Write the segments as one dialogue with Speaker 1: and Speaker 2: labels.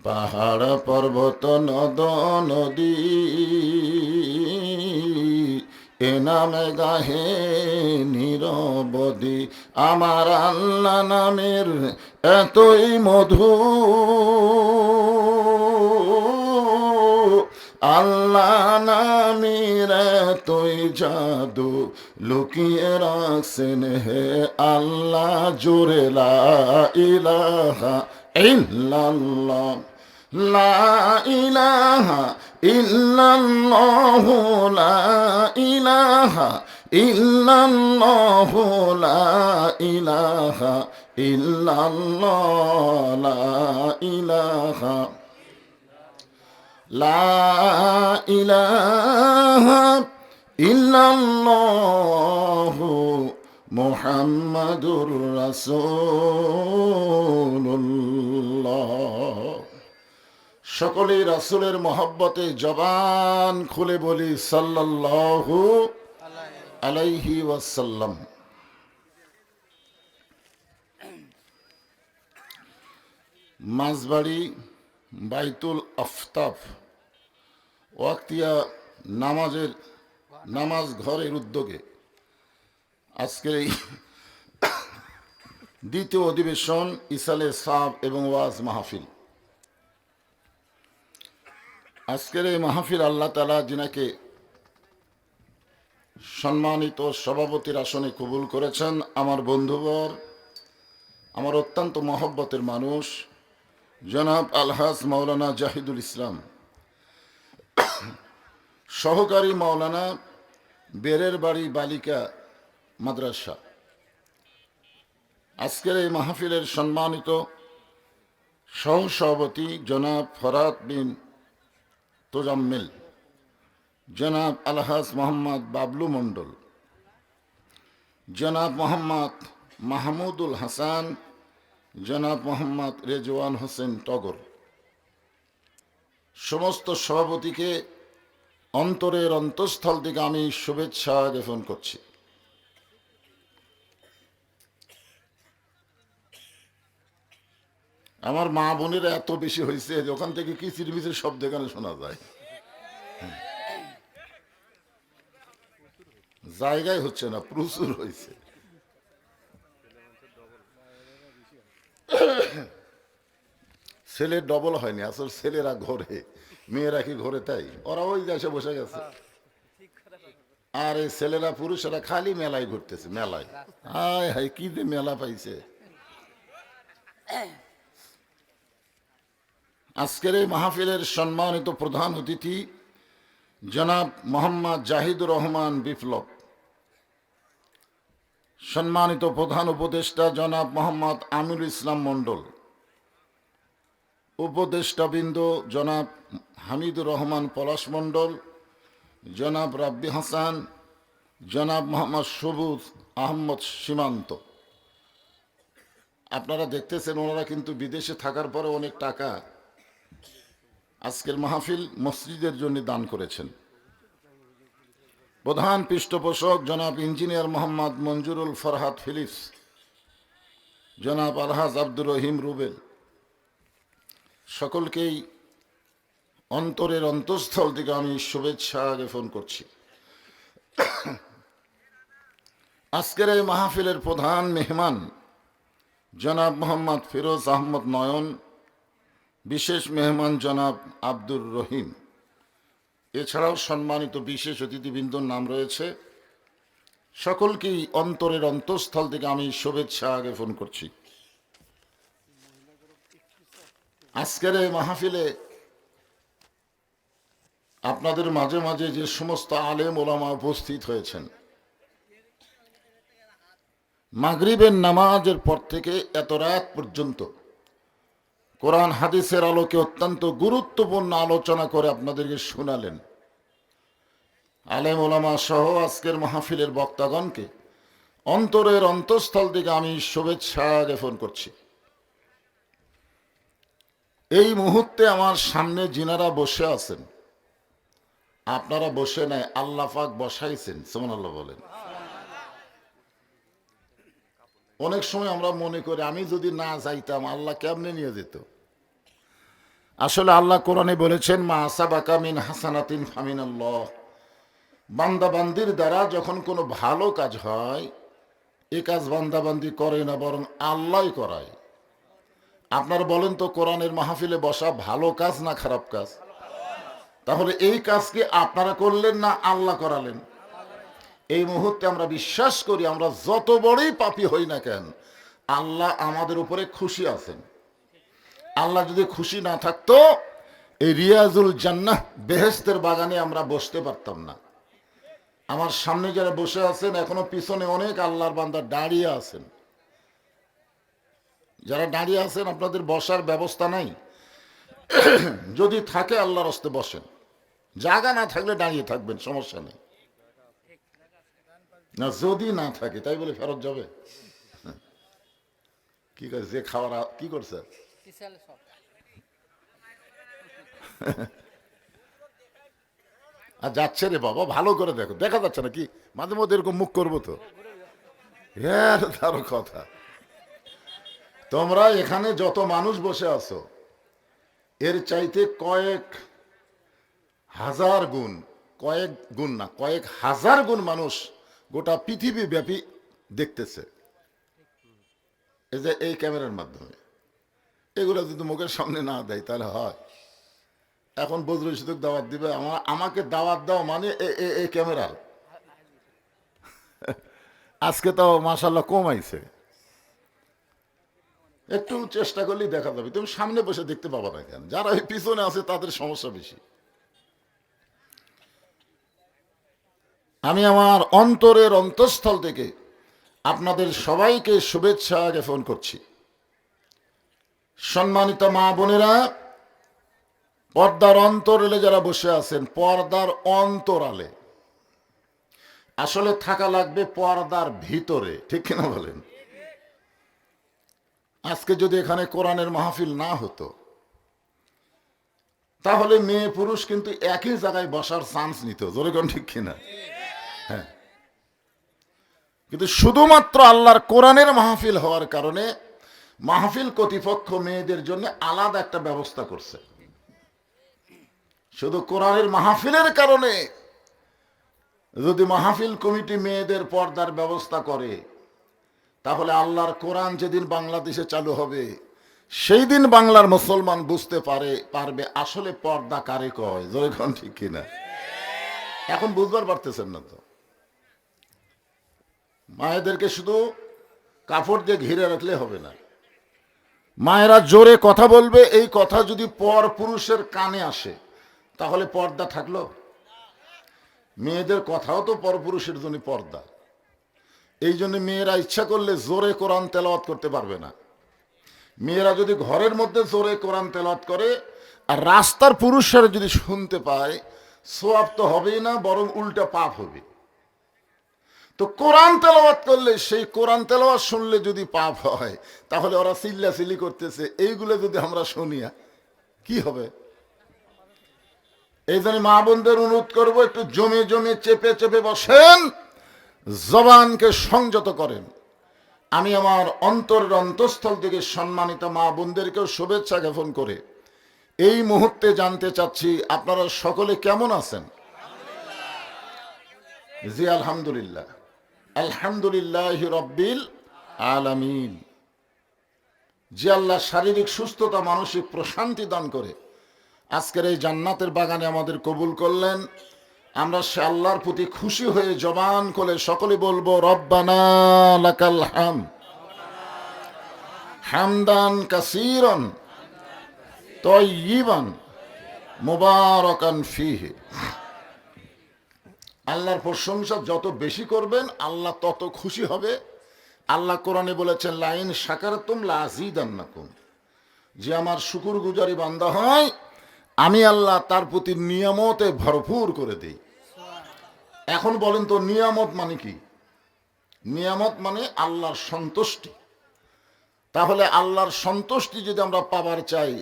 Speaker 1: পাহাড় পর্বত নদ নদী এ নামে গাহে নিরবধি। আমার আল্লাহ নামের এতই মধু, আল্লাহ নামের এতই জাদু, লুকিয়ে রাখছেন হে আল্লাহ জোরে লা ইলাহা ইল্লাল্লাহ, লা ইলাহা ইল্লাল্লাহু, লা ইলাহা ইল্লাল্লাহু, লা ইলাহা ইল্লাল্লাহ, লা ইলাহা, লা ইলাহা ইল্লাল্লাহু মুহাম্মাদুর রাসূলুল্লাহ। সকলেই রাসূলের মহব্বতে জবান খুলে বলি সাল্লাল্লাহু আলাইহি ওয়াসাল্লাম। মাঝবাড়ি বাইতুল আফতাব ওয়াক্তিয়া নামাজ ঘরের উদ্যোগে আজকের এই দ্বিতীয় অধিবেশন ইসালে সাব এবং ওয়াজ মাহফিল। আজকের এই মাহফিল আল্লাহ তাআলা যিনাকে সম্মানিত সভাপতির আসনে কবুল করেছেন, আমার বন্ধুবর, আমার অত্যন্ত মহব্বতের মানুষ জনাব আলহাজ মাওলানা জাহিদুল ইসলাম, সহকারী মাওলানা বেরের বাড়ি বালিকা মাদ্রাসা। আজকের এই মাহফিলের সম্মানিত সহসভাপতি জনাব ফরাত বিন তোজাম্মেল, জনাব আলহাজ মোহাম্মদ বাবলু মণ্ডল, জনাব মোহাম্মদ মাহমুদুল হাসান, জনাব মোহাম্মদ রেজওয়ান হোসেন টগর, সমস্ত সভাপতিকে অন্তরের অন্তঃস্থল থেকে আমি শুভেচ্ছা জ্ঞাপন করছি। আমার মা বোনেরা এত বেশি হয়েছে ওখান থেকে কিচির মিচির শব্দ এখানে শোনা যায়, জায়গায় হচ্ছে না, প্রচুর হয়েছে। ছেলে ডবল হয়নি, আসলে ছেলেরা ঘরে, মেয়েরা কি ঘরে, তাই ওরা ওই দেশে বসে গেছে। আর এই ছেলেরা পুরুষেরা খালি মেলায় ঘুরতেছে, মেলায়। হায় হায় কি যে মেলা পাইছে। আজকের এই মাহফিলের সম্মানিত প্রধান অতিথি জনাব মোহাম্মদ জাহিদুর রহমান বিপ্লব, সম্মানিত প্রধান উপদেষ্টা জনাব মোহাম্মদ আমিরুল ইসলাম মণ্ডল, উপদেষ্টাবৃন্দ জনাব হামিদুর রহমান পলাশ মণ্ডল, জনাব রাব্বি হাসান, জনাব মোহাম্মদ সবুজ আহমদ সীমান্ত। আপনারা দেখতেছেন ওনারা কিন্তু বিদেশে থাকার পরে অনেক টাকা আজকের মাহফিল মসজিদের জন্য দান করেছেন। প্রধান পৃষ্ঠপোষক জনাব ইঞ্জিনিয়ার মোহাম্মদ মঞ্জুরুল ফরহাদ ফিলিপস, জনাব আলহাজ আব্দুর রহিম রুবেল, সকলকেই অন্তরের অন্তঃস্থল থেকে আমি শুভেচ্ছা জ্ঞাপন করছি। আজকের এই মাহফিলের প্রধান মেহমান জনাব মোহাম্মদ ফিরোজ আহমদ নয়ন, বিশেষ মেহমান জনাব আব্দুর রহিম, এছাড়াও সম্মানিত বিশেষ অতিথিবৃন্দর নাম রয়েছে। সকলকেই অন্তরের অন্তঃস্থল থেকে আমি শুভেচ্ছা জ্ঞাপন করছি। আজকের এই মাহফিলে আপনাদের মাঝে মাঝে যে সমস্ত আলেম ওলামা উপস্থিত হয়েছেন, মাগরিবের নামাজের পর থেকে এত রাত পর্যন্ত কোরআন হাদিসের আলোকে অত্যন্ত গুরুত্বপূর্ণ আলোচনা করে আপনাদেরকে শোনালেন। আলেম ওলামা সহ আজকের মাহফিলের বক্তাগণকে অন্তরের অন্তঃস্থল থেকে আমি শুভেচ্ছা জ্ঞাপন করছি। এই মুহূর্তে আমার সামনে যিনারা বসে আছেন, আপনারা বসে নাই, আল্লাহ পাক বসাইছেন, সুবহানাল্লাহ বলেন। অনেক সময় আমরা মনে করি আমি যদি না যাইতাম আল্লাহ কেমনে নিয়ে যেত। আসলে আল্লাহ কোরআনে বলেছেন, মা আসাবাকা মিন হাসানাতিন ফামিনাল্লাহ। বান্দা বান্দির দ্বারা যখন কোনো ভালো কাজ হয়, এ কাজ বান্দা বান্দি করে না, বরং আল্লাহই করায়। আপনারা বলেন তো, কোরআনের মাহফিলে বসা ভালো কাজ না খারাপ কাজ? তাহলে এই কাজ কি আপনারা করলেন না আল্লাহ করালেন? এই মুহূর্তে আমরা বিশ্বাস করি, আমরা যত বড়ই পাপী হই না কেন, আল্লাহ আমাদের উপরে খুশি আছেন। আল্লাহ যদি খুশি না থাকতো, এই রিয়াজুল জান্নাহ বেহেশতের বাগানে আমরা বসতে পারতাম না। আমার সামনে যারা বসে আছেন, এখনো পিছনে অনেক আল্লাহর বান্দা দাঁড়িয়ে আছেন। যারা দাঁড়িয়ে আছেন, আপনাদের বসার ব্যবস্থা নাই। যদি থাকে আল্লাহর হস্তে বসেন, জায়গা না থাকলে দাঁড়িয়ে থাকবেন, সমস্যা নেই। না যদি না থাকে তাই বলে ফেরত যাবে? কি করে যে খাওয়ার কি করছে? আর যাচ্ছে রে বাবা, ভালো করে দেখো, দেখা যাচ্ছে না কি? মাঝে মধ্যে এরকম মুখ করবো তো, হ্যাঁ তার কথা। তোমরা এখানে যত মানুষ বসে আছো, এর চাইতে কয়েক হাজার গুণ, কয়েক গুণ না, কয়েক হাজার গুণ মানুষ গোটা পৃথিবী ব্যাপী দেখতেছে, এই যে এই ক্যামেরার মাধ্যমে। এগুলো যদি মুখের সামনে না দেয় তাহলে হয়? এখন বজরুল সুযোগ দাওয়াত দিবে, আমাকে দাওয়াত দাও মানে এই ক্যামেরা। আজকে তো মাশাআল্লাহ কমাইছে, একটু চেষ্টা করলেই দেখা যাবে। তুমি সামনে বসে দেখতে পাবা না কেন? যারা ওই পিছনে আছে তাদের সমস্যা বেশি। আমি আমার অন্তরের অন্তঃস্থল থেকে আপনাদের সবাইকে শুভেচ্ছা জ্ঞাপন করছি। সম্মানিত মা বোনেরা, পর্দার অন্তরালে যারা বসে আছেন, পর্দার অন্তরালে আসলে থাকা লাগবে পর্দার ভিতরে, ঠিক কিনা বলেন? আজকে যদি এখানে কোরআনের মাহফিল না হতো, তাহলে মেয়ে পুরুষ কিন্তু একই জায়গায় বসার চান্স নিত, জোরে কোন ঠিক কিনা? হ্যাঁ, কিন্তু শুধুমাত্র আল্লাহর কোরআনের মাহফিল হওয়ার কারণে মাহফিল কর্তৃপক্ষ মেয়েদের জন্য আলাদা একটা ব্যবস্থা করছে। শুধু কোরআনের মাহফিলের কারণে যদি মাহফিল কমিটি মেয়েদের পর্দার ব্যবস্থা করে, তাহলে আল্লাহর কোরআন যেদিন বাংলাদেশে চালু হবে, সেই দিন বাংলার মুসলমান বুঝতে পারবে আসলে পর্দা কারে কয়, জোরে কোন ঠিক কিনা? এখন বুঝবার পারতেছেন না তো। মায়েদেরকে শুধু কাপড় দিয়ে ঘিরে রাখলে হবে না, মায়েরা জোরে কথা বলবে। এই কথা যদি পর পুরুষের কানে আসে, তাহলে পর্দা থাকলো? মেয়েদের কথাও তো পর পুরুষের জন্য পর্দা। এই জন্য মেয়েরা ইচ্ছা করলে জোরে কোরআন তেলাওয়াত করতে পারবে না। মেয়েরা যদি ঘরের মধ্যে জোরে কোরআন তেলাওয়াত করে আর রাস্তার পুরুষরা যদি শুনতে পায়, সওয়াব তো হবেই না, বরং উল্টা পাপ হবে। তো কোরআন তেলাওয়াত করলে, সেই কোরআন তেলাওয়াত শুনলে যদি পাপ হয়, তাহলে ওরা চিল্লাচিল্লি করতেছে, এইগুলো যদি আমরা শুনি কি হবে? এই জন্য মা বোনদের অনুরোধ করবো, একটু জমে জমে চেপে চেপে বসেন, জবানকে সংযত করেন। আমি আমার অন্তরের অন্তঃস্থল থেকে সম্মানিত মা বোনদেরকেও শুভেচ্ছা জ্ঞাপন করে এই মুহূর্তে জানতে চাচ্ছি, আপনারা সকলে কেমন আছেন? জি আলহামদুলিল্লাহ, আলহামদুলিল্লাহ রব্বিল আলামিন। যে আল্লাহ শারীরিক সুস্থতা, মানসিক প্রশান্তি দান করে আজকের এই জান্নাতের বাগানে আমাদের কবুল করলেন, আমরা সে আল্লাহর প্রতি খুশি হয়ে জবান খুলে সকলে বলবো, রব্বানা লাকাল হামদ হামদান কাসীরান তাইয়িবান মুবারাকান ফীহি। আল্লাহর প্রশংসা যত বেশি করবেন, আল্লাহ তত খুশি হবে। আল্লাহ কোরআনে বলেছেন, লাইন শাকারতুম লাযীদান্নাকুম। যে আমার শুকরগুজারি বান্দা হয়, আমি আল্লাহ তার প্রতি নিয়ামতে ভরপুর করে দেই। এখন বলেন তো, নিয়ামত মানে কি? নিয়ামত মানে আল্লাহর সন্তুষ্টি। তাহলে আল্লাহর সন্তুষ্টি যদি আমরা পাবার চাই,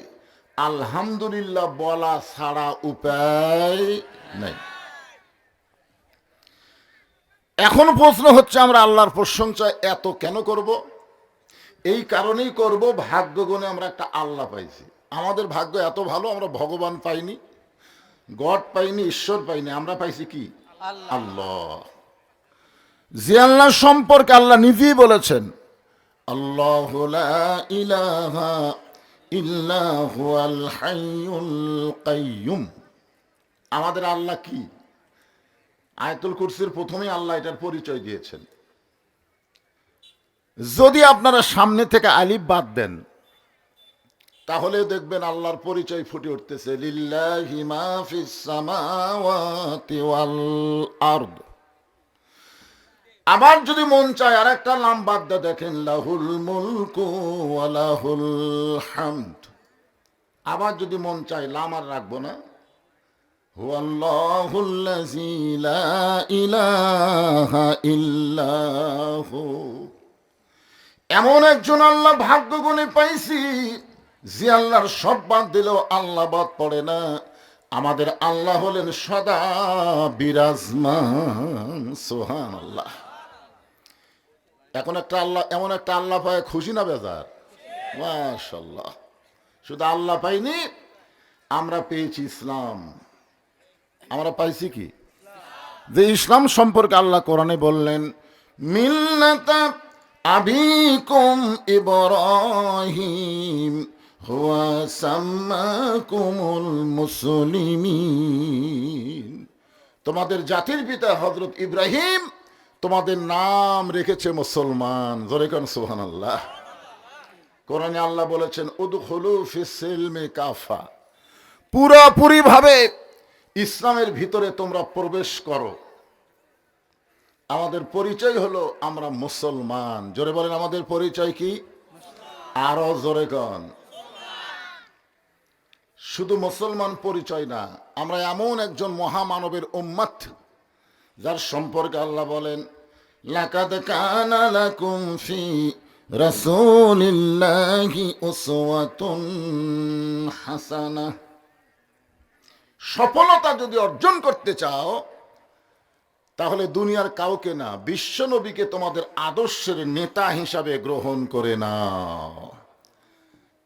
Speaker 1: আলহামদুলিল্লাহ বলা ছাড়া উপায় নাই। এখন প্রশ্ন হচ্ছে, আমরা আল্লাহর প্রশংসা এত কেন করব? এই কারণেই করব, ভাগ্য গুণে আমরা একটা আল্লাহ পাইছি। আমাদের ভাগ্য এত ভালো, আমরা ভগবান পাইনি, গড পাইনি, ঈশ্বর পাইনি, আমরা পাইছি কি? আল্লাহ। যে আল্লাহ সম্পর্কে আল্লাহ নিজেই বলেছেন, আল্লাহু লা ইলাহা ইল্লা হুয়াল হাইয়ুল কাইয়্যুম। আমাদের আল্লাহ কি? আয়াতুল কুরসির প্রথমেই আল্লাহ এটার পরিচয় দিয়েছেন। যদি আপনারা সামনে থেকে আলিফ বাদ দেন তাহলে দেখবেন আল্লাহর পরিচয় ফুটে উঠতেছে, লিল্লাহি মা ফিস সামাওয়াতি ওয়াল আরদ। আবার যদি মন চায় আর একটা লাম বাদ দিয়ে দেখেন, লাহুল মুলকু ওয়া লাহুল হামদ। আবার যদি মন চায় লাম আর রাখবো না, হুয়াল্লাহুল্লাযী লা ইলাহা ইল্লা হু। এমন একজন আল্লাহ ভাগ্য গুণে পাইছি, যে আল্লাহর সব বাদ দিলেও আল্লাহ বাদ পড়ে না। আমাদের আল্লাহ হলেন সদা বিরাজমান। সুবহানাল্লাহ। এখন একটা আল্লাহ, এমন একটা আল্লাহ পায় খুশি না বেজার? মাশাআল্লাহ। শুধু আল্লাহ পাইনি, আমরা পেয়েছি ইসলাম। আমরা পাইছি কি? যে ইসলাম সম্পর্কে আল্লাহ কোরআনে বললেন, মিল্লাতা আবিকুম ইব্রাহিম হুয়া সাম্মাকুমুল মুসলিমিন। তোমাদের জাতির পিতা হযরত ইব্রাহিম তোমাদের নাম রেখেছে মুসলমান। জোরে কোন সুবহানাল্লাহ। কোরআনে আল্লাহ বলেছেন, উদখুলু ফিস সিলমি কাফা। পুরোপুরি ভাবে ইসলামের ভিতরে তোমরা প্রবেশ করো। আমাদের পরিচয় হলো আমরা মুসলমান। জোরে বলেন, আমাদের পরিচয় কি? আরো জোরে কন। শুধু মুসলমান পরিচয় না, আমরা এমন একজন মহামানবের উম্মত যার সম্পর্কে আল্লাহ বলেন, লাকাদ কানা লাকুম ফি রাসূলিল্লাহি উসওয়াতুন হাসানাহ। সফলতা যদি অর্জন করতে চাও তাহলে দুনিয়ার কাউকে না, বিশ্ব নবীকে তোমাদের আদর্শের নেতা হিসাবে গ্রহণ করে নাও।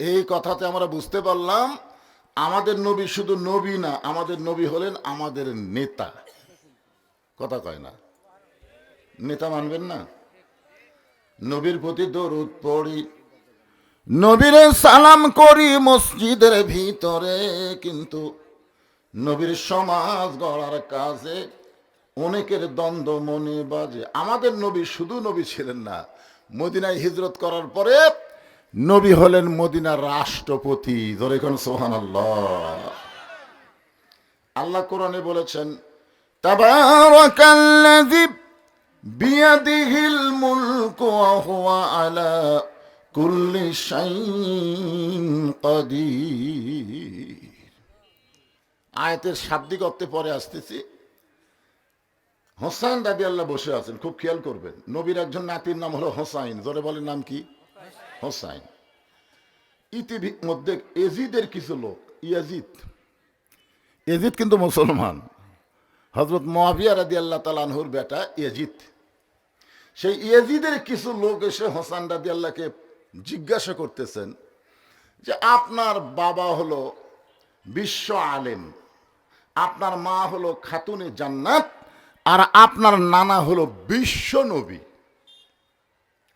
Speaker 1: এই কথাতে আমরা বুঝতে পারলাম আমাদের নবী শুধু নবী না, আমাদের নবী হলেন আমাদের নেতা। কথা কয় না? নেতা মানবেন না? নবীর প্রতি দরুদ পড়ি, নবীরে সালাম করি মসজিদের ভিতরে, কিন্তু নবীর সমাজ গড়ার কাজে অনেকের দ্বন্দ্ব মনে বাজে। আমাদের নবী শুধু নবী ছিলেন না, মদিনায় হিজরত করার পরে নবী হলেন মদিনার রাষ্ট্রপতি। ধরে কোন সুবহানাল্লাহ। আল্লাহ কোরআনে বলেছেন, তাবারাকাল্লাযী বিয়াদিহিল মুলকু ওয়া হুয়া আলা কুল্লি শাইইন কাদির। আয়াতের শাব্দিক অর্থে পরে আসতেছি। হোসাইন রাদিয়াল্লাহু বসে আছেন, খুব খেয়াল করবেন। নবীর একজন নাতির নাম হলো হোসাইন। জোরে বলেন, নাম কি? হোসাইন। ইতিমধ্যে এজিদের কিছু লোক, এজিদ কিন্তু মুসলমান, হযরত মুআবিয়া রাদিয়াল্লাহু তাআলা আনহুর বেটা ইয়াজিদ। সেই ইয়াজিদের কিছু লোক এসে হোসাইন রাদিয়াল্লাহকে জিজ্ঞাসা করতেছেন যে, আপনার বাবা হলো বিশ্ব আলেম, আপনার মা হলো খাতুনে জান্নাত, আর আপনার নানা হলো বিশ্ব নবী।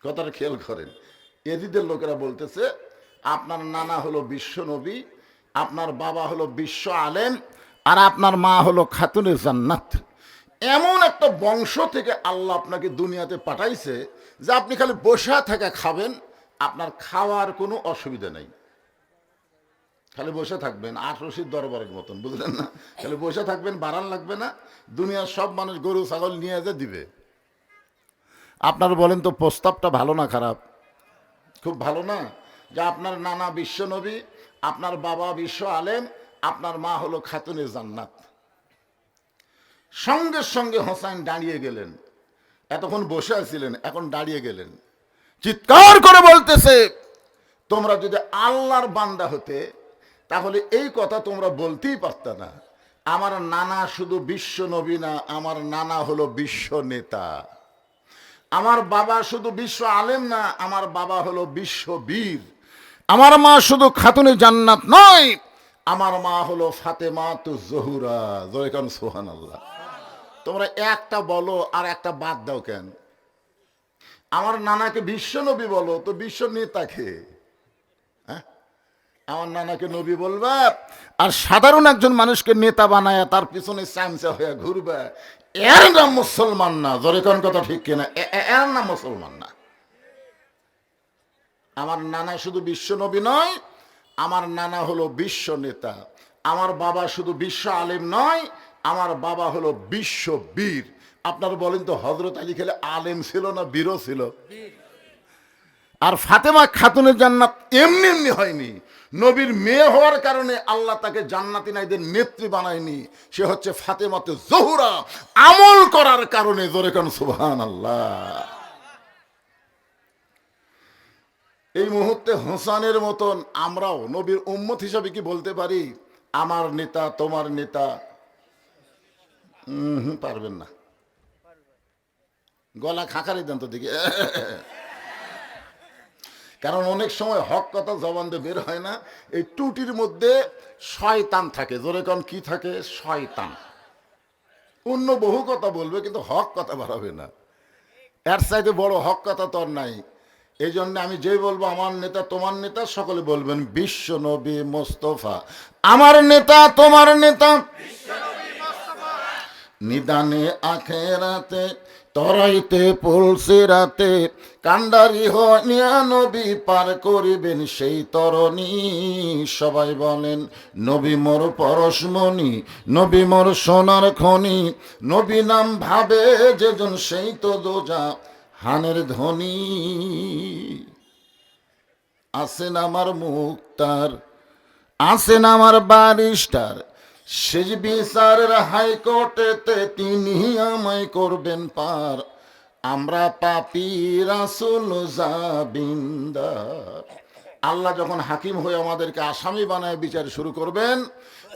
Speaker 1: কথাটা খেয়াল করেন। এজিদের লোকেরা বলতেছে, আপনার নানা হলো বিশ্ব নবী, আপনার বাবা হলো বিশ্ব আলেম, আর আপনার মা হলো খাতুনে জান্নাত। এমন একটা বংশ থেকে আল্লাহ আপনাকে দুনিয়াতে পাঠাইছে যে আপনি খালি বসে থেকে খাবেন, আপনার খাওয়ার কোনো অসুবিধা নেই। খালি বসে থাকবেন, আটরশির দরবারের মতন, বুঝলেন না? খালি বসে থাকবেন, বাড়ান লাগবে না। দুনিয়ার সব মানুষ গরু ছাগল নিয়ে যে দিবে। আপনার বলেন তো প্রস্তাবটা ভালো না খারাপ? খুব ভালো না? যে আপনার নানা বিশ্ব নবী, আপনার বাবা বিশ্ব আলেম, আপনার মা হলো খাতুনে জান্নাত। সঙ্গে সঙ্গে হোসাইন দাঁড়িয়ে গেলেন। এতক্ষণ বসে আছিলেন, এখন দাঁড়িয়ে গেলেন, চিৎকার করে বলতেছে, তোমরা যদি আল্লাহর বান্দা হতে তাহলে এই কথা তোমরা বলতেই পারতা না। আমার নানা শুধু বিশ্ব নবী না, আমার নানা হলো বিশ্ব নেতা। আমার বাবা শুধু বিশ্ব আলেম না, আমার বাবা হলো বিশ্ব বীর। আমার মা শুধু খাতুনে জান্নাত নয়, আমার মা হলো ফাতেমাতুজ জোহরা। জোরে কান সুবহানাল্লাহ। তোমরা একটা বলো আর একটা বাদ দাও কেন? আমার নানাকে বিশ্ব নবী বলো, তো বিশ্ব নেতাকে, হ্যাঁ? আমার নানাকে নবী বলবা আর সাধারণ একজন মানুষকে নেতা বানায় তার পিছনে চামচা হয়ে ঘুরবে, এর নাম মুসলমান না। জোরে কোন কথা ঠিক কিনা? এর নাম মুসলমান না। আমার নানা শুধু বিশ্ব নবী নয়, আমার নানা হলো বিশ্ব নেতা। আমার বাবা শুধু বিশ্ব আলেম নয়, আমার বাবা হলো বিশ্ব বীর। আপনারা বলেন তো, হযরত আলী খেলে আলেম ছিল না বীরও ছিল? আর ফাতেমা খাতুনের জান্নাত এমনি এমনি হয়নি। নবীর মেয়ে হওয়ার কারণে আল্লাহ তাকে জান্নাতি নারীদের নেত্রী বানায়নি। সে হচ্ছে ফাতেমাতে জোহরা, আমল করার কারণে। জোরে কান সুবহানাল্লাহ। এই মুহূর্তে হোসেনের মতন আমরাও নবীর উম্মত হিসাবে কি বলতে পারি আমার নেতা তোমার নেতা? পারবেন না। গলা খাকারি দেন তো দেখি। কারণ অনেক সময় হক কথা জবান দিয়ে বের হয় না। এই টুটির মধ্যে শয়তান থাকে। জোরে কোন কি থাকে? শয়তান। অন্য বহু কথা বলবে কিন্তু হক কথা বাড়াবে না। এর চাইতে বড় হক কথা তো আর নাই। এই জন্য আমি যেই বলবো আমার নেতা তোমার নেতা, সকলে বলবেন বিশ্ব নবী মোস্তফা আমার নেতা তোমার নেতা। নিদানে আখেরাতে তরাইতে পলসে রাতে, কান্ডারি হনিয়া নবী পার করিবেন সেই তরণী। সবাই বলেন নবী মোর পরশমণি, নবী মোর সোনার খনি, নবী নাম ভাবে যেজন সেই তো দোজা হানের ধ্বনি। আছেন আমার মুক্তার, আছেন আমার বারিস্টার, শেষ বিচারের হাইকোর্টেতে তিনি আমায় করবেন পার। আমরা পাপী রাসূল জাবিন্দার। আল্লাহ যখন হাকিম হয়ে আমাদেরকে আসামি বানায় বিচার শুরু করবেন,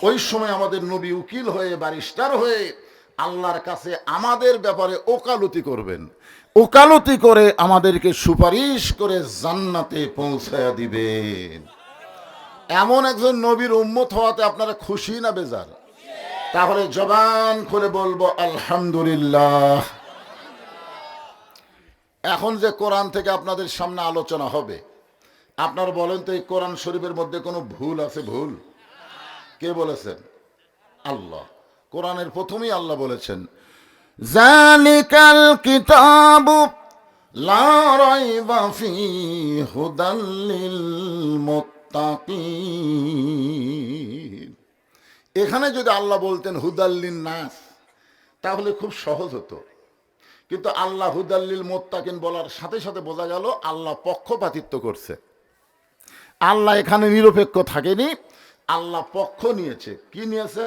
Speaker 1: ওই সময় আমাদের নবী উকিল হয়ে ব্যারিস্টার হয়ে আল্লাহর কাছে আমাদের ব্যাপারে ওকালতি করবেন। ওকালতি করে আমাদেরকে সুপারিশ করে জান্নাতে পৌঁছায়া দিবেন। এমন একজন নবীর উম্মত হওয়াতে আপনারা খুশি না বেজার? তাহলে জবান খুলে বলবো আলহামদুলিল্লাহ। এখন যে কোরআন থেকে আপনাদের সামনে আলোচনা হবে, আপনারা বলেন তো এই কোরআন শরীফের মধ্যে কোনো ভুল আছে? ভুল কে বলেছেন? আল্লাহ। কোরআনের প্রথমেই আল্লাহ বলেছেন জালিকাল কিতাবু লা রাইবা ফিহি হুদাল লিল মুত্তাকিন। এখানে যদি আল্লাহ বলতেন হুদাল্লিন নাস, তাহলে খুব সহজ হতো। কিন্তু আল্লাহ হুদাল্লিল মুত্তাকিন বলার সাথে সাথে বোঝা গেল আল্লাহ পক্ষপাতিত্ব করছে। আল্লাহ এখানে নিরপেক্ষ থাকেনি, আল্লাহ পক্ষ নিয়েছে। কি নিয়েছে?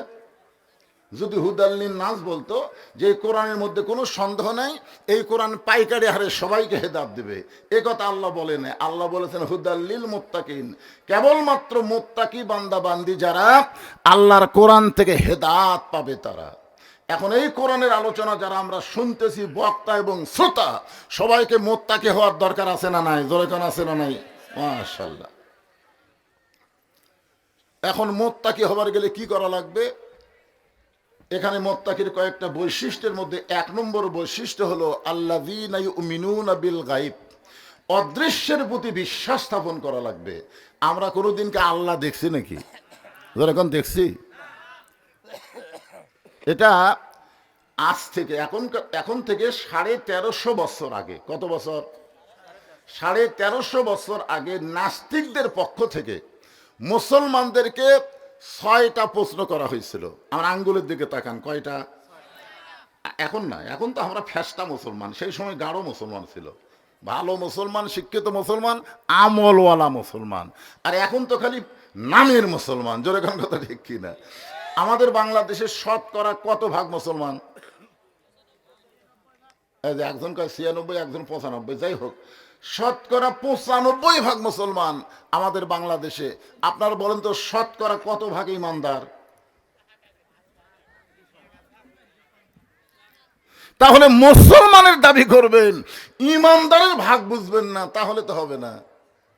Speaker 1: যদি হুদাল্লিন নাস বলতো যে কোরআনের মধ্যে কোনো সন্দেহ নাই, এই কোরআন পাইকারি হারে সবাইকে হেদায়েত দেবে, এ কথা আল্লাহ বলেন। আল্লাহ বলেছেন হুদাল্লিল মুত্তাকিন, কেবলমাত্র মুত্তাকি বান্দা বান্দি যারা আল্লাহর কোরআন থেকে হেদায়েত পাবে তারা। এখন এই কোরআনের আলোচনা যারা আমরা শুনতেছি, বক্তা এবং শ্রোতা, সবাইকে মুত্তাকি হওয়ার দরকার আছে না নাই? জোরে কোন আছে না নাই? মাশাআল্লাহ। এখন মুত্তাকি হবার গেলে কি করা লাগবে? এখানে মুত্তাকির কয়েকটা বৈশিষ্ট্যের মধ্যে এক নম্বর বৈশিষ্ট্য হলো আল্লাযীনা ইউমিনুনা বিল গায়ব, অদৃশ্যের প্রতি বিশ্বাস স্থাপন করা লাগবে। আমরা কোনোদিনকে আল্লাহ দেখছি নাকি? যখন দেখছি, এটা আজ থেকে এখন থেকে 1350 বছর আগে। কত বছর? 1350 বছর আগে নাস্তিকদের পক্ষ থেকে মুসলমানদেরকে 6টা প্রশ্ন করা হয়েছিল। আমার আঙ্গুলের দিকে তাকান, কয়টা? এখন না, এখন তো আমরা ফেস্টা মুসলমান, সেই সময় গাঢ় মুসলমান ছিল, ভালো মুসলমান, শিক্ষিত মুসলমান, আমলওয়ালা মুসলমান। আর এখন তো খালি নামের মুসলমান। জোরে কোন কথা ঠিক কিনা? আমাদের বাংলাদেশের শতকরা কত ভাগ মুসলমান? একজন কয় 96, একজন 95, যাই হোক, শতকরা 95 ভাগ মুসলমান আমাদের বাংলাদেশে। আপনারা বলেন তো শতকরা কত ভাগ ইমানদার? তাহলে মুসলমানের দাবি করবেন, ইমানদারের ভাগ বুঝবেন না, তাহলে তো হবে না।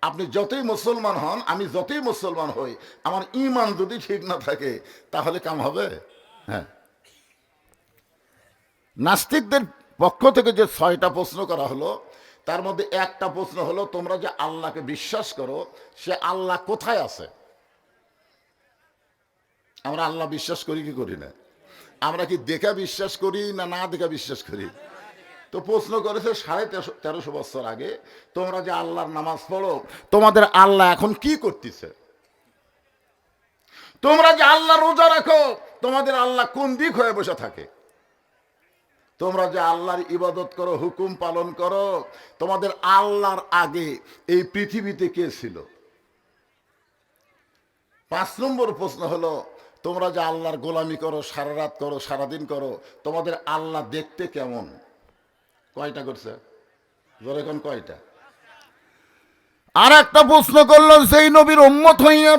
Speaker 1: আপনি যতই মুসলমান হন, আমি যতই মুসলমান হই, আমার ঈমান যদি ঠিক না থাকে তাহলে কাম হবে? হ্যাঁ। নাস্তিকদের পক্ষ থেকে যে 6টা প্রশ্ন করা হলো, তার মধ্যে একটা প্রশ্ন হলো, তোমরা যে আল্লাহকে বিশ্বাস করো, সে আল্লাহ কোথায় আছে? আমরা আল্লাহ বিশ্বাস করি কি করি না? আমরা কি দেখা বিশ্বাস করি না না দেখা বিশ্বাস করি? তো প্রশ্ন করেছে 1350 বছর আগে, তোমরা যে আল্লাহর নামাজ পড়ো, তোমাদের আল্লাহ এখন কি করতেছে? তোমরা যে আল্লাহ রোজা রাখো, তোমাদের আল্লাহ কোন দিক হয়ে বসে থাকে? তোমরা যে আল্লাহর ইবাদত করো, হুকুম পালন করো, তোমাদের আল্লাহর আগে এই পৃথিবীতে কে ছিল? 5 নম্বর প্রশ্ন হলো, তোমরা যে আল্লাহর গোলামি করো, সারা রাত করো, সারাদিন করো, তোমাদের আল্লাহ দেখতে কেমন? কয়টা করছে? জোরে কোন কয়টা? আর একটা প্রশ্ন করলো, সেই নবীর উম্মত হইয়া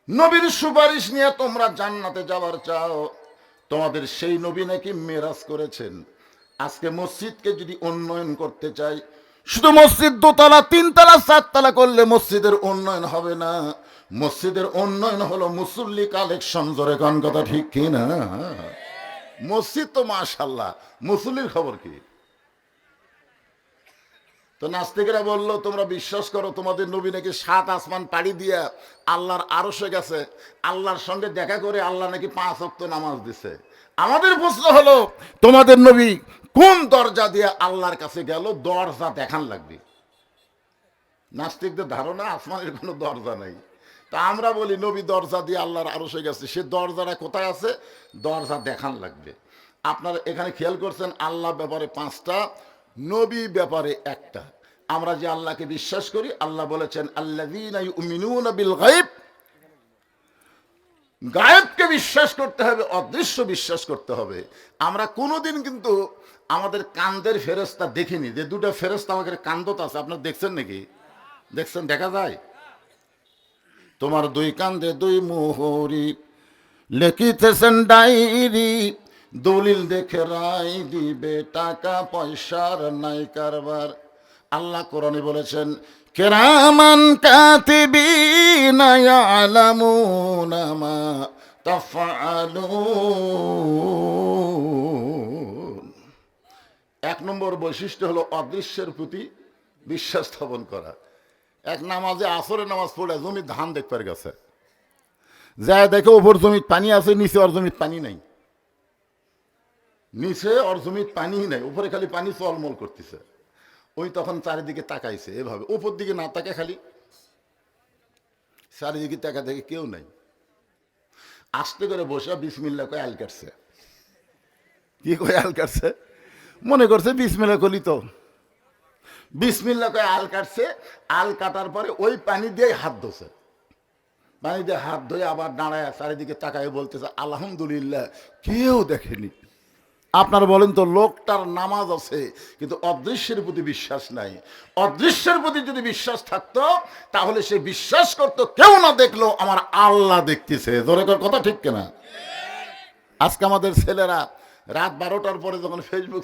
Speaker 1: নবীর সুপারিশ নিয়ে তোমরা জান্নাতে যাওয়ার চাও, তোমাদের সেই নবী নাকি মেরাজ করেছেন। আজকে মসজিদকে যদি উন্নয়ন করতে চাই, শুধু মসজিদ 2 তলা 3 তলা 4 তলা করলে মসজিদের উন্নয়ন হবে না। মসজিদের উন্নয়ন হলো মুসল্লি কালেকশন। জোরে কোন কথা ঠিক কি না? মসজিদ তো মাশাআল্লাহ, মুসল্লির খবর কি? তো নাস্তিকেরা বললো, তোমরা বিশ্বাস করো তোমাদের নবী নাকি 7 আসমান পাড়ি দিয়া আল্লাহর আরশে গেছে, আল্লাহর সঙ্গে দেখা করে আল্লাহ নাকি 5 ওয়াক্ত নামাজ দিছে। আমাদের প্রশ্ন হলো, তোমাদের নবী কোন দরজা দিয়ে আল্লাহর কাছে গেল? দরজা দেখান লাগবে। নাস্তিকদের ধারণা আসমানের কোনো দরজা নাই। তা আমরা বলি নবী দরজা দিয়ে আল্লাহর আরশে গেছে, সে দরজাটা কোথায় আছে? দরজা দেখান লাগবে। আপনারা এখানে খেয়াল করছেন, আল্লাহ ব্যাপারে 5টা, নবী ব্যাপারে 1টা। আমরা যে আল্লাহকে বিশ্বাস করি, আল্লাহ বলেছেন আল্লাযীনা ইউমিনুনা বিল গায়ব, গায়েবকে বিশ্বাস করতে হবে, অদৃশ্য বিশ্বাস করতে হবে। আমরা কোনোদিন কিন্তু আমাদের কান্দের ফেরেশতা দেখিনি, যে 2টা ফেরেশতা আমাদের কান্দত আছে। আপনারা দেখছেন নাকি? দেখছেন? দেখা যায়? তোমার 2 কান্দে 2 মোহরি, লিখিতেছেন ডায়েরি, দলিল দেখে রায় দিবে, টাকা পয়সার নাই কারবার। আল্লাহ কোরআনে বলেছেন, কিরামান কাতিবিনা ইয়ালামুনা মা তাফআলুন। 1 নম্বর বৈশিষ্ট্য হলো অদৃশ্যের প্রতি বিশ্বাস স্থাপন করা। এক নামাজে আসরের নামাজ পড়ে জমি ধান দেখবার গেছে, যায় দেখে ওপর জমির পানি আছে, নিচে ওর জমির পানি নাই। নিচে ওর জমির পানি নাই, উপরে খালি পানি চলমল করতেছে। ওই তখন চারিদিকে তাকাইছে এভাবে, উপর দিকে না তাকে খালি চারিদিকে তাকা দেখে কেউ নাই। আস্তে করে বসে বিসমিল্লাহ কয়ে আল কাটছে। কি কয়ে আল কাটছে? মনে করছে বিসমিল্লাহ কলি, তো বিসমিল্লাহ কয়ে আল কাটছে। আল কাটার পরে ওই পানি দিয়ে হাত ধোছে। পানি দিয়ে হাত ধুয়ে আবার দাঁড়ায় চারিদিকে তাকায় বলতেছে আলহামদুলিল্লাহ, কেউ দেখেনি। আপনারা বলেন তো, লোকটার নামাজ আছে কিন্তু অদৃশ্যের প্রতি বিশ্বাস নাই। অদৃশ্যের প্রতি যদি বিশ্বাস থাকতো তাহলে সে বিশ্বাস করতো, কেউ না দেখলো আমার আল্লাহ দেখতেছে। ধরে কথা ঠিক কিনা? আজকে আমাদের ছেলেরা রাত 12টার পরে যখন ফেসবুক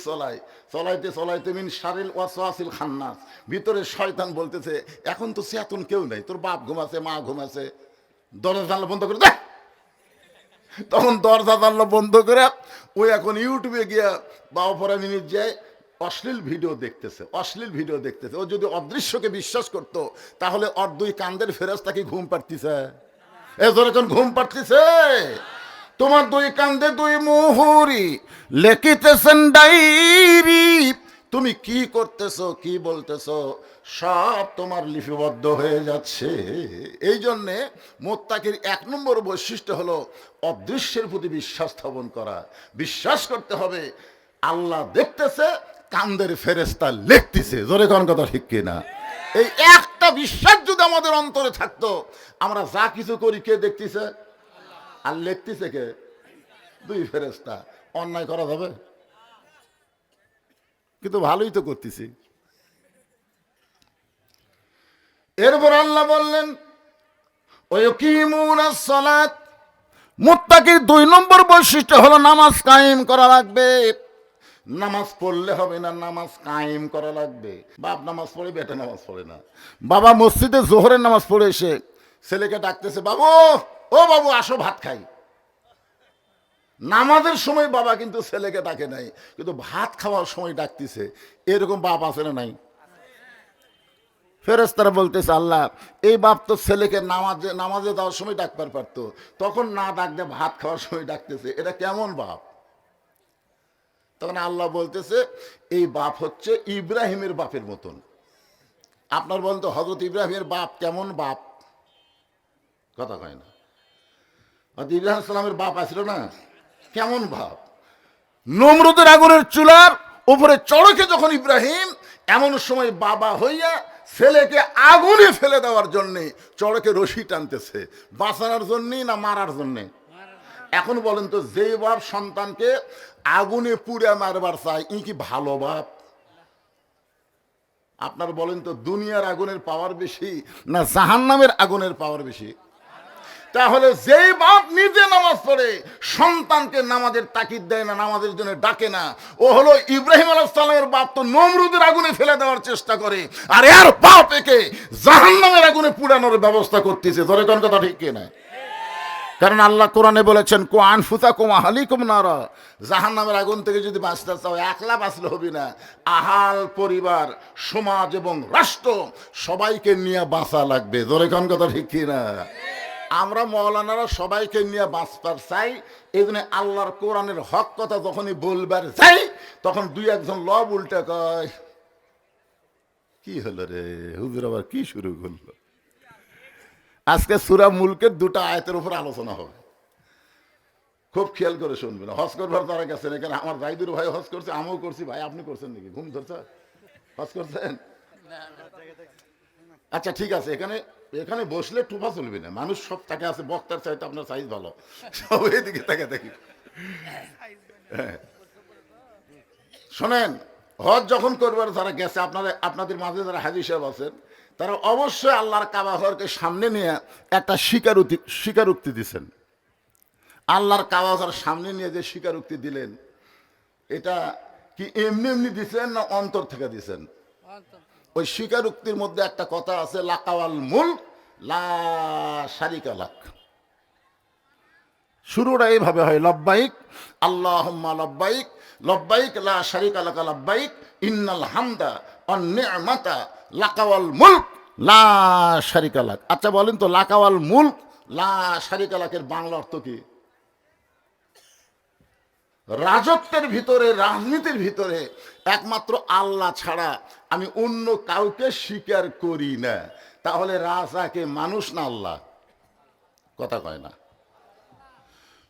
Speaker 1: চলাইতে মিন শারিল ওয়াসওয়াসিল খান্নাস, ভিতরে শয়তান বলতেছে এখন তো চেতন কেউ নাই, তোর বাপ ঘুমাছে, মা ঘুমাছে, দরজা জানলা বন্ধ করে দেখ। তখন দরজা জানলা বন্ধ করে ওই এখন ইউটিউবে গিয়া 12 মিনিট যায় অশ্লীল ভিডিও দেখতেছে। ও যদি অদৃশ্যকে বিশ্বাস করতো তাহলে ওর 2 কান্দের ফেরেশতা কি ঘুম পাড়তিছে? এখন ঘুম পাড়তিছে? তোমার 2 কান্দে 2 মুহুরি, লিখিতেছেন ডায়েরি, তুমি কি করতেছো, কি বলতেছো, সব তোমার লিপিবদ্ধ হয়ে যাচ্ছে। এই জন্যে মুত্তাকির 1 নম্বর বৈশিষ্ট্য হলো অদৃশ্যের প্রতি বিশ্বাস স্থাপন করা। বিশ্বাস করতে হবে আল্লাহ দেখতেছে, কান্দের ফেরেশতা লিখতেছে। জোরে কোন কথা ঠিক কিনা? এই একটা বিশ্বাস যদি আমাদের অন্তরে থাকতো, আমরা যা কিছু করি কে দেখতেছে? আর লিখতেছে কে? 2 ফেরেশতা। অন্যায় করা যাবে? কিন্তু ভালোই তো করতেছি। এরপর আল্লাহ বললেন ওয়াকিমুনাস সালাত, মুত্তাকির 2 নম্বর বৈশিষ্ট্য হলো নামাজ কায়েম করা লাগবে। নামাজ পড়লে হবে না, নামাজ কায়েম করা লাগবে। বাপ নামাজ পড়ে, বেটা নামাজ পড়ে না। বাবা মসজিদে জোহরের নামাজ পড়ে এসে ছেলেকে ডাকতেছে, বাবু ও বাবু আসো ভাত খাই। নামাজের সময় বাবা কিন্তু ছেলেকে ডাকে নাই, কিন্তু ভাত খাওয়ার সময় ডাকতেছে। এরকম বাপ আছে না নাই? ফেরেশতারা বলতেছে, আল্লাহ এই বাপ তো ছেলেকে নামাজে দেওয়ার সময় ডাকবার পারতো, তখন না ডাক দিয়ে ভাত খাওয়ার সময় ডাকতেছে, এটা কেমন বাপ? তখন আল্লাহ বলতেছে, এই বাপ হচ্ছে ইব্রাহিমের বাপের মতন। আপনার বলেন তো হযরত ইব্রাহিমের বাপ কেমন বাপ? কথা কয় না। ইব্রাহিম সালামের বাপ আসলো না, কেমন বাপ? নমরুদের আগুনের চুলার উপরে চড়কে যখন ইব্রাহিম এমন সময় বাবা হইয়া ছেলেকে আগুনে ফেলে দেওয়ার জন্যে চড়কে রশি টানতেছে, বাঁচানোর জন্যে না মারার জন্যে? এখন বলেন তো, যে বাপ সন্তানকে আগুনে পুড়ে মারবার চায়, ই কি ভালো বাপ? আপনার বলেন তো, দুনিয়ার আগুনের পাওয়ার বেশি না জাহান্নামের আগুনের পাওয়ার বেশি? তাহলে যেই বাপ নিজে নামাজ পড়ে সন্তানকে নামাজের তাকিদ দেয় না, নামাজের জন্য ডাকে না, ও হলো ইব্রাহিম আলাইহিস সালামের বাপ, তো নমরুদের আগুনে ফেলে দেওয়ার চেষ্টা করে, আর এর বাপ একে জাহান্নামের আগুনে পুড়ানোর ব্যবস্থা করতেছে। ধরে কোন কথা ঠিক কিনা? কারণ আল্লাহ কোরআনে বলেছেন, কো আনফুসাকুম আহলিকুম নারা, জাহান্নামের আগুন থেকে যদি বাঁচতে চাও একলা বাঁচলে হবে না, আহাল, পরিবার, সমাজ এবং রাষ্ট্র সবাইকে নিয়ে বাঁচা লাগবে। ধরে কোন কথা ঠিক কিনা? আমরা মৌলানারা সবাইকে নিয়ে বাঁচবার চাই, এই জন্য আল্লাহর কোরআনের হক কথা যখনই বলবার চাই, তখন দুই একজন লব উল্টা কয়, কি হলো রে হুজুর, আবার কি শুরু করলো? আজকে সূরা মুলকের দুটো আয়াতের উপর আলোচনা হবে, খুব খেয়াল করে শুনবেন। হজ করবার তারা গেছেন, এখানে আমার জাহিদুর ভাই হজ করছে, আমিও করছি। ভাই আপনি করছেন নাকি? ঘুম ধরছে? হজ করছেন? আচ্ছা ঠিক আছে, এখানে এখানে বসলে টুপা চলবে না, মানুষ সব তাকে আছে, বক্তার চাইতে আপনার সাইজ ভালো, সব এদিকে তাকে দেখি। শোনেন, হজ যখন করবার যারা গেছে, আপনাদের মাঝে যারা হাজী সাহেব আছেন, তারা অবশ্যই আল্লাহর কাবা ঘরকে সামনে নিয়ে একটা স্বীকারোক্তি দিচ্ছেন। আল্লাহর কাবা ঘর সামনে নিয়ে যে স্বীকারোক্তি দিলেন, এটা কি এমনি এমনি দিচ্ছেন না অন্তর থেকে দিচ্ছেন? ওই স্বীকারোক্তির মধ্যে একটা কথা আছে, লাকাওয়াল মুলক লা শারিকা লাক। শুরুটা এইভাবে হয়, লব্বাইক আল্লাহুম্মা লব্বাইক, লব্বাইক লা শারিকা লাকা লব্বাইক, ইন্নাল হামদা ওয়ান নি'মাতা লাকাওয়াল মুলক লা শারিকা লাক। আচ্ছা বলেন তো, লাকাওয়াল মুলক লা শারিকা লাকের বাংলা অর্থ কি? রাজত্বের ভিতরে, রাজনীতির ভিতরে একমাত্র আল্লাহ ছাড়া আমি অন্য কাউকে স্বীকার করি না। তাহলে রাজাকে মানুষ না আল্লাহ? কথা কয় না।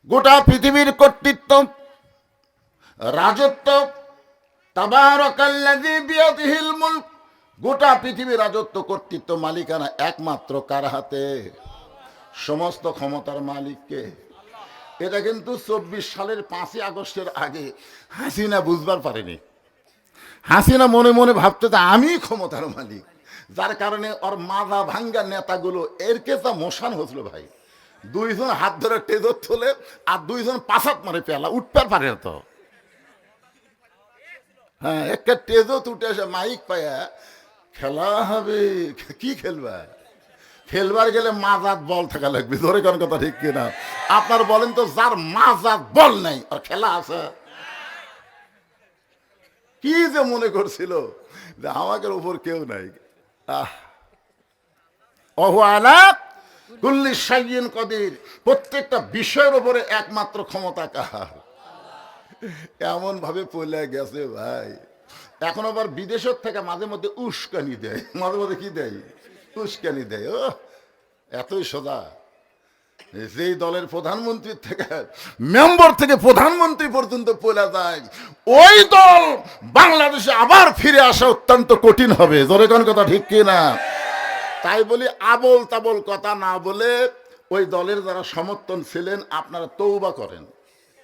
Speaker 1: গোটা পৃথিবীর কর্তৃত্ব, রাজত্ব, তাবারাকাল্লাযী বিয়াদিহিল মুলক, গোটা পৃথিবীর রাজত্ব, কর্তৃত্ব, মালিকানা একমাত্র কার হাতে? সমস্ত ক্ষমতার মালিককে। এটা কিন্তু 24 সালের 5ই আগস্টের আগে হাসিনা বুঝবার পারেনি। হাসিনা মনে মনে ভাবতে যে আমি ক্ষমতার মালিক, যার কারণে ওর মাথা ভাঙ্গা নেতাগুলো এর কেসা মোশান হয়েছিল। ভাই, দুইজন হাত ধরে টেজর তোলে আর দুইজন পাশাত মারে, পেলা উঠবার পারে তো। হ্যাঁ, একটা টেজত উঠে আসে, মাইক পায়া খেলা হবে। কি খেলবা? খেলবার গেলে মাজাত বল থাকা লাগবে। ধরে কোন কথা ঠিক কিনা? আপনার বলেন তো, যার মাজাত বল নাই আর খেলা আছে? কি যে মনে করছিল যে আমাদের উপর কেউ নাই। কুল্লি শাইইন কদির, প্রত্যেকটা বিষয়ের উপরে একমাত্র ক্ষমতা কার? এমন ভাবে পড়ে গেছে ভাই। এখন আবার বিদেশের থেকে মাঝে মধ্যে উস্কানি দেয়, মাঝে মধ্যে কি দেয়? উস্কানি দেয়। ও এতই সোজা, যেই দলের প্রধানমন্ত্রীর থেকে, মেম্বার থেকে প্রধানমন্ত্রী পর্যন্ত পড়ে যায়, ওই দল বাংলাদেশে আবার ফিরে আসা অত্যন্ত কঠিন হবে। জোরে কোন কথা ঠিক কিনা? তাই বলি, আবল তাবল কথা না বলে ওই দলের যারা সমর্থন ছিলেন, আপনারা তওবা করেন।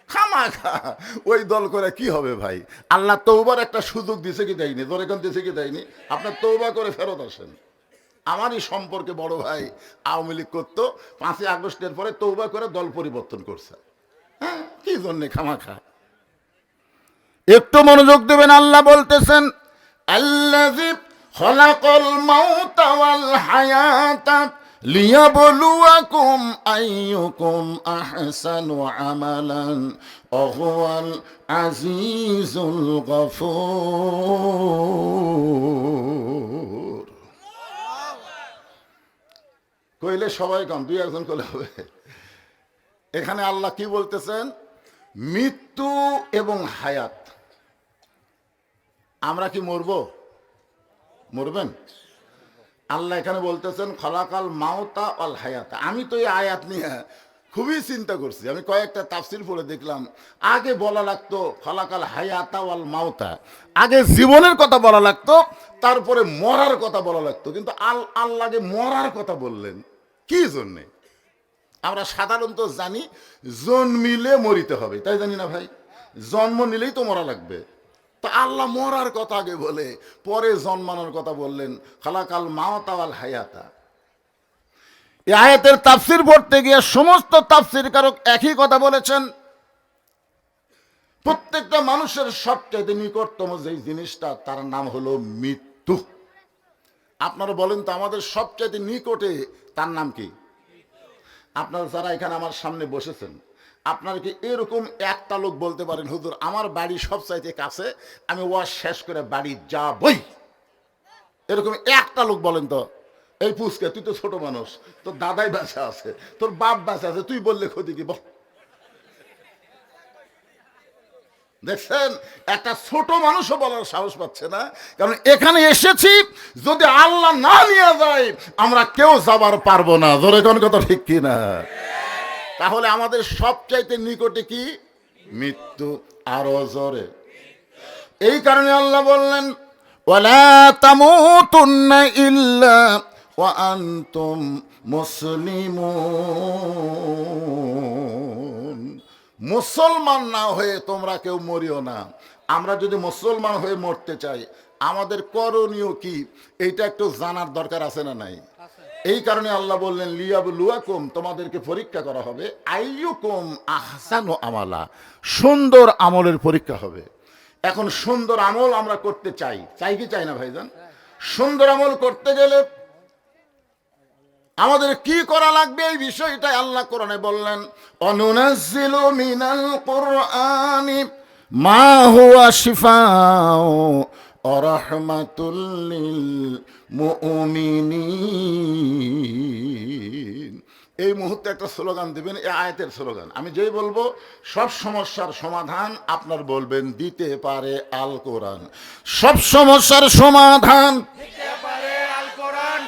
Speaker 1: খামাখা ওই দল করে কি হবে ভাই? আল্লাহ তওবার একটা সুযোগ দিছে কি দেয়নি? জোরে কোন দিছে কি দেয়নি? আপনার তওবা করে ফেরত আসেন। আমারই সম্পর্কে বড় ভাই আওয়ামী লীগ করতো, 5ই আগস্টের পরে তওবা করে দল পরিবর্তন করছে। হ্যাঁ, কি জন্যে খামাখা? একটু মনোযোগ দেবেন। আল্লাহ বলতেছেন আল্লাযী খলাকাল মাউতা ওয়াল হায়াতা লিয়াবলুয়াকুম আইয়ুকুম আহসানু আমালান ওয়া হুয়াল আজিজুল গফুর। কইলে সবাই কম, দুই একজন কইলে হবে। এখানে আল্লাহ কি বলতেছেন? মৃত্যু এবং হায়াত। আমরা কি মরবো? মরবেন? আল্লাহ এখানে বলতেছেন খলাকাল মাউতা ওয়াল হায়াতা। আমি তো এই আয়াত নিয়ে খুবই চিন্তা করছি। আমি কয়েকটা তাফসির পড়ে দেখলাম, আগে বলা লাগতো খলাকাল হায়াতা ওয়াল মাউতা, আগে জীবনের কথা বলা লাগতো, তারপরে মরার কথা বলা লাগতো। কিন্তু আল্লাহকে মরার কথা বললেন কি জন্যে? আমরা সাধারণত জানি জন্মিলে মরিতে হবে, তাই জানি না ভাই? জন্ম নিলেই তো মরা লাগবে। তা আল্লাহ মরার কথা আগে বলে পরে জন্মানোর কথা বললেন, খালাকাল মাওতা ওয়াল হায়াতা। এই আয়াতের তাফসির পড়তে গিয়ে সমস্ত তাফসিরকারক একই কথা বলেছেন, প্রত্যেকটা মানুষের সবচেয়ে নিকটতম যে জিনিসটা তার নাম হলো মৃত্যু। আপনারা বলেন তো আমাদের সবচেয়ে নিকটে তার নাম কি? আপনারা যারা এখানে আমার সামনে বসেছেন, আপনারা কি এরকম একটা লোক বলতে পারেন হুজুর আমার বাড়ি সবচাইতে কাছে, আমি ওয়াজ শেষ করে বাড়ি যাবই? এরকম একটা লোক বলেন তো। এই পুচকে, তুই তো ছোট মানুষ, তোর দাদাই বাঁচা আছে, তোর বাপ বাঁচা আছে, তুই বললে ক্ষতি কি? বল। দেখছেন, একটা ছোট মানুষও বলার সাহস পাচ্ছে না, কারণ এখানে এসেছি যদি আল্লাহ না নিয়ে যায় আমরা কেউ যাবার পারবো না। জোরে কোন কথা ঠিক কি না? তাহলে আমাদের সবচাইতে নিকটে কি? মৃত্যু। আরো জোরে। এই কারণে আল্লাহ বললেন ওয়ালা তামুতুন্না ইল্লা ওয়া আনতুম মুসলিমুন। মুসলমান না হয়ে তোমরা কেউ মরিও না। আমরা যদি মুসলমান হয়ে মরতে চাই আমাদের করণীয় কি, এইটা একটু জানার দরকার আছে না নাই? এই কারণে আল্লাহ বললেন লিয়াবলুয়াকুম, তোমাদেরকে পরীক্ষা করা হবে, আইয়ুকুম আহসানু আমালা, সুন্দর আমলের পরীক্ষা হবে। এখন সুন্দর আমল আমরা করতে চাই, চাই কি চাই না ভাইজান? সুন্দর আমল করতে গেলে আমাদের কি করা লাগবে এই বিষয়টাই আল্লাহ কোরআনে বললেন অনুনাজ্জিলু মিনাল কুরআনি মা হুয়া শিফাউ ওয়া রাহমাতুল লিল মুমিনিন। এই মুহূর্তে একটা স্লোগান দিবেন, এই আয়াতের স্লোগান। আমি যেই বলবো সব সমস্যার সমাধান আপনার বলবেন দিতে পারে আল কোরআন। সব সমস্যার সমাধান দিতে পারে আল কোরআন।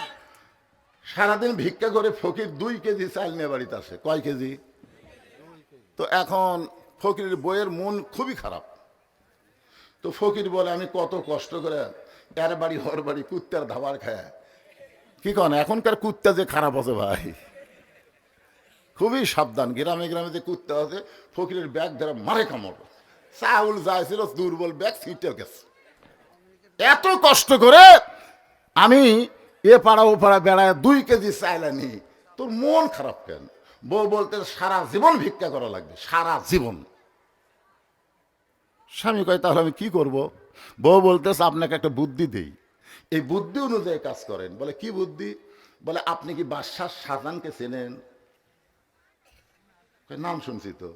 Speaker 1: সারাদিন ভিক্ষা করে ফকির 2 কেজি চাল নিয়ে বাড়িতে আসে। কয় কেজি? তো এখন ফকিরের বইয়ের মন খুবই খারাপ। তো ফকির বলে আমি কত কষ্ট করে এর বাড়ি হর বাড়ি কুত্তার ধাবার খায়। কি কন, এখনকার কুত্তা যে খারাপ আছে ভাই, খুবই সাবধান। গ্রামে গ্রামে যে কুত্তা আছে ফকিরের ব্যাগ ধরে মারে কামড়। চাউল যাইছিল দুর্বল ব্যাগ ছিটে গেছে। এত কষ্ট করে আমি এ পাড়া ও পাড়া বেড়ায় 2 কেজি চাইল আনি, তোর মন খারাপ কেন? বউ বলতে সারা জীবন ভিক্ষা করা লাগবে, সারা জীবন। স্বামী কয় তাহলে আমি কি করব? বউ বলতেছে আপনাকে একটা বুদ্ধি দেই, এই বুদ্ধি অনুযায়ী কাজ করেন। বলে কি বুদ্ধি? বলে আপনি কি বাদশাহ শাহজাহানকে চেনেন? নাম শুনছি তো।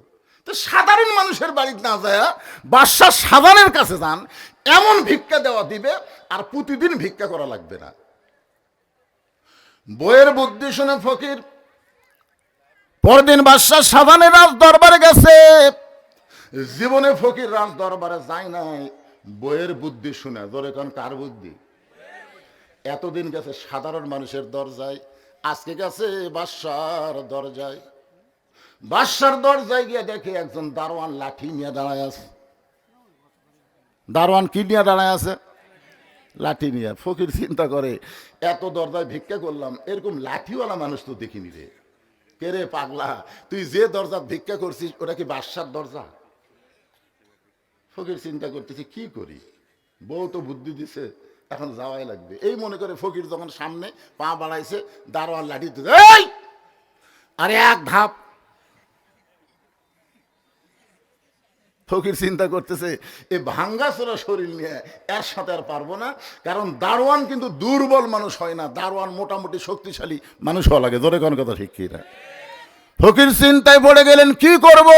Speaker 1: তো সাধারণ মানুষের বাড়িতে না যায় বাদশাহ শাহজাহানের কাছে যান, এমন ভিক্ষা দেওয়া দিবে আর প্রতিদিন ভিক্ষা করা লাগবে না। বইয়ের বুদ্ধি শুনে ফকির পরদিন বাদশাহ শাহজাহানের রাজ দরবারে গেছে। জীবনে ফকির রাজ দরবারে যায় নাই, বইয়ের বুদ্ধি শুনে। ধরে কারণ কার বুদ্ধি? এতদিন গেছে সাধারণ মানুষের দরজায়, আজকে গেছে বাদশার দরজায়। বাদশার দরজায় গিয়ে দেখে একজন দারোয়ান লাঠি নিয়ে দাঁড়ায় আছে। দারোয়ান কি নিয়ে দাঁড়ায় আছে? লাঠি নিয়ে। ফকির চিন্তা করে এত দরজায় ভিক্ষা করলাম, এরকম লাঠিওয়ালা মানুষ তো দেখিনি রে। কে রে পাগলা, তুই যে দরজা ভিক্ষা করছিস ওটা কি বাদশার দরজা? ফকির চিন্তা করতেছে কি করি, বউ তো বুদ্ধি দিছে, এখন যাওয়াই লাগবে। এই মনে করে ফকির যখন সামনে পা বাড়াইছে, দারোয়ান লাঠি দিতে আরে এক ধাপ ফকির চিন্তা করতেছে এই ভাঙ্গাচোরা শরীর নিয়ে এর সাথে আর পারবো না, কারণ দারোয়ান কিন্তু দুর্বল মানুষ হয় না, দারোয়ান মোটামুটি শক্তিশালী মানুষ হওয়া লাগে। জোরে কোন কথা ঠিক কি না? ফকির চিন্তায় পড়ে গেলেন কি করব।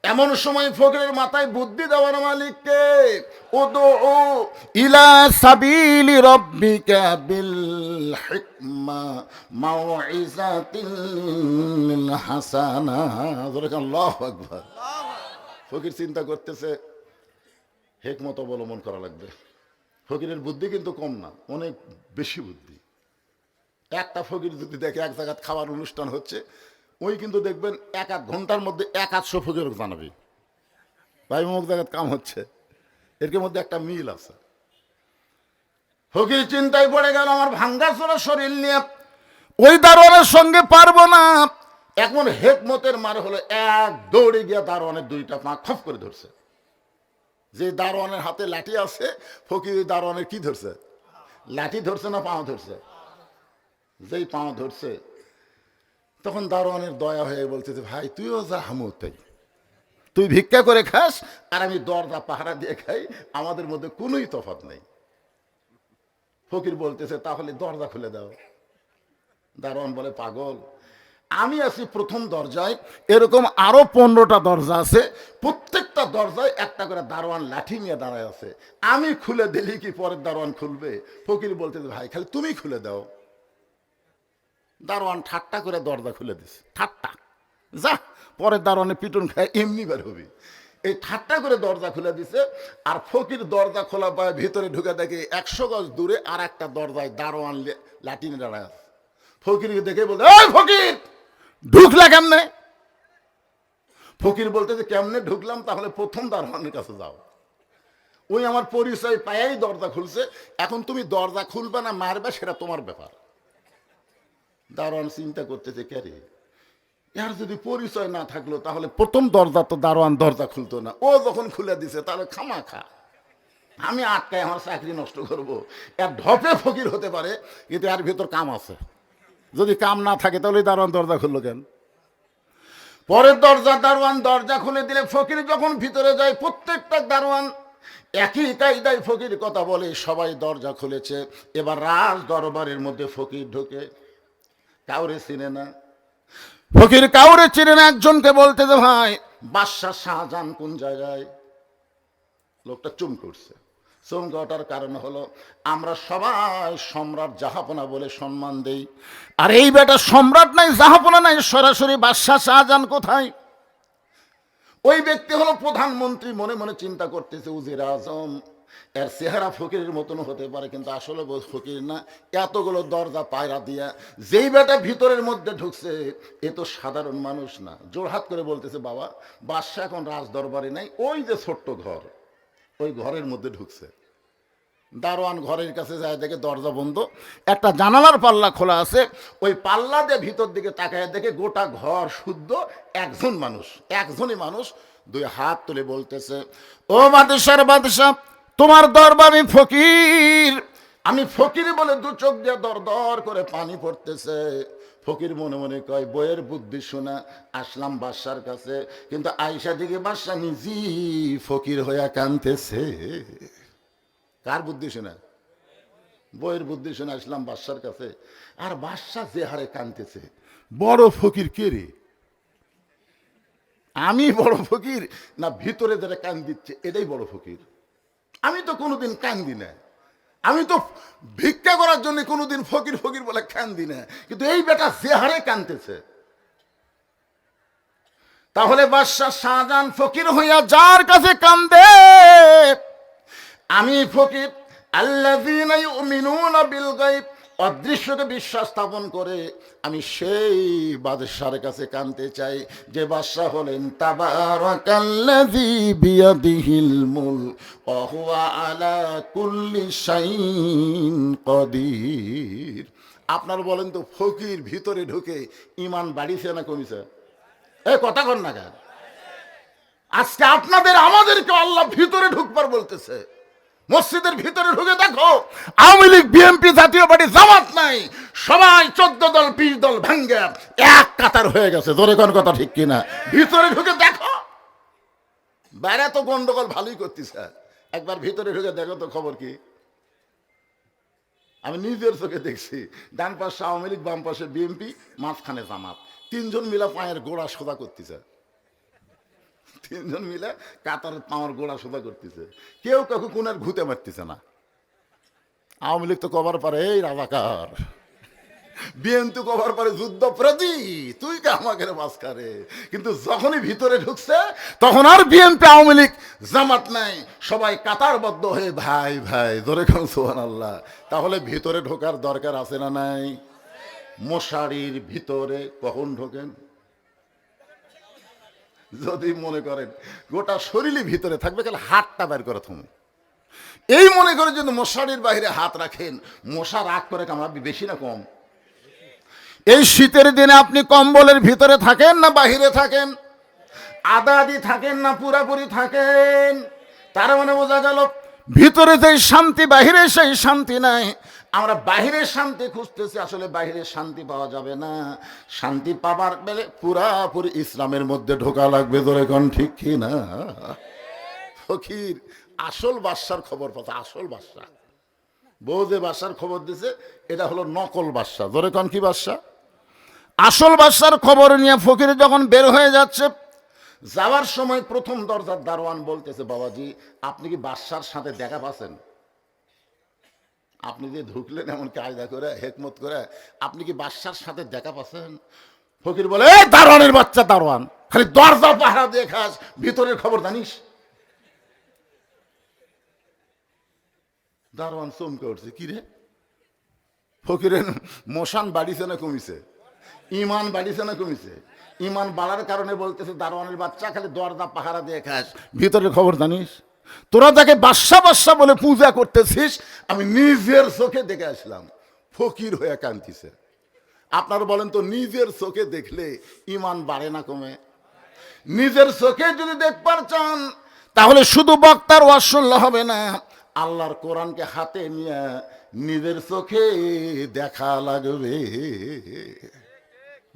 Speaker 1: এমন সময় ফকিরের মাথায় বুদ্ধি দেওয়ার মালিককে, উদউ ইলা সাবিলি রাব্বিকা বিল হিকমা মাউইজাতিল হাসানা। আল্লাহু আকবার। ফকির চিন্তা করতেছে হিকমত অবলম্বন করা লাগবে। ফকিরের বুদ্ধি কিন্তু কম না, অনেক বেশি বুদ্ধি। একটা ফকির যদি দেখে এক জায়গায় খাওয়ার অনুষ্ঠান হচ্ছে, ওই কিন্তু দেখবেন এক ঘন্টার মধ্যে 100 ফকির জানাবে ভাই অমুক জায়গায় কাম হচ্ছে, এর মধ্যে একটা মিল আছে। ফকির চিন্তায় পড়ে গেল আমার ভাঙ্গাচোরা শরীর নিয়ে ওই দারোয়ানের সঙ্গে পারবো না। এখন হেকমতের মার হলো এক দৌড়ে গিয়া দারোয়ানের 2টা পা খপ করে ধরছে। যে দারোয়ানের হাতে লাঠি আছে, ফকির দারোয়ানের কি ধরছে? লাঠি ধরছে না পাও ধরছে? যেই পাও ধরছে তখন দারোয়ানের দয়া হয়ে বলতেছে, ভাই তুইও যা হামু তাই, তুই ভিক্ষা করে খাস আর আমি দরজা পাহারা দিয়ে খাই, আমাদের মধ্যে কোনোই তফাৎ নেই। ফকির বলতেছে তাহলে দরজা খুলে দাও। দারোয়ান বলে, পাগল, আমি আছি প্রথম দরজায়, এরকম আরো 15টা দরজা আছে, প্রত্যেকটা দরজায় একটা করে দারোয়ান লাঠি নিয়ে দাঁড়ায় আছে, আমি খুলে দিলি কি পরের দারোয়ান খুলবে? ফকির বলতেছে, ভাই খালি তুমি খুলে দাও। দারোয়ান ঠাট্টা করে দরজা খুলে দিছে। ঠাট্টা, যা পরের দারোয়ানে পিটন খায় এমনি বের হবি। এই ঠাট্টা করে দরজা খুলে দিছে। আর ফকির দরজা খোলা পায় ভিতরে ঢুকে দেখে 100 গজ দূরে আর একটা দরজায় দারোয়ান লাঠি নিয়ে দাঁড়ায় আছে। ফকিরকে দেখে বলতে, এই ফকির ঢুকলা কেমনে? ফকির বলতে যে কেমনে ঢুকলাম, তাহলে প্রথম দারোয়ানের কাছে যাও, ওই আমার পরিচয় পায়াই দরজা খুলছে, এখন তুমি দরজা খুলবে না মারবে সেটা তোমার ব্যাপার। দারোয়ান চিন্তা করতেছে, কে রে, এর যদি পরিচয় না থাকলো তাহলে প্রথম দরজা তো দারোয়ান দরজা খুলতো না, ও যখন খুলে দিছে তাহলে খামা খা আমি আটকায় আমার চাকরি নষ্ট করব। এর ঢপে ফকির হতে পারে, কিন্তু এর ভেতর কাম আছে। যদি কাম না থাকে তাহলে দারোয়ান দরজা খুললো কেন? পরের দারোয়ান দরজা খুলে দিলে ফকির যখন ভিতরে যায়, প্রত্যেকটা দারোয়ান একই কায়দায় ফকির কথা বলে, সবাই দরজা খুলেছে। এবার রাজ দরবারের মধ্যে ফকির ঢোকে, কাউরে চিনে না ফকির, কাউরে চিনে না। একজনকে বলতে যে, ভাই বাদশাহ শাহজাহান কোন জায়গায়? লোকটা চুম করছে। চমকাটার কারণ হলো আমরা সবাই সম্রাট জাহাপনা বলে সম্মান দেই, আর এই বেটা সম্রাট নাই, জাহাপনা নাই, সরাসরি বাদশাহ শাহজাহান কোথায়? ওই ব্যক্তি হলো প্রধানমন্ত্রী। মনে মনে চিন্তা করতেছে, উজির আজম, এর চেহারা ফকিরের মতন হতে পারে, কিন্তু আসলে ফকির না। এতগুলো দরজা পায়রা দিয়া যেই বেটা ভিতরের মধ্যে ঢুকছে, এ তো সাধারণ মানুষ না। জোরহাত করে বলতেছে, বাবা বাদশাহ এখন রাজ দরবারে নাই, ওই যে ছোট্ট ঘর, ওই ঘরের মধ্যে ঢুকছে। দারোয়ান ঘরের কাছে যায়, দেখে দরজা বন্ধ, একটা জানালার পাল্লা খোলা আছে, ওই পাল্লা দিয়ে ভিতর দিকে তাকায় দেখে গোটা ঘর শুদ্ধ একজনই মানুষ 2 হাত তুলে বলতেছে, ও বাদশার বাদশাহ, তোমার দরবারে আমি ফকির বলে 2 চোখ দিয়ে দর দর করে পানি পড়তেছে। ফকির মনে মনে কয়, বইয়ের বুদ্ধি শোনা আসলাম বাদশার কাছে, কিন্তু আইসা দিকে বাদশা নিজে ফকির হইয়া কাঁদতেছে। কার বুদ্ধি শোনা? বইয়ের বুদ্ধি শোনা আসলাম বাদশার কাছে, আর বাদশা যে হারে কাঁদতেছে। বড় ফকির কে রে? আমি বড় ফকির না ভিতরে যারা কান দিচ্ছে এটাই বড় ফকির? আমি তো কোনোদিন কান্দি না, আমি তো ভিক্ষা করার জন্য কোনোদিন ফকির ফকির বলে কান্দি না, কিন্তু এই বেটা যে হারে কাঁদতেছে। তাহলে বাদশাহ শাহজাহান ফকির হইয়া যার কাছে কান্দে, আমি ফকির আল্লাযীনা ইউমিনুনা বিল গায়ব, অদৃশ্যকে বিশ্বাস স্থাপন করে আমি সেই বাদশার কাছে কানতে চাই, যে বাদশা হলেন তাবারাকাল্লাযী বিয়াদিহিল মুলক ওয়া হুয়া আলা কুল্লি শাইইন কাদির। আপনার বলেন তো, ফকির ভিতরে ঢুকে ঈমান বাড়িছে না কমিছে? এই কথা কর না কেন? আজকে আপনাদের আমাদেরকে আল্লাহ ভিতরে ঢুকবার বলতেছে। মসজিদের ভিতরে ঢুকে দেখো, আওয়ামী লীগ, বিএনপি, জাতীয় পার্টি, জামাত নাই, সবাই 14 দল 20 দল ভাঙ্গে এক কাতার হয়ে গেছে। জোরে কোন কথা ঠিক কিনা? ভিতরে ঢুকে দেখো, বাইরে তো গন্ডগোল ভালোই করতেছে, একবার ভিতরে ঢুকে দেখো তো খবর কি। আমি নিজের চোখে দেখছি, ডান পাশে আওয়ামী লীগ, বাম পাশে বিএনপি, মাঝখানে জামাত, তিনজন মিলে পায়ের গোড়া সোজা করতেছে, তিনজন মিলে কাতার পাওয়ার গোড়া সোজা করতেছে, কেউ কাউকে কোনের ঘুতে মারতেছে না। আওয়ামী লীগ তো কবার পারে এই রাজাকার, বিএনপি কবার পারে যুদ্ধপ্রদী, তুই কে আমাকে মাঝখানে। কিন্তু যখনই ভিতরে ঢুকছে তখন আর বিএনপি আওয়ামী লীগ জামাত নাই, সবাই কাতারবদ্ধ হয়ে ভাই ভাই ধরে খান সুবহানাল্লাহ। তাহলে ভিতরে ঢোকার দরকার আছে না নাই? মশারির ভিতরে কখন ঢোকেন? যদি মনে করেন গোটা শরীরই ভিতরে থাকবে, তাহলে হাতটা বের করে থাকুন। এই মনে করে যদি মশারির বাইরে হাত রাখেন, মশা রাগ করে কামড়াবে বেশি না কম? এই শীতের দিনে আপনি কম্বলের ভিতরে থাকেন না বাহিরে থাকেন? আধা আধি থাকেন না পুরাপুরি থাকেন? তার মানে বোঝা গেল ভিতরে যেই শান্তি বাহিরে সেই শান্তি নাই। আমরা বাহিরের শান্তি খুঁজতেছি, আসলে বাহিরের শান্তি পাওয়া যাবে না। শান্তি পাবার বেলে পুরাপুরি ইসলামের মধ্যে ঢোকা লাগবে, ধরে কোন ঠিক কি না? ফকির আসল বাদশার খবর পাচ্ছে, আসল বাদশা। বউ যে বাদশার খবর দিছে এটা হলো নকল বাদশা, ধরে কোন কি বাদশা? আসল বাদশার খবর নিয়ে ফকির যখন বের হয়ে যাচ্ছে, যাওয়ার সময় প্রথম দরজার দারোয়ান বলতেছে, বাবাজি আপনি কি বাদশার সাথে দেখা পাচ্ছেন? আপনি যে ঢুকলেন এমন কায়দা করে হেকমত করে, আপনি কি বাদশার সাথে দেখা পাচ্ছেন? ফকির বলে, এই দারোয়ানের বাচ্চা দারোয়ান, খালি দরজা পাহারা দিয়ে খাস, ভিতরের খবর জানিস? দারোয়ান চমকে উঠছে, কি রে? ফকিরের মশান বাড়িছে না কমিছে? ইমান বাড়িছে না কমিছে? ইমান বাড়ার কারণে বলতেছে, দারোয়ানের বাচ্চা খালি দরজা পাহারা দিয়ে খাস, ভিতরের খবর জানিস? তোরা যাকে বাদশা বাদশা বলে পূজা করতেছিস, আমি নিজের চোখে দেখে আসলাম। ফকির হয়ে কাঁদতেছে। আপনারা বলেন তো, নিজের চোখে দেখলে ইমান বাড়ে না কমে? নিজের চোখে যদি দেখবার চান, তাহলে শুধু বক্তার ওয়াজ শুনলে হবে না, আল্লাহর কোরআনকে হাতে নিয়ে নিজের চোখে দেখা লাগবে।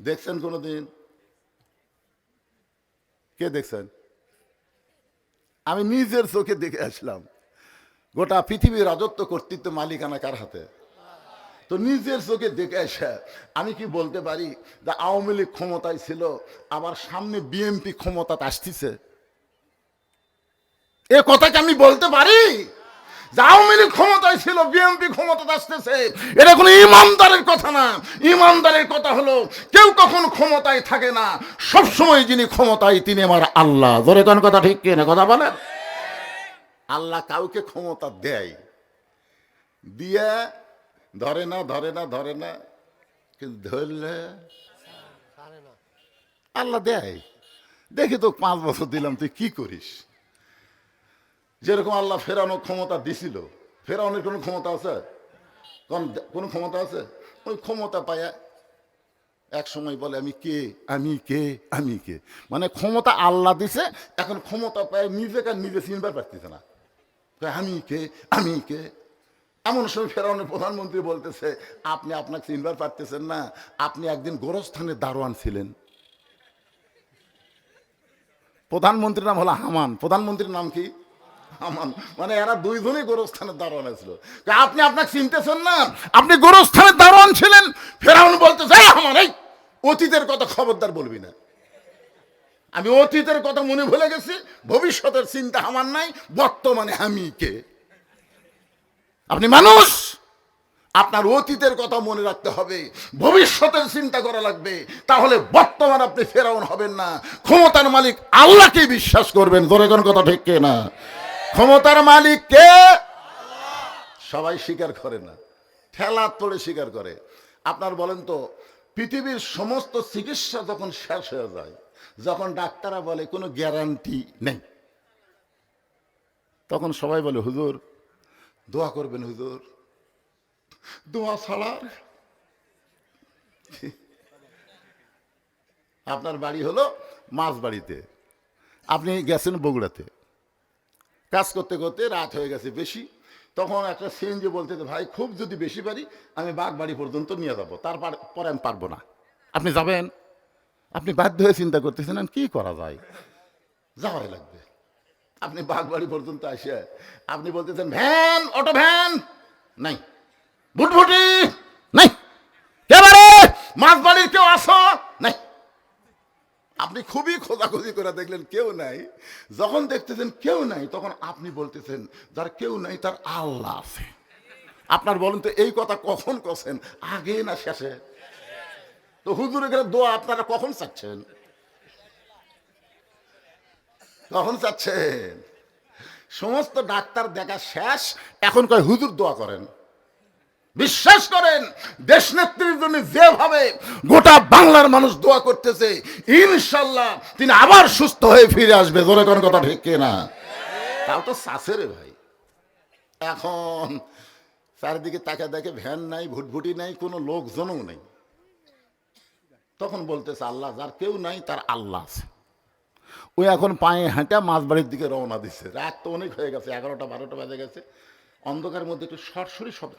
Speaker 1: দেখছেন কোনোদিন? কে দেখছেন? আমি নিজের চোখে দেখে আসলাম। গোটা পৃথিবীর রাজত্ব কর্তৃত্ব মালিকানা কার হাতে? তো নিজের চোখে দেখে আসা আমি কি বলতে পারি যে আওয়ামী লীগ ক্ষমতায় ছিল, আবার সামনে বিএনপি ক্ষমতাতে আসতেছে? এ কথা কি আমি বলতে পারি যে আওয়ামী লীগ ক্ষমতায় ছিল, বিএনপি ক্ষমতাতে আসতেছে? এটা কোনো ইমানদারের কথা না। ইমানদারের কথা হলো, কেউ কখন ক্ষমতায় থাকে না, সবসময় যিনি ক্ষমতায় তিনি আমার আল্লাহ। ধরে কোন কথা ঠিক কিনা কথা বলেন? আল্লাহ কাউকে ক্ষমতা দেয়, দিয়ে ধরে না ধরে না ধরে না, কিন্তু ধরলে আল্লাহ দেয়। দেখি তো 5 বছর দিলাম, তুই কি করিস? যেরকম আল্লাহ ফেরানোর ক্ষমতা দিছিল, ফেরানোর কোনো ক্ষমতা আছে? কোনো ক্ষমতা আছে? ওই ক্ষমতা পায় এক সময় বলে আমি কে, আমি কে, আমি কে। মানে ক্ষমতা আল্লাহ দিছে, এখন ক্ষমতা পায় নিজেকে নিজে চিনবার পারতেছে না, আমি কে, আমি কে। এমন সময় ফেরাউনের প্রধানমন্ত্রী বলতেছে, আপনি আপনাকে চিনবার পারতেছেন না, আপনি একদিন গোরস্থানের দারোয়ান ছিলেন। প্রধানমন্ত্রীর নাম হলো হামান, প্রধানমন্ত্রীর নাম কি? হামান। মানে এরা দুইজনই গোরস্থানের দারোয়ান ছিল। আপনি আপনাকে চিনতেছেন না, আপনি গোরস্থানের দারোয়ান ছিলেন। ফেরাউন বলতেছে, হামান এই অতীতের কথা খবরদার বলবি না। আমি অতীতের কথা মনে ভুলে গেছি, ভবিষ্যতের চিন্তা আমার নাই, বর্তমানে আমি কে। আপনি মানুষ, আপনার অতীতের কথা মনে রাখতে হবে, ভবিষ্যতের চিন্তা করা লাগবে, তাহলে বর্তমান আপনি ফেরাউন হবেন না। ক্ষমতার মালিক আল্লাহকে বিশ্বাস করবেন। ধরে কোন কথা ঠিক কে না? ক্ষমতার মালিক কে? সবাই স্বীকার করে না, ঠেলা তোড়ে স্বীকার করে। আপনার বলেন তো, পৃথিবীর সমস্ত চিকিৎসা যখন শেষ হয়ে যায়, যখন ডাক্তাররা বলে কোনো গ্যারান্টি নেই, তখন সবাই বলে হুজুর দোয়া করবেন, হুজুর দোয়া ছাড়া। আপনার বাড়ি হলো মাছ বাড়িতে, আপনি গেছেন বগুড়াতে, কাজ করতে করতে রাত হয়ে গেছে বেশি, তখন একটা সিএনজি বলতে, ভাই খুব যদি বেশি পারি আমি বাগবাড়ি পর্যন্ত নিয়ে যাবো, তারপরে আমি পারবো না। আপনি যাবেন? আপনি বাধ্য হয়ে চিন্তা করতেছেন কি করা যায়, যাওয়াই লাগবে। আপনি বাগবাড়ি পর্যন্ত আসে আপনি বলতেছেন ভ্যান, অটো ভ্যান নাই, ভুটভুটি নাই, কেবারে মাছবাড়ির কেউ আসো নাই। আপনি খুবই খোঁজাখুঁজি করে দেখলেন কেউ নাই। যখন দেখতেছেন কেউ নাই তখন আপনি বলতেছেন যার কেউ নাই তার আল্লাহ আছে। আপনার বলেন তো এই কথা কখন কছেন, আগে না শেষে? তো হুজুরের কাছে দোয়া আপনারা কখন চাচ্ছেন? কখন চাচ্ছেন? সমস্ত ডাক্তার দেখা শেষ, এখন কয় হুজুর দোয়া করেন। বিশ্বাস করেন দেশ নেত্রীর জন্য যেভাবে গোটা বাংলার মানুষ দোয়া করতেছে, ইনশাল্লাহ তিনি আবার সুস্থ হয়ে ফিরে আসবে। জোরে কোন কথা ঠিক কিনা? তাও তো চাষে রে ভাই। এখন চারিদিকে তাকে দেখে ভ্যান নাই, ভুটভুটি নাই, কোনো লোকজনও নেই। তখন বলতেছে আল্লাহ, যার কেউ নাই তার আল্লাহ আছে। ওই এখন পায়ে হাঁটা মাছবাড়ির দিকে রওনা দিচ্ছে। রাত তো অনেক হয়ে গেছে, 11টা 12টা বাজে গেছে। অন্ধকারের মধ্যে একটু সরসরি শব্দ,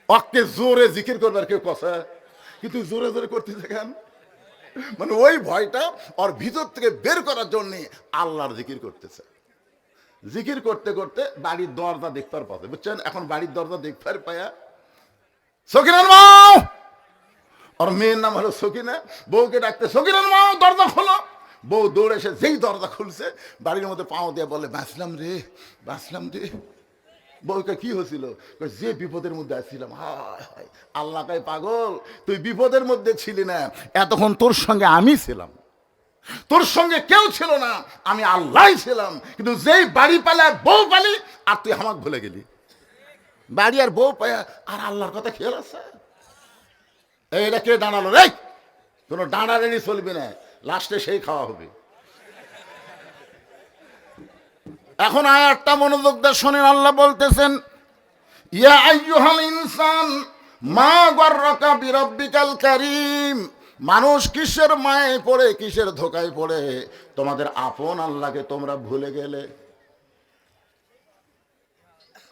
Speaker 1: অকে জোরে জিকির করবার কেউ কথা, কিন্তু জোরে জোরে করতেছে কেন? মানে ওই ভয়টা ওর ভিতর থেকে বের করার জন্য আল্লাহর জিকির করতেছে। জিকির করতে করতে বাড়ির দরজা দেখতে পাচ্ছে, বুঝছেন? এখন বাড়ির দরজা দেখতে পায়া সকিনার মাও, ওর মেয়ের নাম হলো সকিনা, বউকে ডাকতে সকিনার মাও দরজা খোলো। বউ দৌড়ে এসে যেই দরজা খুলছে বাড়ির মধ্যে পাও দিয়ে বলে বাঁচলাম রে, বাঁচলাম রে। বউকে কি হয়েছিল? যে বিপদের মধ্যে আসছিলাম। হায় হায়, আল্লাহ কাই পাগল, তুই বিপদের মধ্যে ছিলি না, এতক্ষণ তোর সঙ্গে আমি ছিলাম, তোর সঙ্গে কেউ ছিল না, আমি আল্লাহ ছিলাম। কিন্তু যেই বাড়ি পালে আর বউ পালি আর তুই আমাকে ভুলে গেলি। বাড়ি আর বউ পায়া আর আল্লাহর কথা খেয়াল আছে? এইটা কে দাঁড়ালো রে? কোনো দাঁড়ালেনি চলবে না, লাস্টে সেই খাওয়া হবে। এখন আয়াতটা মনোযোগ দিয়ে শোনেন। আল্লাহ বলতেছেন ইয়া আইয়ুহাল ইনসান মা গাররাকা বিরাব্বিকাল কারীম। মানুষ কিসের মায়ে পড়ে, কিসের ধোকায় পড়ে তোমাদের আপন আল্লাহকে তোমরা ভুলে গেলে?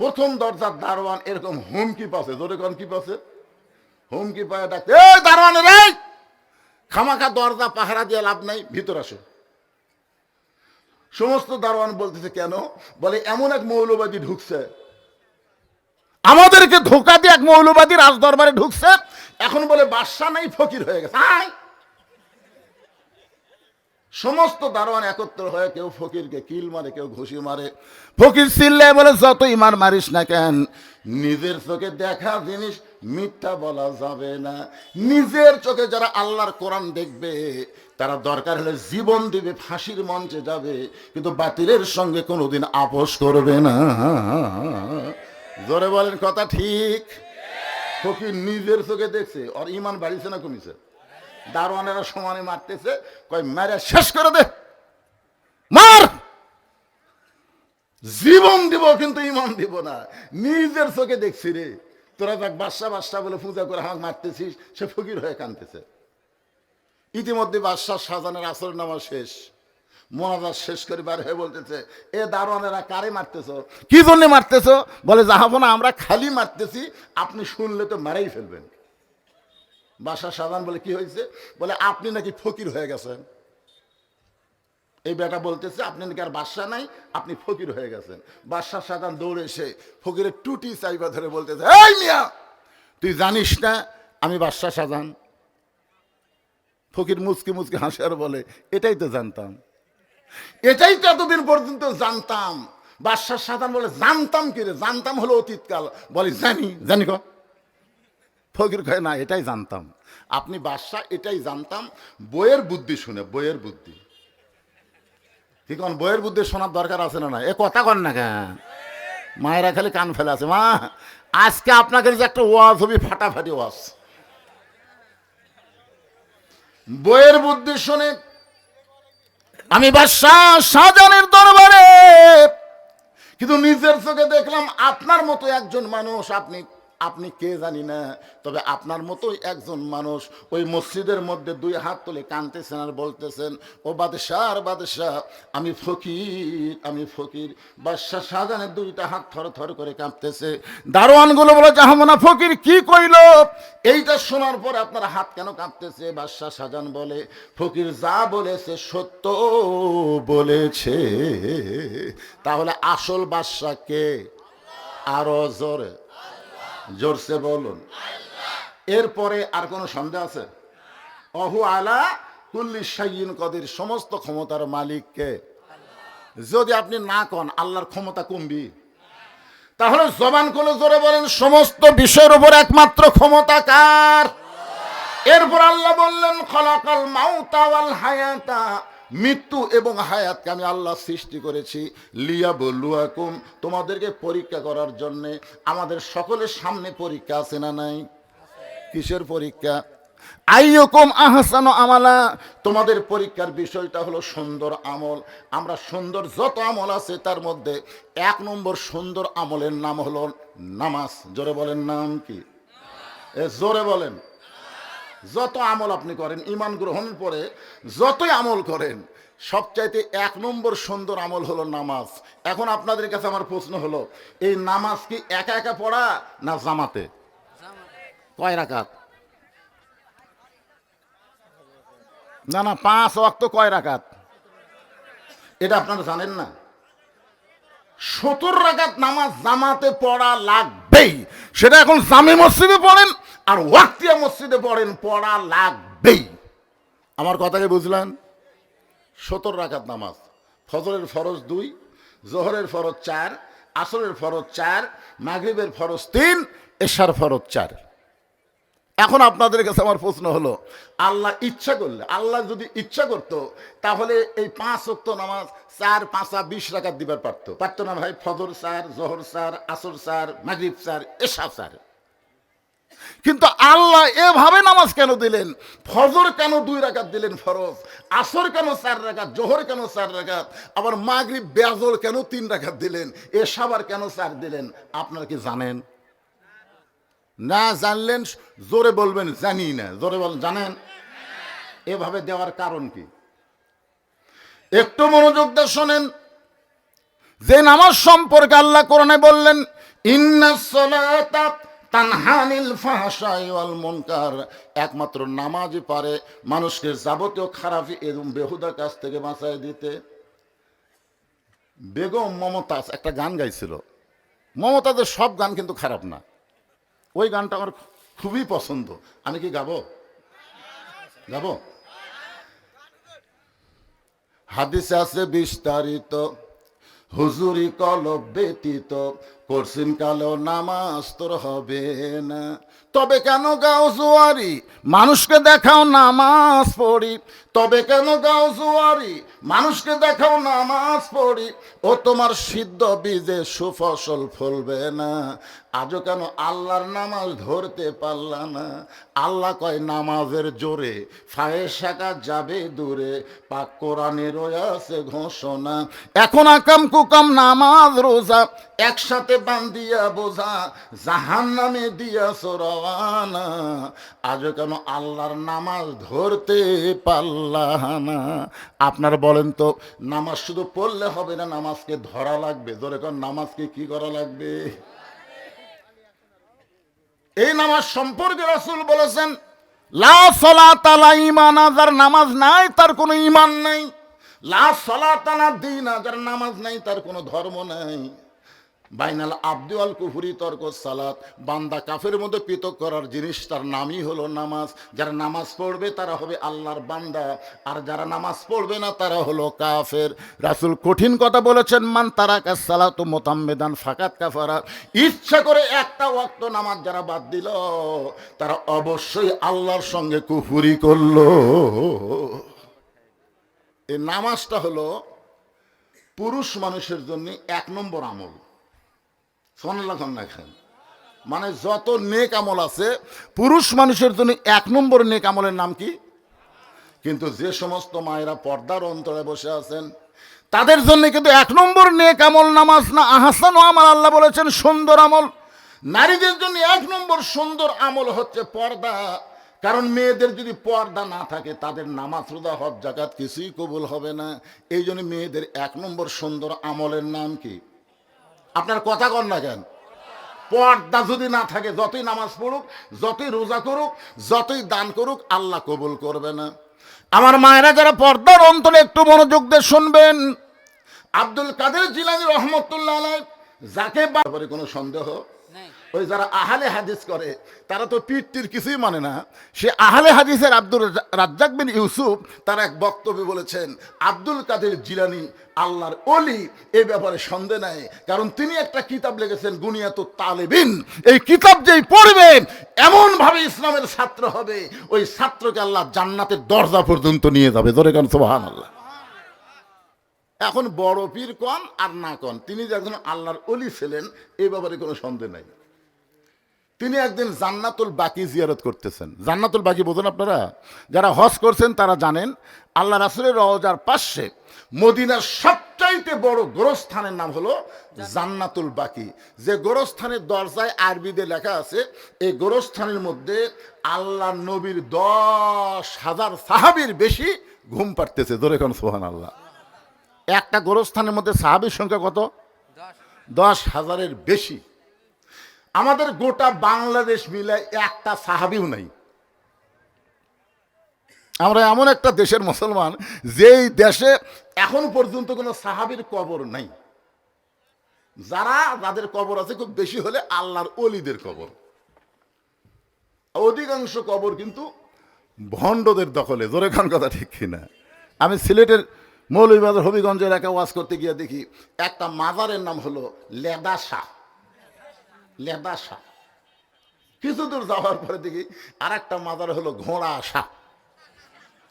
Speaker 1: প্রথম দরজার দারোয়ান এরকম হুমকি পাচ্ছে, জোরে কোন কি পাচ্ছে? হুমকি পায় ডাকতে, এই দারোয়ান রে, খামাখা দরজা পাহারা দিয়ে লাভ নাই, ভিতর আসো। সমস্ত দারোয়ান বলতেছে কেন? বলে এমন এক মৌলবাদী ঢুকছে, আমাদেরকে ধোকা দিয়ে এক মৌলবাদী রাজ দরবারে ঢুকছে, এখন বলে বাদশা নাই, ফকির হয়ে গেছে। সমস্ত দারোয়ান একত্র হয়ে কেউ ফকিরকে কিল মারে, কেউ ঘুষি মারে। ফকির চিল্লায় বলে যতই মার মারিস না কেন, নিজের চোখে দেখা জিনিস মিথ্যা বলা যাবে না। নিজের চোখে যারা আল্লাহর কোরআন দেখবে তারা দরকার হলে জীবন দিবে, ফাঁসির মঞ্চে যাবে, কিন্তু বাতিলের সঙ্গে কোনোদিন আপোষ করবে না। জোরে বলেন কথা ঠিক? ফকির নিজের চোখে দেখছে, ওর ইমান বাড়িছে না কমিছে? দারোয়ানেরা সমানে মারতেছে, কয় মারা শেষ করে দে, মার, জীবন দিব কিন্তু ইমান দিব না। নিজের চোখে দেখছি রে, তোরা দেখ বাদশা বাদশা বলে পূজা করে আমাকে মারতেছিস। সে ফকির হয়ে কাঁদতেছে। ইতিমধ্যে বাদশাহ শাহজাহানের আসর নামাজ শেষ, মোনাজাত শেষ করে বার হয়ে বলতেছে, এ দারোয়ানেরা কারে মারতেছ, কি জন্য মারতেছ? বলে জাহাপনা আমরা খালি মারতেছি, আপনি শুনলে তো মারাই ফেলবেন। বাদশাহ শাহজাহান বলে কি হয়েছে? বলে আপনি নাকি ফকির হয়ে গেছেন। এই বেটা বলতেছে আপনি নাকি আর বাদশাহ নাই, আপনি ফকির হয়ে গেছেন। বাদশাহ শাহজাহান দৌড়ে এসে ফকিরের টুটি চাইবা ধরে বলতেছে, এই মিয়া তুই জানিস না আমি বাদশাহ শাহজাহান? ফকির মুচকি মুচকি হাসে আর বলে এটাই তো জানতাম, এটাই তো এতদিন পর্যন্ত জানতাম। বাদশাহ শাহজাহান বলে জানতাম কি রে? জানতাম হলো অতীতকাল। বলে জানি, জানি ক। ফকির কয় না, এটাই জানতাম। আপনি বাদশাহ, এটাই জানতাম। বইয়ের বুদ্ধি শুনে, বইয়ের বুদ্ধি ঠিক, বইয়ের বুদ্ধি শোনার দরকার আছে না? না এ কথা কন না কেন? মায়েরা খালি কান ফেলে আছে। মা আজকে আপনাকে যে একটা ওয়াজ হবে, ফাটাফাটি ওয়াজ। বইয়ের বুদ্ধি শুনে আমি বাদশাহ শাহজাহানের দরবারে, কিন্তু নিজের চোখে দেখলাম আপনার মতো একজন মানুষ, আপনি আপনি কে জানি না, তবে আপনার মতোই একজন মানুষ ওই মসজিদের মধ্যে দুই হাত তুলে কাঁদতেছেন আর বলতেছেন, ও বাদশাহ আর বাদশাহ, আমি ফকির, আমি ফকির। বাদশাহ শাহজাহানের দুইটা হাত থর থর করে কাঁপতেছে। দারোয়ানগুলো বলে, জাহামনা ফকির কি কইল? এইটা শোনার পর আপনার হাত কেন কাঁপতেছে? বাদশাহ শাহজাহান বলে, ফকির যা বলেছে সত্য বলেছে। তাহলে আসল বাদশাহ কে? আরো জোরে, জোরসে বলুন। এরপরে আর কোন সন্দেহ আছে? অহু আলা কুল্লি শাইইন কদির, সমস্ত ক্ষমতার মালিক কে? যদি আপনি না কন আল্লাহর ক্ষমতা কমবি, তাহলে জবান খুলে জোরে বলেন, সমস্ত বিষয়ের উপর একমাত্র ক্ষমতা কার? এরপর আল্লাহ বললেন, খলাকাল মাউতা ওয়াল হায়াতা, মৃত্যু এবং হায়াতকে আমি আল্লাহ সৃষ্টি করেছি লিয়াবলুয়াকুম, তোমাদেরকে পরীক্ষা করার জন্যে। আমাদের সকলের সামনে পরীক্ষা আছে না নাই? কিসের পরীক্ষা? আইয়ুকুম আহসানু আমালা, তোমাদের পরীক্ষার বিষয়টা হলো সুন্দর আমল। আমরা সুন্দর যত আমল আছে তার মধ্যে 1 নম্বর সুন্দর আমলের নাম হলো নামাজ। জোরে বলেন, নাম কি? জোরে বলেন। যত আমল আপনি করেন, ঈমান গ্রহণের পরে যতই আমল করেন, সবচাইতে 1 নম্বর সুন্দর আমল হলো নামাজ। এখন আপনাদের কাছে আমার প্রশ্ন হলো, এই নামাজ কি একা একা পড়া না জামাতে? কয় রাকাত? না না, 5 ওয়াক্ত কয় রাকাত? এটা আপনারা জানেন না? 70 রাকাত নামাজ জামাতে পড়া লাগবেই। সেটা এখন জামে মসজিদে পড়েন আর ওয়াক্তিয়া মসজিদে পড়েন, পড়া লাগবেই। আমার কথাকে বুঝলেন? 70 রাকাত নামাজ, ফজরের ফরজ 2, জোহরের ফরজ 4, আসরের ফরজ 4, মাগরিবের ফরজ 3, এশার ফরজ 4। এখন আপনাদের কাছে আমার প্রশ্ন হলো, আল্লাহ ইচ্ছা করলে, আল্লাহ যদি ইচ্ছা করতো, তাহলে এই 5 ওয়াক্ত নামাজ 4 5 20 রাকাত দিবার পারতো না ভাই? ফজর 4, জোহর 4, আসর 4, মাগরিব 4, এশা 4। কিন্তু আল্লাহ এভাবে নামাজ কেন দিলেন? ফজর কেন 2 রাকাত দিলেন ফরজ, আসর কেন 4 রাকাত, জোহর কেন 4 রাকাত, আবার মাগরিব বেজর কেন 3 রাকাত দিলেন, এশা আবার কেন 4 দিলেন? আপনারা কি জানেন? না জানলেন জোরে বলবেন জানি না। জোরে বলেন, জানেন? এভাবে দেওয়ার কারণ কি? একটু মনোযোগ দিয়ে শোনেন। যে নামাজ সম্পর্কে আল্লাহ কোরআনে বললেন, ইন্নাস সালাতা তানহা আনিল ফাহশাই ওয়াল মুনকার, একমাত্র নামাজই পারে মানুষকে যাবতীয় খারাপি এবং বেহুদা কাজ থেকে বাঁচায় দিতে। বেগম মমতাজ একটা গান গাইছিল। মমতাজের সব গান কিন্তু খারাপ না, ওই গানটা আমার খুবই পছন্দ। আমি কি গাবো? গাবো? হাদিসে আছে বিস্তারিত, হুজুরি কলব ব্যতীত করছিন কালো নামাজ তোর হবে না। তবে কেন গাও জুয়ারি, মানুষকে দেখাও নামাজ পড়ি। তবে কেন গাও জুয়ারি, মানুষকে দেখাও নামাজ পড়ি। ও তোমার সিদ্ধ বীজে সুফসল ফলবে না। আজও কেন আল্লাহর নামাজ ধরতে পারলা না? আল্লাহ কয় নামাজের জোরে ফায়েশাকা যাবে দূরে, পাক কোরআনে রয়েছে ঘোষণা। এখন আকাম কুকাম নামাজ রোজা একসাথে বান্ধিয়া বোঝা, জাহান্নামে দিয়াছ রওয়ানা। আজও কেন আল্লাহর নামাজ ধরতে পারলা না? আপনারা বলেন তো, নামাজ শুধু পড়লে হবে না, নামাজকে ধরা লাগবে। ধরে কোন নামাজকে কি করা লাগবে? এই নামাজ সম্পর্কে রাসূল বলেছেন, লা সালাতা লা ঈমান, যার নামাজ নাই তার কোনো ঈমান নাই। লা সালাতা লা দীন, যার নামাজ নাই তার কোনো ধর্ম নাই। বাইনাল আবদি ওয়াল কুফরি তর্ক সালাত, বান্দা কাফের মধ্যে পৃথক করার জিনিস তার নামই হলো নামাজ। যারা নামাজ পড়বে তারা হবে আল্লাহর বান্দা, আর যারা নামাজ পড়বে না তারা হলো কাফের। রাসূল কঠিন কথা বলেছেন, মান তারাকা সালাতু মুতাম্মিদান ফাকাত কাফারা। ইচ্ছা করে একটা ওয়াক্ত নামাজ যারা বাদ দিল, তারা অবশ্যই আল্লাহর সঙ্গে কুফরি করলো। এই নামাজটা হলো পুরুষ মানুষের জন্য 1 নম্বর আমল। মানে যত নেক আমল আছে পুরুষ মানুষের জন্য 1 নম্বর নেক আমলের নাম কি? কিন্তু যে সমস্ত মায়েরা পর্দার অন্তরে বসে আছেন তাদের জন্য কিন্তু 1 নম্বর নেক আমল নামাজ না, আহসানু আমাল। আল্লাহ বলেছেন সুন্দর আমল। নারীদের জন্য 1 নম্বর সুন্দর আমল হচ্ছে পর্দা। কারণ মেয়েদের যদি পর্দা না থাকে তাদের নামাজ রোজা হজ যাকাত কিছুই কবুল হবে না। এই জন্য মেয়েদের 1 নম্বর সুন্দর আমলের নাম কি? আপনার কথা কন না কেন? পর্দা যদি না থাকে যতই নামাজ পড়ুক, যতই রোজা করুক, যতই দান করুক, আল্লাহ কবুল করবে না। আমার মায়েরা যারা পর্দার অন্তরে একটু মনোযোগ দিয়ে শুনবেন, আব্দুল কাদের জিলানী রহমতুল্লাহ আলাইহি, যাকে ব্যাপারে কোনো সন্দেহ, ওই যারা আহলে হাদিস করে তারা তো পীরটির কিছুই মানে না। সে আহলে হাদিসের আব্দুর রাজ্জাক বিন ইউসুফ তার এক বক্তব্যে বলেছেন আব্দুল কাদের জিলানী আল্লাহর ওলি, এই ব্যাপারে সন্দেহ নাই। কারণ তিনি একটা কিতাব লিখেছেন গুনিয়াতুত তালেবিন। এই কিতাব যেই পড়বে এমন ভাবে ইসলামের ছাত্র হবে, ওই ছাত্রকে আল্লাহ জান্নাতের দরজা পর্যন্ত নিয়ে যাবে। ধরে কারণ সুবহানাল্লাহ। এখন বড় পীর কন আর না কন, তিনি যে একজন আল্লাহর ওলি ছিলেন এই ব্যাপারে কোনো সন্দেহ নাই। তিনি একদিন জান্নাতুল বাকি জিয়ারত করতেছেন। জান্নাতুল বাকি বোঝেন আপনারা? যারা হজ করছেন তারা জানেন, আল্লাহ রাসূলের রওজার পাশে মদিনার সবচাইতে বড় গোরস্থানের নাম হলো জান্নাতুল বাকি। যে গোরস্থানের দরজায় আরবিতে লেখা আছে, এই গোরস্থানের মধ্যে আল্লাহ নবীর 10,000 সাহাবীর বেশি ঘুম পাড়তেছে। ধরে কোন সুবহানাল্লাহ। একটা গোরস্থানের মধ্যে সাহাবীর সংখ্যা কত? 10,000-এর বেশি। আমাদের গোটা বাংলাদেশ মিলে একটা সাহাবীও নাই। আমরা এমন একটা দেশের মুসলমান যেই দেশে এখন পর্যন্ত কোনো সাহাবীর কবর নাই। যাদের কবর আছে খুব বেশি হলে আল্লাহর ওলিদের কবর। অধিকাংশ কবর কিন্তু ভণ্ডদের দখলে। জোরে খান কথা ঠিক কিনা? আমি সিলেটের মৌলভীবাজার হবিগঞ্জ এলাকায় ওয়াজ করতে গিয়ে দেখি একটা মাজারের নাম হলো লেদা শাহ। লেদা শাহ। কিছু দূর যাওয়ার পরে দেখি আর একটা মাজার হলো ঘোড়া শাহ।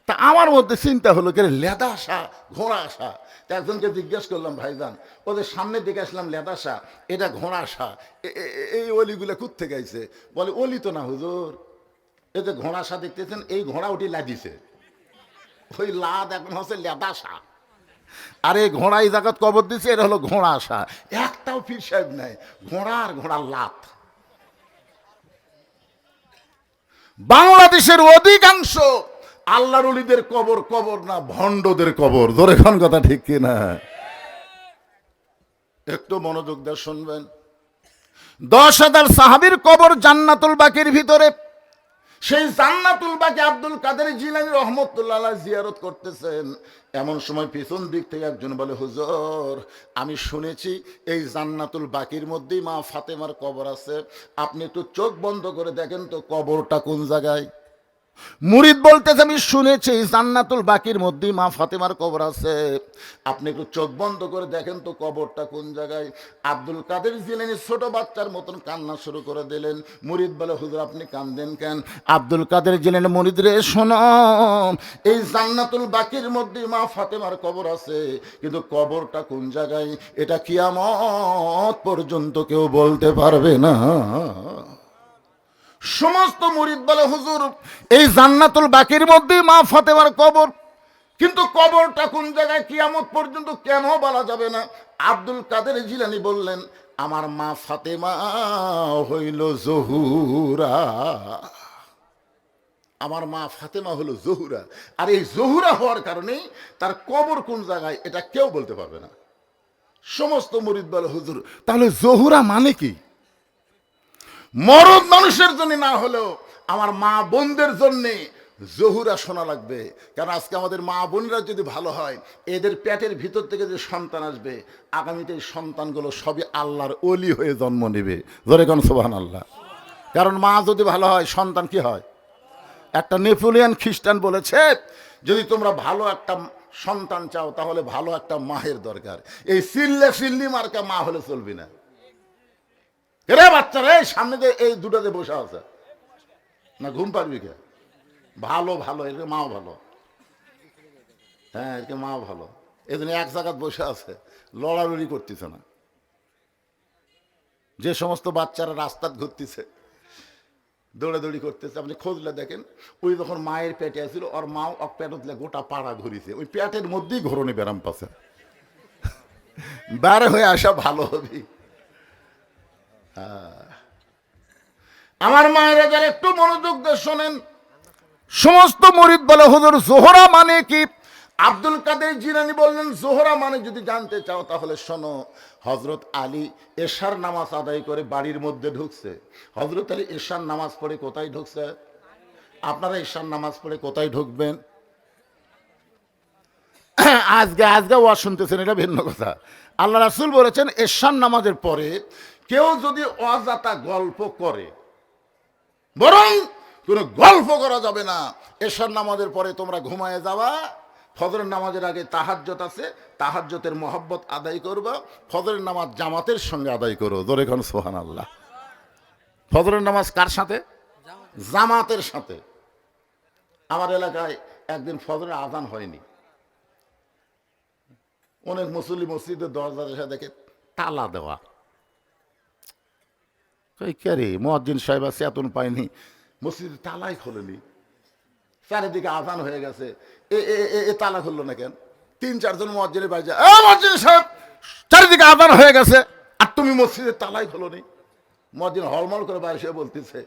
Speaker 1: তা আমার মধ্যে চিন্তা হলো কে লেদা শাহ, ঘোড়া শাহ। তা একজনকে জিজ্ঞেস করলাম, ভাইজান ওদের সামনে দিকে আসলাম লেদা শাহ, এটা ঘোড়া শাহ, এই অলিগুলো কোত্থেকে আইছে? বলে অলি তো না হুজুর, এই যে ঘোড়া শাহ দেখতেছেন এই ঘোড়া ওটি লাদিছে, ওই লাদ এখন হচ্ছে লেদা শাহ। আর এই ঘোড়া এই জায়গাত কবর দিচ্ছে, এটা হলো ঘোড়া শাহ। একটাও পীর সাহেব নাই, ঘোড়া আর ঘোড়ার লাত। বাংলাদেশের অধিকাংশ আল্লাহর ওলিদের কবর কবর না, ভণ্ডদের কবর। ধরে কোন কথা ঠিক কিনা? একটু মনোযোগ দিয়ে শুনবেন। 10,000 সাহাবীর কবর জান্নাতুল বাকির ভিতরে। সেই জান্নাতুল বাকি আব্দুল কাদের জিলানী রহমতুল্লাহ আলাইহি জিয়ারত করতেছেন। এমন সময় পিছন দিক থেকে একজন বলে, হুজুর আমি শুনেছি এই জান্নাতুল বাকির মধ্যেই মা ফাতেমার কবর আছে, আপনি একটু চোখ বন্ধ করে দেখেন তো কবরটা কোন জায়গায়। মুরিদ বলতেছে, আমি শুনেছি জান্নাতুল বাকির মধ্যেই মা ফাতেমার কবর আছে, আপনি একটু চোখ বন্ধ করে দেখেন তো কবরটা কোন জায়গায়। আব্দুল কাদের জিলানী ছোট বাচ্চার মতন কান্না শুরু করে দিলেন। মুরিদ বলে, হুজুর আপনি কান্দেন কেন? আব্দুল কাদের জিলানী, মুরিদ রে শোনো, এই জান্নাতুল বাকির মধ্যেই মা ফাতেমার কবর আছে, কিন্তু কবরটা কোন জায়গায় এটা কিয়ামত পর্যন্ত কেউ বলতে পারবে না। সমস্ত মুরিদ বলে, হুজুর এই জান্নাতুল বাকির মধ্যেই মা ফাতেমার কবর, কিন্তু কবরটা কোন জায়গায় কিয়ামত পর্যন্ত কেন বলা যাবে না। আব্দুল কাদের জিলানী বললেন, আমার মা ফাতেমা হইল জহুরা। আমার মা ফাতেমা হলো জহুরা, আর এই জহুরা হওয়ার কারণেই তার কবর কোন জায়গায় এটা কেউ বলতে পারবে না। সমস্ত মুরিদ বলে, হুজুর তাহলে জহুরা মানে কি? মরদ মানুষের জন্য না হলেও আমার মা বোনদের জন্যে জহুরা শোনা লাগবে। কারণ আজকে আমাদের মা বোনরা যদি ভালো হয়, এদের পেটের ভিতর থেকে যে সন্তান আসবে, আগামীতে এই সন্তানগুলো সবই আল্লাহর ওলি হয়ে জন্ম নেবে। ধরে কোন সুবহানাল্লাহ। কারণ মা যদি ভালো হয় সন্তান কি হয়? একটা নেপোলিয়ান খ্রিস্টান বলেছে, যদি তোমরা ভালো একটা সন্তান চাও তাহলে ভালো একটা মায়ের দরকার। এই চিল্লি মার্কা মা হলে চলবি না। রে বাচ্চারা এই সামনে যে এই দুটাতে বসে আছে না, ঘুম পারবি কে? ভালো ভালো এর মাও ভালো, হ্যাঁ এর মাও ভালো। এই জন্য এক জায়গায় বসে আছে, লড়ালড়ি করতেছে না। যে সমস্ত বাচ্চারা রাস্তায় ঘুরতেছে, দৌড়াদৌড়ি করতেছে, আপনি খোঁজলে দেখেন, ওই যখন মায়ের পেটে আসছিল ওর মাও এক পেট উঠলে গোটা পাড়া ঘুরিছে, ওই পেটের মধ্যেই ঘরণে ব্যারাম পাচ্ছে। বাইরে হয়ে আসা ভালো হবে। আমার মায়েরা যারা একটু মনোযোগ দিয়ে শোনেন, সমস্ত মুরিদ বলে হুজুর জোহরা মানে কি? আব্দুল কাদের জিলানী বললেন জোহরা মানে যদি জানতে চাও তাহলে শোনো, হযরত আলী এশার নামাজ আদায় করে বাড়ির মধ্যে ঢুকছে। হযরত আলী এশার নামাজ পড়ে কোথায় ঢুকছে? আপনারা এশার নামাজ পড়ে কোথায় ঢুকবেন? আজকে ওয়াজ শুনতেছেন, এটা ভিন্ন কথা। আল্লাহ রাসূল বলেছেন এশার নামাজের পরে কেউ যদি অযথা গল্প করে, বরং কোনো গল্প করা যাবে না। এশার নামাজের পরে তোমরা ঘুমায় যাবা, ফজরের নামাজের আগে তাহাজ্জুদ আছে, তাহাজ্জুদের মহব্বত আদায় করবা, ফজরের নামাজ জামাতের সঙ্গে আদায় করো। জোরে কোন সুবহানাল্লাহ। ফজরের নামাজ কার সাথে? জামাতের সাথে। আমার এলাকায় একদিন ফজরের আজান হয়নি, অনেক মুসল্লি মসজিদের দরজার এসে দেখে তালা দেওয়া। কে রে, মুয়াজ্জিন সাহেব আছে, এতন পায়নি, মসজিদে তালাই খোলেনি, চারিদিকে আজান হয়ে গেছে, এ তালা খুললো না কেন? 3-4 জন মুয়াজ্জিনের বাড়ি যায়, মুয়াজ্জিন সাহেব চারিদিকে আজান হয়ে গেছে আর তুমি মসজিদের তালাই খোলোনি। মুয়াজ্জিন হলমল করে বাইরে এসে বলতেছে,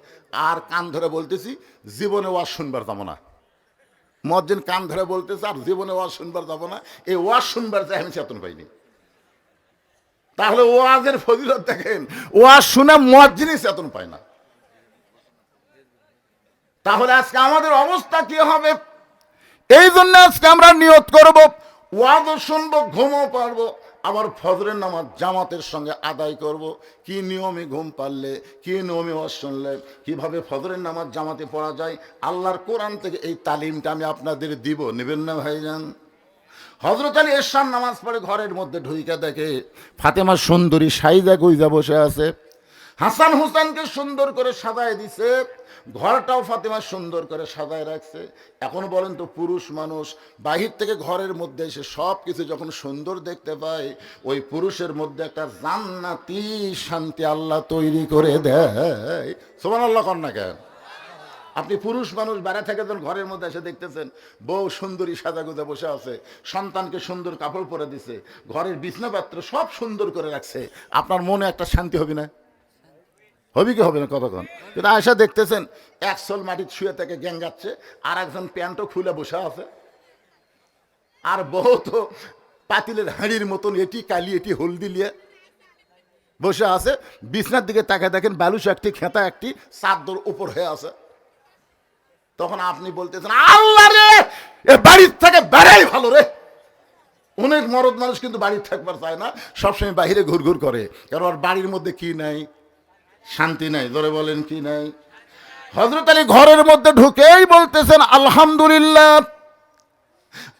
Speaker 1: আর কান ধরে বলতেছি জীবনে ওয়াজ শুনবার যাবো না। মুয়াজ্জিন কান ধরে বলতেছে আর জীবনে ওয়াজ শুনবার যাবো না, এই ওয়াজ শুনবার যায় আমি চেতন পাইনি। তাহলে ওয়াজের ফজিলত দেখেন, ওয়াজ শুনে মুয়াজ্জিনই চেতন পায় না। তাহলে আজকে আমাদের অবস্থা কি হবে? এই জন্য আজকে আমরা নিয়ত করব, ওয়াজও শুনবো, ঘুমও পারবো, আবার ফজরের নামাজ জামাতের সঙ্গে আদায় করব। কি নিয়মে ঘুম পারলে, কি নিয়মে ওয়াজ শুনলে, কিভাবে ফজরের নামাজ জামাতে পড়া যায়, আল্লাহর কোরআন থেকে এই তালিমটা আমি আপনাদের দিব। নেবেন না ভাইজান? হযরত আলী এশার নামাজ পড়ে ঘরের মধ্যে ঢুইকা দেখে ফাতেমা সুন্দরী সাইজা গুইজা বসে আছে। হাসান হুসাইনকে সুন্দর করে সাজায় দিছে, ঘরটাও ফাতেমা সুন্দর করে সাজায় রাখছে। এখন বলেন তো, পুরুষ মানুষ বাহির থেকে ঘরের মধ্যে এসে সব কিছু যখন সুন্দর দেখতে পায়, ওই পুরুষের মধ্যে একটা জান্নাতি শান্তি আল্লাহ তৈরি করে দেয়। সুবহানাল্লাহ কন না কেন? আপনি পুরুষ মানুষ বাইরে থেকে যখন ঘরের মধ্যে এসে দেখতেছেন বউ সুন্দরী সাজাগুজা বসে আছে, সন্তানকে সুন্দর কাপড় পরে দিছে, ঘরের বিছনাপত্র সব সুন্দর করে রাখছে, আপনার মনে একটা শান্তি হবে না? হবে কি হবে না কতক্ষণ? কিন্তু আয়সা দেখতেছেন একশোল মাটির শুয়ে থেকে গ্যাঙ্গাচ্ছে, আর একজন প্যান্টও খুলে বসে আছে, আর বউ তো পাতিলের হাঁড়ির মতন এটি কালি এটি হলদি লিয়ে বসে আছে। বিছনার দিকে তাকায় দেখেন বালুস একটি, খেতা একটি, চাদর উপর হয়ে আছে। তখন আপনি বলতেছেন, আল্লাহ রে, এ বাড়ির থেকে বেড়াই ভালো রে। অনেক মরদ মানুষ কিন্তু বাড়ির থাকবার চায় না, সবসময় বাহিরে ঘুরঘুর করে, কারণ ওর বাড়ির মধ্যে কি নাই? শান্তি নাই। ধরে বলেন কি নাই? হযরত আলী ঘরের মধ্যে ঢুকেই বলতেছেন আলহামদুলিল্লাহ,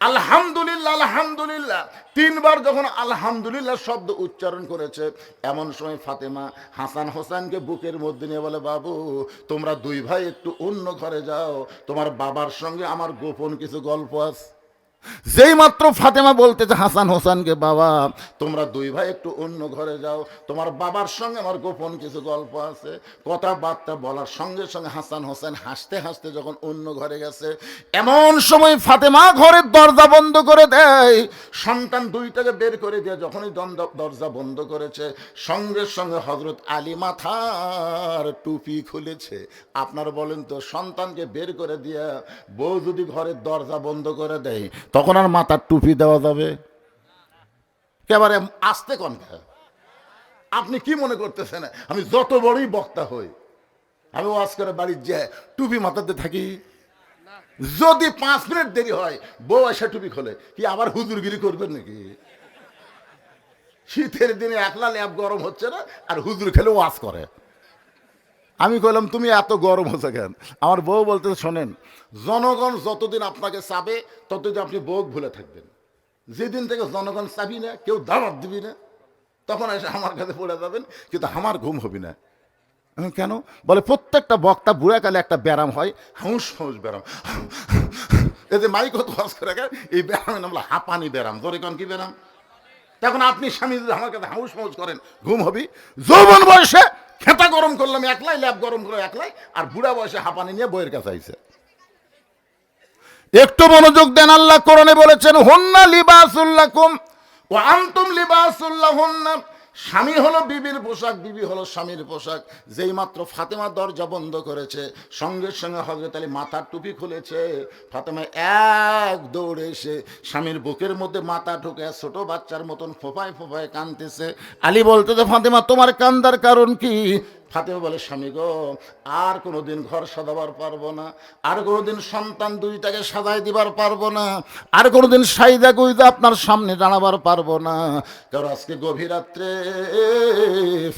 Speaker 1: আলহামদুলিল্লাহ, আলহামদুলিল্লাহ। 3বার যখন আলহামদুলিল্লাহ শব্দ উচ্চারণ করেছে, এমন সময় ফাতেমা হাসান হোসেনকে বুকের মধ্যে নিয়ে বলে, বাবু তোমরা 2 ভাই একটু অন্য ঘরে যাও, তোমার বাবার সঙ্গে আমার গোপন কিছু গল্প আছে। যেই মাত্র ফাতেমা বলতেছে হাসান হোসেনকে, বাবা তোমরা 2 ভাই একটু অন্য ঘরে যাও, তোমার বাবার সঙ্গে আমার গোপন কিছু গল্প আছে, কথাবার্তা বলার সঙ্গে সঙ্গে হাসান হোসেন হাসতে হাসতে যখন অন্য ঘরে গেছে, এমন সময় ফাতেমা ঘরের দরজা বন্ধ করে দেয়। সন্তান 2টাকে বের করে দিয়ে যখনই দরজা বন্ধ করেছে, সঙ্গে সঙ্গে হযরত আলী মাথার টুপি খুলেছে। আপনারা বলেন তো, সন্তানকে বের করে দিয়ে বউ যদি ঘরের দরজা বন্ধ করে দেয়, তখন আর মাথার টুপি দেওয়া যাবে? একেবারে আস্তে কণ্ঠে। আপনি কি মনে করতেছেন আমি যত বড়ই বক্তা হই, আমি ওয়াজ করে বাড়ির যে টুপি মাথাতে থাকি? যদি 5 মিনিট দেরি হয়, বউ এসে টুপি খোলে, কি আবার হুজুরগিরি করবেন নাকি? শীতের দিনে একলা ল্যাব গরম হচ্ছে না, আর হুজুর খেলে ওয়াজ করে। আমি কইলাম তুমি এত গরম হচ্ছে কেন? আমার বউ বলতে, শোনেন, জনগণ যতদিন আপনাকে চাবে ততদিন আপনি বউ ভুলে থাকবেন। যেদিন থেকে জনগণ চাবি না, কেউ দাওয়াত দিবি না, তখন এসে আমার কাছে পড়ে যাবেন, কিন্তু আমার ঘুম হবি না। কেন? বলে প্রত্যেকটা বক্তা বুড়াকালে একটা ব্যারাম হয়, হাউস ফাউস ব্যারাম। এই যে মাইক ওয়াজ করে, এই ব্যারামের নাম হলো হাঁপানি ব্যারাম। ধরে কোন কি ব্যারাম? তখন আপনি স্বামী যদি আমার কাছে হাউস ফাউস করেন, ঘুম হবি। যৌবন বয়সে খেতা গরম করলাম একলাই, ল্যাব গরম করে একলাই, আর বুড়া বয়সে হাঁপানি নিয়ে বইয়ের কাছে আইছে। একটু মনোযোগ দেন, আল্লাহ কোরআনে বলেছেন, হুন্না লিবাসুল লাকুম ওয়া আনতুম লিবাসুল লাহুন্না। স্বামী হলো বিবির পোশাক, বিবি হলো স্বামীর পোশাক। যেই মাত্র ফাতেমা দরজা বন্ধ করেছে, সঙ্গে সঙ্গে হযরত আলী মাথার টুপি খুলেছে। ফাতেমা এক দৌড়ে এসে স্বামীর বুকের মধ্যে মাথা ঢুকে ছোট বাচ্চার মতন ফোঁপায় ফোঁপায় কাঁদতেছে। আলী বলতেছে, ফাতেমা তোমার কান্দার কারণ কি? ফাতেমা বলে, স্বামী গো, আর কোনোদিন ঘর সাজাবার পারবো না, আর কোনোদিন সন্তান দুইটাকে সাজাই দিবার পারবো না, আর কোনোদিন সাইদা গুইদা আপনার সামনে দাঁড়াবার পারবো না, কারণ আজকে গভীর রাত্রে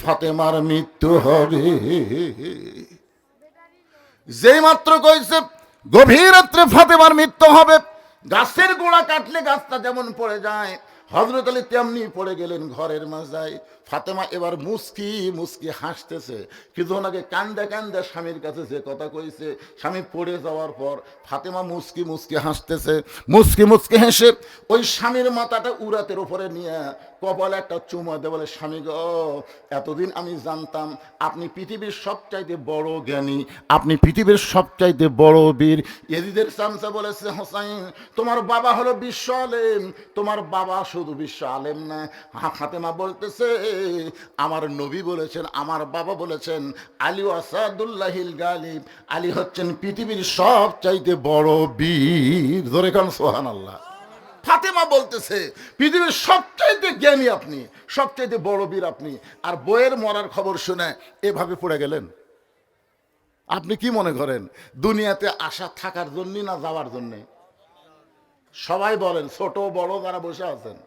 Speaker 1: ফাতেমার মৃত্যু হবে। যেই মাত্র কইছে গভীর রাত্রে ফাতেমার মৃত্যু হবে, গাছের গোড়া কাটলে গাছটা যেমন পড়ে যায়, হযরত আলী তেমনি পড়ে গেলেন ঘরের মাঝায়। ফাতেমা এবার মুস্কি মুস্কি হাসতেছে। কিছুক্ষণ আগে কান্দা কান্দা স্বামীর কাছে যে কথা কইছে, স্বামী পড়ে যাওয়ার পর ফাতেমা মুস্কি মুস্কি হাসতেছে। মুস্কি মুস্কি হেসে ওই স্বামীর মাথাটা উরাতের উপরে নিয়ে কপালে একটা চুমা দেয়, বলে, স্বামী গো, এতদিন আমি জানতাম আপনি পৃথিবীর সবচাইতে বড় জ্ঞানী, আপনি পৃথিবীর সবচাইতে বড় বীর। এজিদের চামচা বলেছে, হোসাইন তোমার বাবা হলো বিশ্ব আলেম, তোমার বাবা শুধু বিশ্ব আলেম না। ফাতেমা বলতেছে, আমার নবী বলেছেন, আমার বাবা বলেছেন, আলী আসাদুল্লাহিল গালিব, আলী হচ্ছেন পৃথিবীর সবচাইতে বড় বীর। ধরে কারণ সুবহানাল্লাহ। ফাতেমা বলতেছে, পৃথিবীর সবচাইতে জ্ঞানী আপনি, সবচাইতে বড় বীর আপনি, আর বইয়ের মরার খবর শুনে এভাবে পড়ে গেলেন। আপনি কি মনে করেন দুনিয়াতে আসা থাকার জন্য না যাওয়ার জন্যে? সবাই বলেন, ছোট বড় যারা বসে আছেন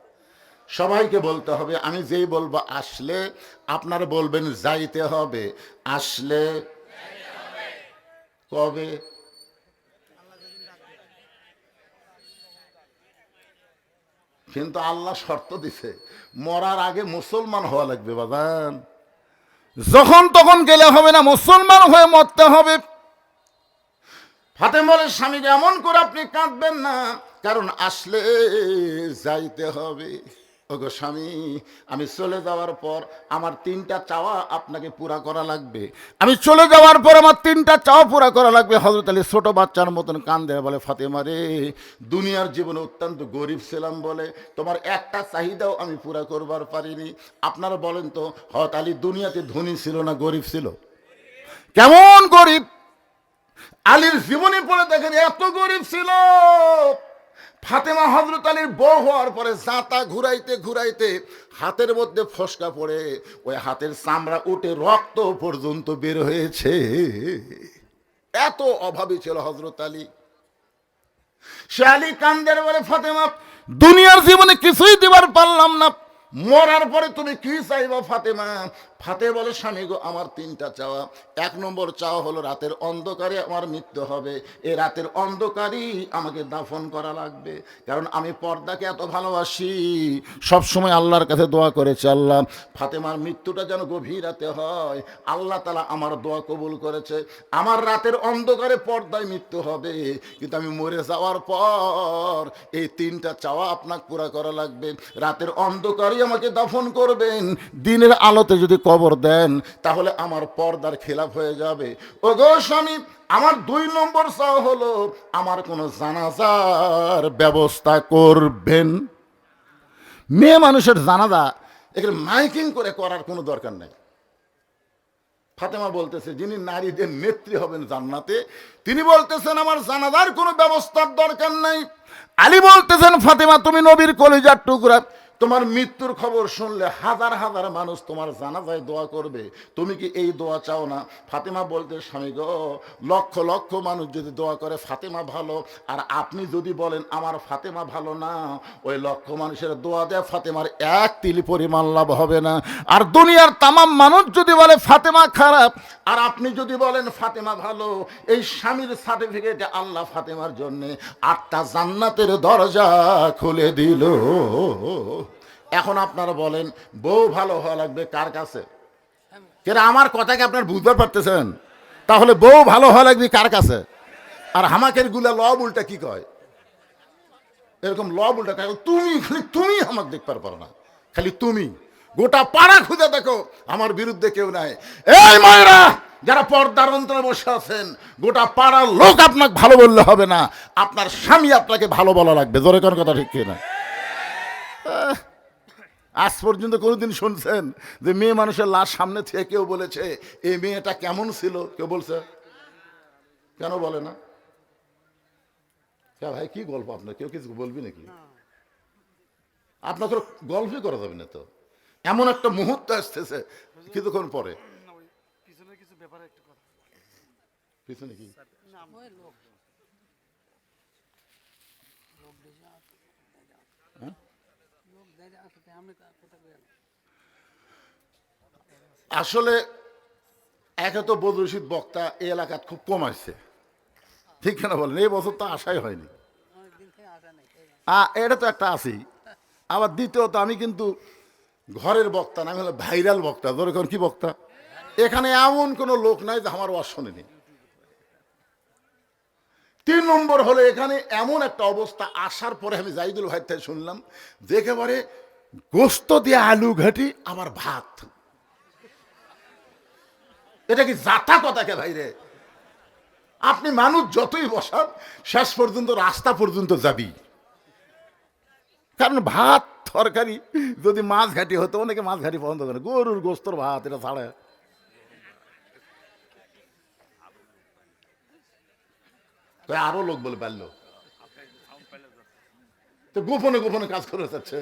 Speaker 1: সবাইকে বলতে হবে। আমি যেই বলবো আসলে, আপনারা বলবেন যাইতে হবে। আসলে কবে? কিন্তু আল্লাহ শর্ত দিছে, মরার আগে মুসলমান হওয়া লাগবে বাবান। যখন তখন গেলে হবে না, মুসলমান হয়ে মরতে হবে। ফাতেমা বলে, স্বামীকে এমন করে আপনি কাঁদবেন না, কারণ আসলে যাইতে হবে। ওগো স্বামী, আমি চলে যাওয়ার পর আমার 3টা চাওয়া আপনাকে পুরা করা লাগবে। আমি চলে যাওয়ার পর আমার 3টা চাওয়া পুরা করা লাগবে। হযরত আলী ছোট বাচ্চার মতন কান্দে, বলে, ফাতেমা রে, দুনিয়ার জীবনে অত্যন্ত গরিব ছিলাম বলে তোমার একটা চাহিদাও আমি পুরা করবার পারিনি। আপনারা বলেন তো, হযরত আলী দুনিয়াতে ধনী ছিল না গরিব ছিল? কেমন গরিব! আলীর জীবনী পড়ে দেখেন এত গরিব ছিল। ফাতেমা হযরত আলীর বউ হওয়ার পরে জাঁতা ঘুরাইতে ঘুরাইতে হাতের মধ্যে ফসকা পড়ে ওই হাতের চামড়া উঠে রক্ত পর্যন্ত বের হয়েছে। এত অভাবী ছিল হযরত আলী। সে আলী কান্দের বলে, ফাতেমা, দুনিয়ার জীবনে কিছুই দিবার পারলাম না, মরার পরে তুমি কি চাইবা ফাতেমা? ফাতেমা বলে, স্বামী গো, আমার 3টা চাওয়া। 1 নম্বর চাওয়া হলো রাতের অন্ধকারে আমার মৃত্যু হবে। এই রাতের অন্ধকারই আমাকে দাফন করা লাগবে, কারণ আমি পর্দাকে এত ভালোবাসি। সবসময় আল্লাহর কাছে দোয়া করেছি, আল্লাহ ফাতেমার মৃত্যুটা যেন গভীর রাতে হয়। আল্লাহ তাআলা আমার দোয়া কবুল করেছে। আমার রাতের অন্ধকারে পর্দায় মৃত্যু হবে, কিন্তু আমি মরে যাওয়ার পর এই 3টা চাওয়া আপনাকে পুরা করা লাগবে। রাতের অন্ধকারই আমাকে দাফন করবেন, দিনের আলোতে যদি কবর দেন তাহলে আমার পর্দার খেলাফ হয়ে যাবে। ওগো স্বামী, আমার 2 নম্বর চাওয়া হলো আমার কোনো জানাজার ব্যবস্থা করবেন। মেয়ে মানুষের জানাজা এখানে মাইকিং করে করার কোনো দরকার নেই। ফাতেমা বলতেছে, যিনি নারীদের নেত্রী হবেন জান্নাতে, তিনি বলতেছেন আমার জানাজার কোনো ব্যবস্থার দরকার নাই। আলী বলতেছেন, ফাতেমা, তুমি নবীর কলিজার টুকরা, তোমার মৃত্যুর খবর শুনলে হাজার হাজার মানুষ তোমার জানাজায় দোয়া করবে, তুমি কি এই দোয়া চাও না? ফাতেমা বলতে, স্বামী গো, লক্ষ লক্ষ মানুষ যদি দোয়া করে ফাতেমা ভালো, আর আপনি যদি বলেন আমার ফাতেমা ভালো না, ওই লক্ষ মানুষের দোয়া দেয় ফাতেমার 1 তিল পরিমাণ লাভ হবে না। আর দুনিয়ার তামাম মানুষ যদি বলে ফাতেমা খারাপ, আর আপনি যদি বলেন ফাতেমা ভালো, এই স্বামীর সার্টিফিকেটে আল্লাহ ফাতেমার জন্যে 8টা জান্নাতের দরজা খুলে দিল। এখন আপনারা বলেন, বউ ভালো হওয়া লাগবে কার কাছে? কেন আমার কথাকে আপনার বুঝতে পারতেছেন? তাহলে বউ ভালো হওয়া লাগবে কার কাছে? আর হামাকের গুলা লব উল্টা কি কয়, এরকম লব উল্টা, তুমি খালি তুমি আমাকে দেখতে পারো না, খালি তুমি। গোটা পাড়া খুঁজে দেখো আমার বিরুদ্ধে কেউ নাই। এই মায়েরা যারা পর্দার অন্তরে বসে আছেন, গোটা পাড়ার লোক আপনাকে ভালো বললে হবে না, আপনার স্বামী আপনাকে ভালো বলা লাগবে। জোরে কোন কথা ঠিক কিনা? আজ পর্যন্ত কোনোদিন শুনছেন যে মেয়ে মানুষের লাশ সামনে থেকে কেউ বলেছে এই মেয়েটা কেমন ছিল? কেউ বলছে? কেন বলে না? ভাই কি গল্প আপনার, কেউ কিছু বলবি নাকি? আপনাকে গল্পই করা যাবে না তো, এমন একটা মুহূর্ত আসতেছে কিছুক্ষণ পরে। পিছনে কি আসলে একে তো বদরশীদ বক্তা এই এলাকাত খুব কম আসছে, ঠিক কেনা বলেন? এই বছর তো আশাই হয়নি। এটা তো একটা আছেই। আবার দ্বিতীয়ত আমি কিন্তু ঘরের বক্তা না, আমি হলো ভাইরাল বক্তা। ধরে কোন কি বক্তা? এখানে এমন কোনো লোক নাই যে আমার ওয়াজ শোনেনি। 3 নম্বর হলো এখানে এমন একটা অবস্থা, আসার পরে আমি জাইদুল ভাই থেকে শুনলাম যে একেবারে গোস্ত দিয়ে আলু ঘাটি আবার ভাত। এটা কি জাতা কথা কে ভাই রে? আপনি মানুষ যতই বসান শেষ পর্যন্ত রাস্তা পর্যন্ত যাবি, কারণ ভাত তরকারি যদি মাছ ঘাটি হতো, অনেকে মাছ ঘাটি পছন্দ করে, গরুর গোস্তর ভাত এটা ছাড়া। আরো লোক বলে পারলো তো গোপনে গোপনে কাজ করে যাচ্ছে।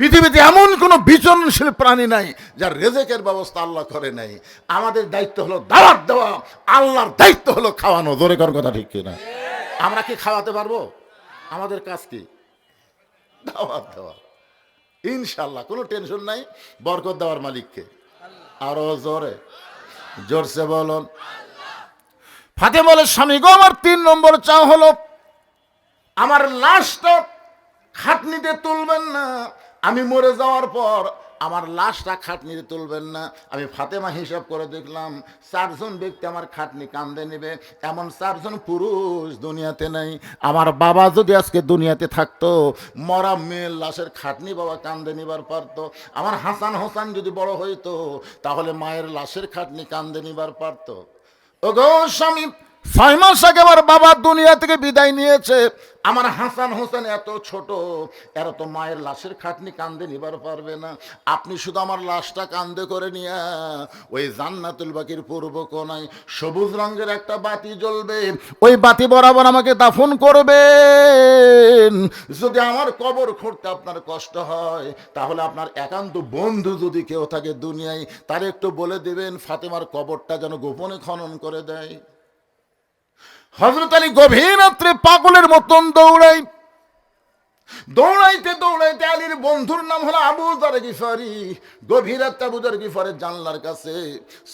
Speaker 1: পৃথিবীতে এমন কোন বিচরণশীল প্রাণী নাই যার রেজেকের ব্যবস্থা আল্লাহ করে নাই। আমাদের দায়িত্ব হলো দাওয়াত দেওয়া, আল্লাহর দায়িত্ব হলো খাওয়ানো। জোরে কর কথা, ঠিক কিনা? আমরা কি খাওয়াতে পারবো? আমাদের কাজ কি? দাওয়াত দেওয়া। ইনশাল্লাহ কোনো টেনশন নাই, বরকত দেওয়ার মালিককে। আরো জোরে, জোরসে বলুন। ফাতে বলে, স্বামী গো আমার 3 নম্বর চাও হলো আমার লাশটা খাটনিতে তুলবেন না। আমি মরে যাওয়ার পর আমার লাশটা খাটনিতে তুলবেন না। আমি ফাতেমা হিসাব করে দেখলাম 4 জন ব্যক্তি আমার খাটনি কান্দে নেবে, এমন 4 জন পুরুষ দুনিয়াতে নাই। আমার বাবা যদি আজকে দুনিয়াতে থাকতো, মরা মেয়ের লাশের খাটনি বাবা কান্দে নিবার পারতো। আমার হাসান হোসেন যদি বড় হইতো, তাহলে মায়ের লাশের খাটনি কান্দে নিবার পারতো। ওগো স্বামী, 6 মাস আগে আমার বাবা দুনিয়া থেকে বিদায় নিয়েছে। আমার হাসান হোসেন এত ছোট, এরা তো মায়ের লাশের খাটনি কান্দে নিবার পারবে না। আপনি শুধু আমার লাশটা কান্দে করে নিয়ে ওই জান্নাতুল বাকির পূর্ব কোণায় সবুজ রঙের একটা বাতি জ্বলবে, ওই বাতি বরাবর আমাকে দাফন করবেন। যদি আমার কবর খুঁড়তে আপনার কষ্ট হয়, তাহলে আপনার একান্ত বন্ধু যদি কেউ থাকে দুনিয়ায়, তার একটু বলে দেবেন ফাতেমার কবরটা যেন গোপনে খনন করে দেয়। হযরত আলী গভীর রাত্রে পাগলের মতন দৌড়াইতে দৌড়াইতে আলীর বন্ধুর নাম হলো আবু যার গিফারি। গভীর রাতে আবু যার গিফারের জানলার কাছে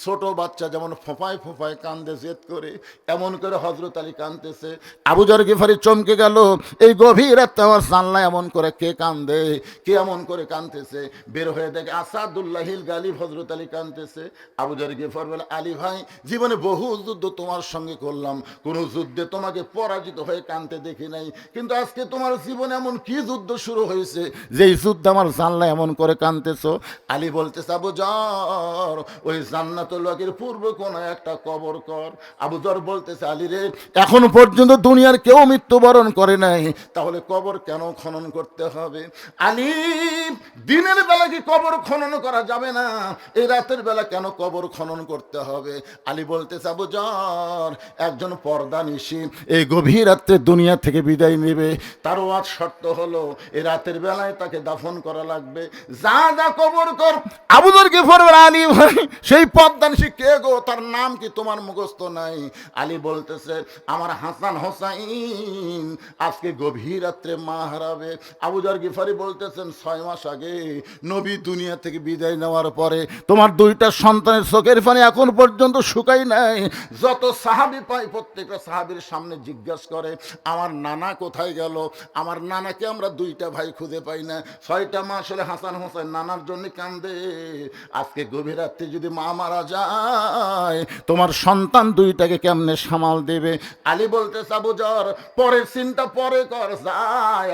Speaker 1: ছোট বাচ্চা যেমন ফোঁপায় ফোঁপায় কান্দে জেদ করে, এমন করে হযরত আলী কাঁদতেছে। আবু যার গিফারি চমকে গেল, এই গভীর রাতে আমার জানলা এমন করে কে কান্দে, কে এমন করে কাঁদতেছে? বের হয়ে দেখে আসাদুল্লাহিল গালিব হযরত আলী কাঁদতেছে। আবু যার গিফার বলে, আলী ভাই, জীবনে বহু যুদ্ধ তোমার সঙ্গে করলাম, কোন যুদ্ধে তোমাকে পরাজিত হয়ে কাঁদতে দেখি নাই, কিন্তু আজকে তোমার জীবনে এমন কি যুদ্ধ শুরু হয়েছে যেই যুদ্ধ আমার জানলা এমন করে কাঁদতেছো? আলী বলতেছে, আবু যর, ওই জান্নাতুল বাকির পূর্ব কোণায় একটা কবর কর। আবু যর বলতেছে, আলী রে, এখন পর্যন্ত দুনিয়ার কেউ মৃত্যুবরণ করে নাই, তাহলে কবর কেন খনন করতে হবে? আলী, দিনের বেলা কি কবর খনন করা যাবে না? এই রাতের বেলা কেন কবর খনন করতে হবে? আলী বলতেছে, আবু যর, একজন পর্দানিশী এই গভীর রাত্রে দুনিয়া থেকে বিদায় নেবে, তারও আজ শর্ত হলো এই রাতের বেলায় তাকে দাফন করা লাগবে। যা যা কবর কর। আবু যর গিফার বলে, আলী ভাই, সেই পর্দানিশী কে গো? তার নাম কি তোমার মুখস্থ নাই? আলী বলতেছে, আমার হাসান হোসাইন আজকে গভীর রাত্রে মা হারাবে। আবু যর গিফারি বলতেছেন, 6 মাস আগে নবী দুনিয়া থেকে বিদায় নেওয়ার পরে তোমার 2টা সন্তানের চোখের পানি এখন পর্যন্ত শুকাই নাই। যত সাহাবী পাই প্রত্যেকটা সাহাবীর সামনে জিজ্ঞাসা করে, আমার নানা কোথায় গেল? আমার নানাকে আমরা 2টা ভাই খুঁজে পাই না। 6টা মাস হলে হাসান হোসেন নানার জন্য কান্দে। আজকে গভীর রাত্রে যদি মা মারা যায়, তোমার সন্তান 2টাকে কেমনে সামাল দেবে? আলী বলতে, আবু যর, পরের চিন্তা পরে কর, যা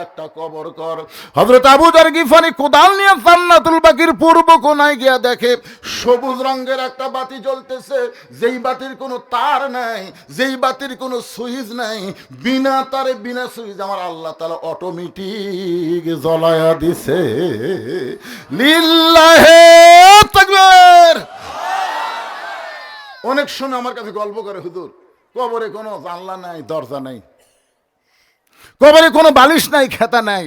Speaker 1: একটা কবর কর। হযরত আবু যর গিফারি কোদাল নিয়ে জান্নাতুল বাকির পূর্ব কোনায় গিয়া দেখে সবুজ রঙের একটা বাতি জ্বলতেছে, যেই বাতির কোনো তার নাই, যেই বাতির কোনো সুইচ নাই, বিনা তারে বিনা সুইচ আমার আল্লাহ তাআলা অটোমেটিক জ্বলায়া দিছে। লিল্লাহে তাকবীর। অনেক সময় আমার কাছে গল্প করে, হুজুর কবরে কোনো জানলা নাই, দরজা নাই, কবরে কোনো বালিশ নাই, খেতা নাই,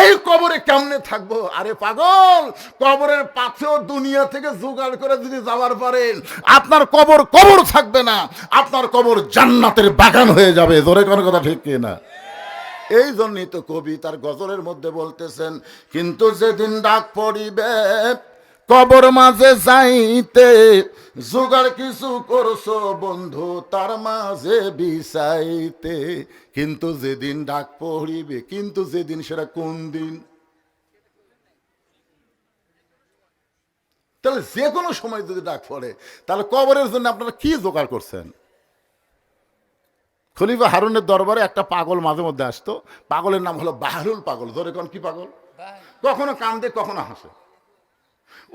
Speaker 1: এই কবরে কেমনে থাকবো? আরে পাগল, কবরের পাথেও দুনিয়া থেকে জোগাড় করে যদি যাওয়ার পারেন, আপনার কবর কবর থাকবে না, আপনার কবর জান্নাতের বাগান হয়ে যাবে। জোরে কোনো কথা ঠিক কি না? এই জন্যই তো কবি তার গজলের মধ্যে বলতেছেন, কিন্তু যেদিন ডাক পড়িবে কবর মাঝে যাইতে, জোগাড় কিছু করছো বন্ধু তার মাঝে বিছাইতে। কিন্তু যেদিন ডাক পড়িবে, কিন্তু যেদিন সেটা কোন দিন? তাহলে যে কোনো সময় যদি ডাক পড়ে, তাহলে কবরের জন্য আপনারা কি জোগাড় করছেন? খলিফা হারুনের দরবারে একটা পাগল মাঝে মধ্যে আসতো, পাগলের নাম হলো বাহরুল পাগল। ধরে কোন কি পাগল? কখনো কান্দে কখনো হাসে।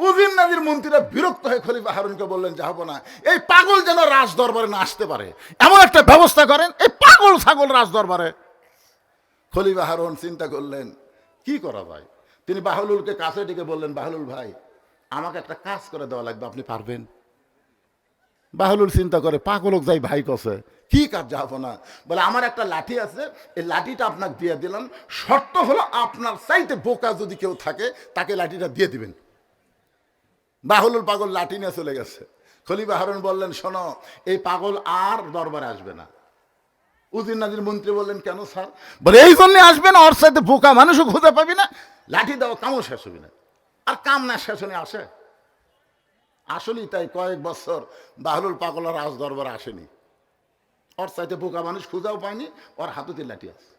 Speaker 1: উজির নাজির মন্ত্রীরা বিরক্ত হয়ে খলিফা হারুনকে বললেন, যাবো না, এই পাগল যেন রাজ দরবারে না আসতে পারে, এমন একটা ব্যবস্থা করেন এই পাগল ছাগল রাজ দরবারে। খলিফা হারুন চিন্তা করলেন কি করা যায়। তিনি বাহলুলকে কাছে ডেকে বললেন, বাহলুল ভাই, আমাকে একটা কাজ করে দেওয়া লাগবে, আপনি পারবেন? বাহলুল চিন্তা করে, পাগলক যাই ভাই কছে, কি কাজ? যাবো না। বলে, আমার একটা লাঠি আছে, এই লাঠিটা আপনাকে দিয়ে দিলাম, শর্ত হলো আপনার চাইতে বোকা যদি কেউ থাকে তাকে লাঠিটা দিয়ে দিবেন। বাহলুল পাগল লাঠি নিয়ে চলে গেছে। খলিফা হারুন বললেন, শোনো, এই পাগল আর দরবারে আসবে না। উজির নাজির মন্ত্রী বললেন, কেন স্যার? বলে, এই জন্য আসবে না, ওর সাথে বোকা মানুষও খুঁজে পাবি না, লাঠি দাও, কামও শেষ হবি না। আর কাম না শেষ হলে আসে? আসলেই তাই, কয়েক বছর বাহলুল পাগল রাজ দরবারে আসেনি, ওর চাইতে বোকা মানুষ খুঁজাও পায়নি, ওর হাতুতে লাঠি আছে।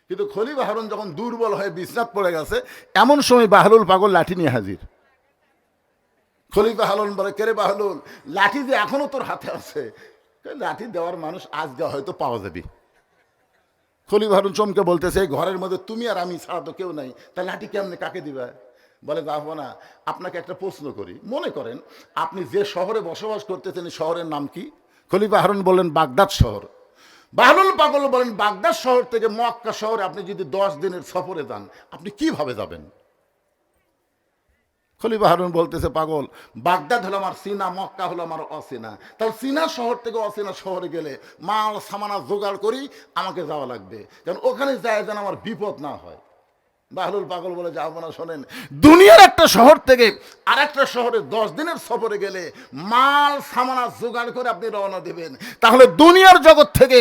Speaker 1: কিন্তু খলিফা হারুন যখন দুর্বল হয়ে বিছনাত পড়ে গেছে, এমন সময় বাহলুল পাগল লাঠি নিয়ে হাজির। খলিফা হারুন বলে, কেরে বাহলুল, লাঠি যে এখনো তোর হাতে আছে, লাঠি দেওয়ার মানুষ আজকে হয়তো পাওয়া যাবে। খলিফা হারুন চমকে বলতেছে, এই ঘরের মধ্যে তুমি আর আমি ছাড়া তো কেউ নাই, তা লাঠি কেমনে কাকে দিবা? বলে, যাবো না। আপনাকে একটা প্রশ্ন করি, মনে করেন আপনি যে শহরে বসবাস করতেছেন শহরের নাম কি? খলিফা হারুন বললেন, বাগদাদ শহর। বাহলুল পাগল বলেন, বাগদাদ শহর থেকে মক্কা শহরে আপনি যদি 10 দিনের সফরে যান, আপনি কিভাবে যাবেন? খলিফা হারুন বলতেছে, পাগল, বাগদাদ হলো আমার চীনা, মক্কা হলো আমার অচেনা, তাহলে চীনা শহর থেকে অচেনা শহরে গেলে মাল সামানা জোগাড় করি আমাকে যাওয়া লাগবে, কারণ ওখানে যায় যেন আমার বিপদ না হয়। বাহলুল পাগল বলে, যাবো না। শোনেন, দুনিয়ার একটা শহর থেকে আর একটা শহরে 10 দিনের সফরে গেলে মাল সামানা জোগাড় করে আপনি রওনা দেবেন, তাহলে দুনিয়ার জগৎ থেকে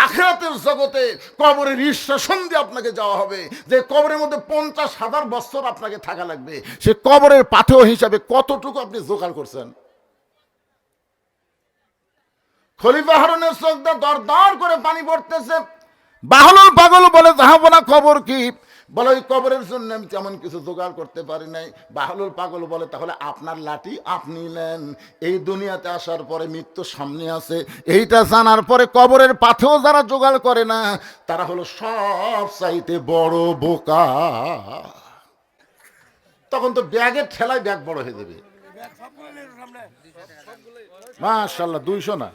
Speaker 1: আখিরাতের জগতে কবরের ঈশ্বাসন দিয়ে আপনাকে যাওয়া হবে, যে কবরের মধ্যে 50,000 বছর আপনাকে থাকা লাগবে, সে কবরের পাথেয় হিসাবে কতটুকু আপনি জোগাড় করছেন? খলিফা হারুনের চোখ দিয়ে দর দর করে পানি পড়তেছে। বাহলুল পাগল বলে, যাবো না। খবর কি? বলে, ওই কবরের জন্য আমি তেমন কিছু জোগাড় করতে পারি নাই। বাহলুল পাগল বলে, তাহলে আপনার লাঠি আপনি নেন, এই দুনিয়াতে আসার পরে মৃত্যু সামনে আছে, এইটা জানার পরে কবরের পাথেও যারা জোগাড় করে না, তারা হলো সব চাইতে বড় বোকা। তখন তো ব্যাগের ঠেলায় ব্যাগ বড় হয়ে যাবে। মাশাআল্লাহ, 200 না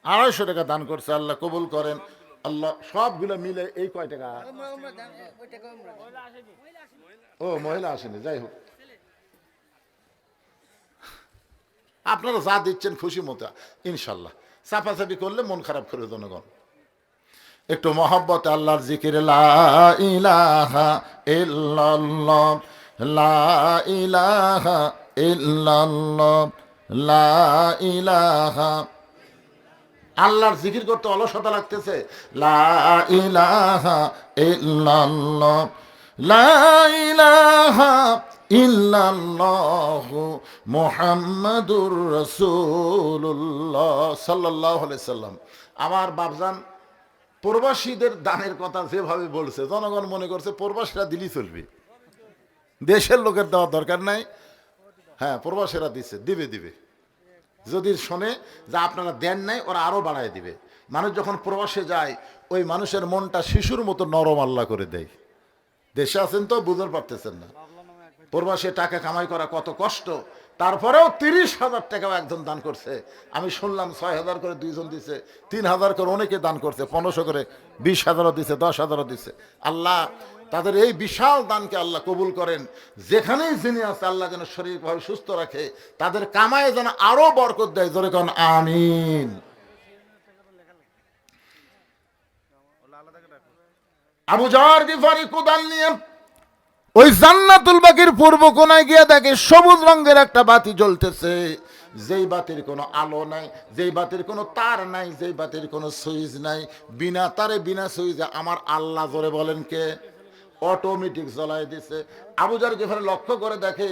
Speaker 1: 250 টাকা দান করছে, আল্লাহ কবুল করেন। আল্লাহ সবগুলো মিলে এই কয় টাকা? ও, মহিলা আসেনি, যাই হোক, আপনারা যা দিচ্ছেন খুশি মতো ইনশাল্লাহ। চাপাচাপি করলে মন খারাপ করে জনগণ। একটু মহব্বতে আল্লাহর জিকির, লা ইলাহা ইল্লাল্লাহ, লা ইলাহা ইল্লাল্লাহ, লা ইলাহা। আল্লাহর জিকির করতে অলসতা লাগতেছে, লা ইলাহা ইল্লাল্লাহ, লা ইলাহা ইল্লাল্লাহু মুহাম্মাদুর রাসূলুল্লাহ সাল্লাল্লাহু আলাইহি সাল্লাম। আমার বাপজান প্রবাসীদের দানের কথা যেভাবে বলছে, জনগণ মনে করছে প্রবাসীরা দিলেই চলবে, দেশের লোকের দেওয়ার দরকার নাই। হ্যাঁ, প্রবাসীরা দিচ্ছে, দিবে দিবে। যদি শোনে যে আপনারা দেন নাই, ওরা আরো বাড়ায় দিবে। মানুষ যখন প্রবাসে যায়, ওই মানুষের মনটা শিশুর মতো নরম আল্লাহ করে দেয়। দেশে আছেন তো বুঝতে পারতেছেন না, প্রবাসে টাকা কামাই করা কত কষ্ট। তারপরেও 30,000 টাকাও একজন দান করছে। আমি শুনলাম 6,000 করে দুইজন দিছে, 3,000 করে অনেকে দান করছে, 1500 করে, 20,000ও দিছে, 10,000ও দিছে। আল্লাহ তাদের এই বিশাল দানকে আল্লাহ কবুল করেন। যেখানেই যিনি আছে আল্লাহ যেন শরীরভাবে সুস্থ রাখে, তাদের কামায় যেন আরো বরকত দেয়। জোরে কোন আমিন। আবু জার গিফারি কোদাল নিয়ে ওই জান্নাতুল বাকির পূর্ব কোনায় গিয়ে দেখে সবুজ রঙের একটা বাতি জ্বলতেছে, যেই বাতির কোনো আলো নাই, যেই বাতির কোনো তার নাই, যেই বাতির কোনো সুইচ নাই, বিনা তারে বিনা সুইচে আমার আল্লাহ জোরে বলেন কে, অটোমেটিক জ্বলাই দিছে। আবু জার গিফারি লক্ষ্য করে দেখে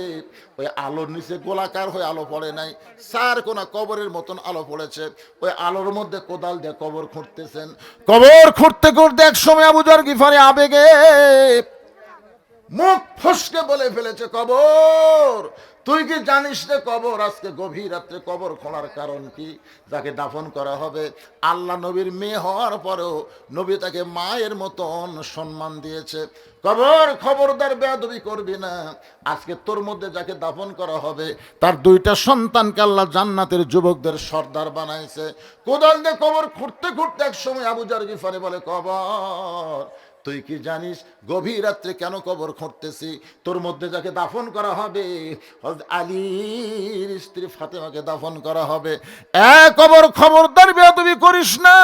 Speaker 1: ওই আলোর নিচে গোলাকার হয়ে আলো পড়ে নাই, চার কোনা কবরের মতন আলো পড়েছে। ওই আলোর মধ্যে কোদাল দিয়ে কবর খুঁড়তেছেন। কবর খুঁড়তে খুঁড়তে এক সময় আবু জার গিফারি আবেগে মুখ ফসকে বলে ফেলেছে, কবর তুই কি জানিস রে কবর আজকে গভীর রাত্রে কবর খোঁড়ার কারণ কি? যাকে দাফন করা হবে আল্লাহ নবীর মেয়ে হওয়ার পরেও নবী তাকে মায়ের মতন সম্মান দিয়েছে। কবর খবরদার বেয়াদবি করবি না। আজকে তোর মধ্যে যাকে দাফন করা হবে তার দুইটা সন্তানকে আল্লাহ জান্নাতের যুবকদের সর্দার বানাইছে। কোদাল দিয়ে কবর খুঁড়তে খুঁড়তে এক সময় আবু জার গিফারি বলে, কবর তুই কি জানিস গভীর রাত্রে কেন কবর খুঁড়তেছি? তোর মধ্যে যাকে দাফন করা হবে হযরত আলীর স্ত্রী ফাতেমাকে দাফন করা হবে। কবর খবরদার বেয়াদবি করিস না।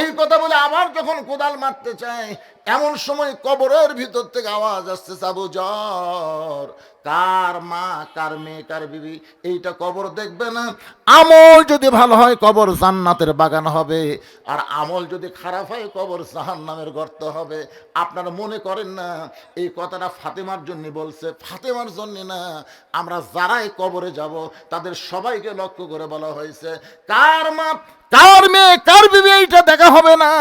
Speaker 1: এই কথা বলে আবার যখন কোদাল মারতে চায় এমন সময় কবরের ভিতর থেকে আওয়াজ আসছে, আবু জার কার মা কার মেয়ে কার বিবি এইটা কবর দেখবে না। আমল যদি ভালো হয় কবর জান্নাতের বাগান হবে, আর আমল যদি খারাপ হয় কবর জাহান্নামের গর্ত হবে। আপনারা মনে করেন না এই কথাটা ফাতেমার জন্য বলছে? ফাতেমার জন্য না, আমরা যারাই কবরে যাব তাদের সবাইকে লক্ষ্য করে বলা হয়েছে, কার মা কার মেয়ে কার বিবি এইটা দেখা হবে না,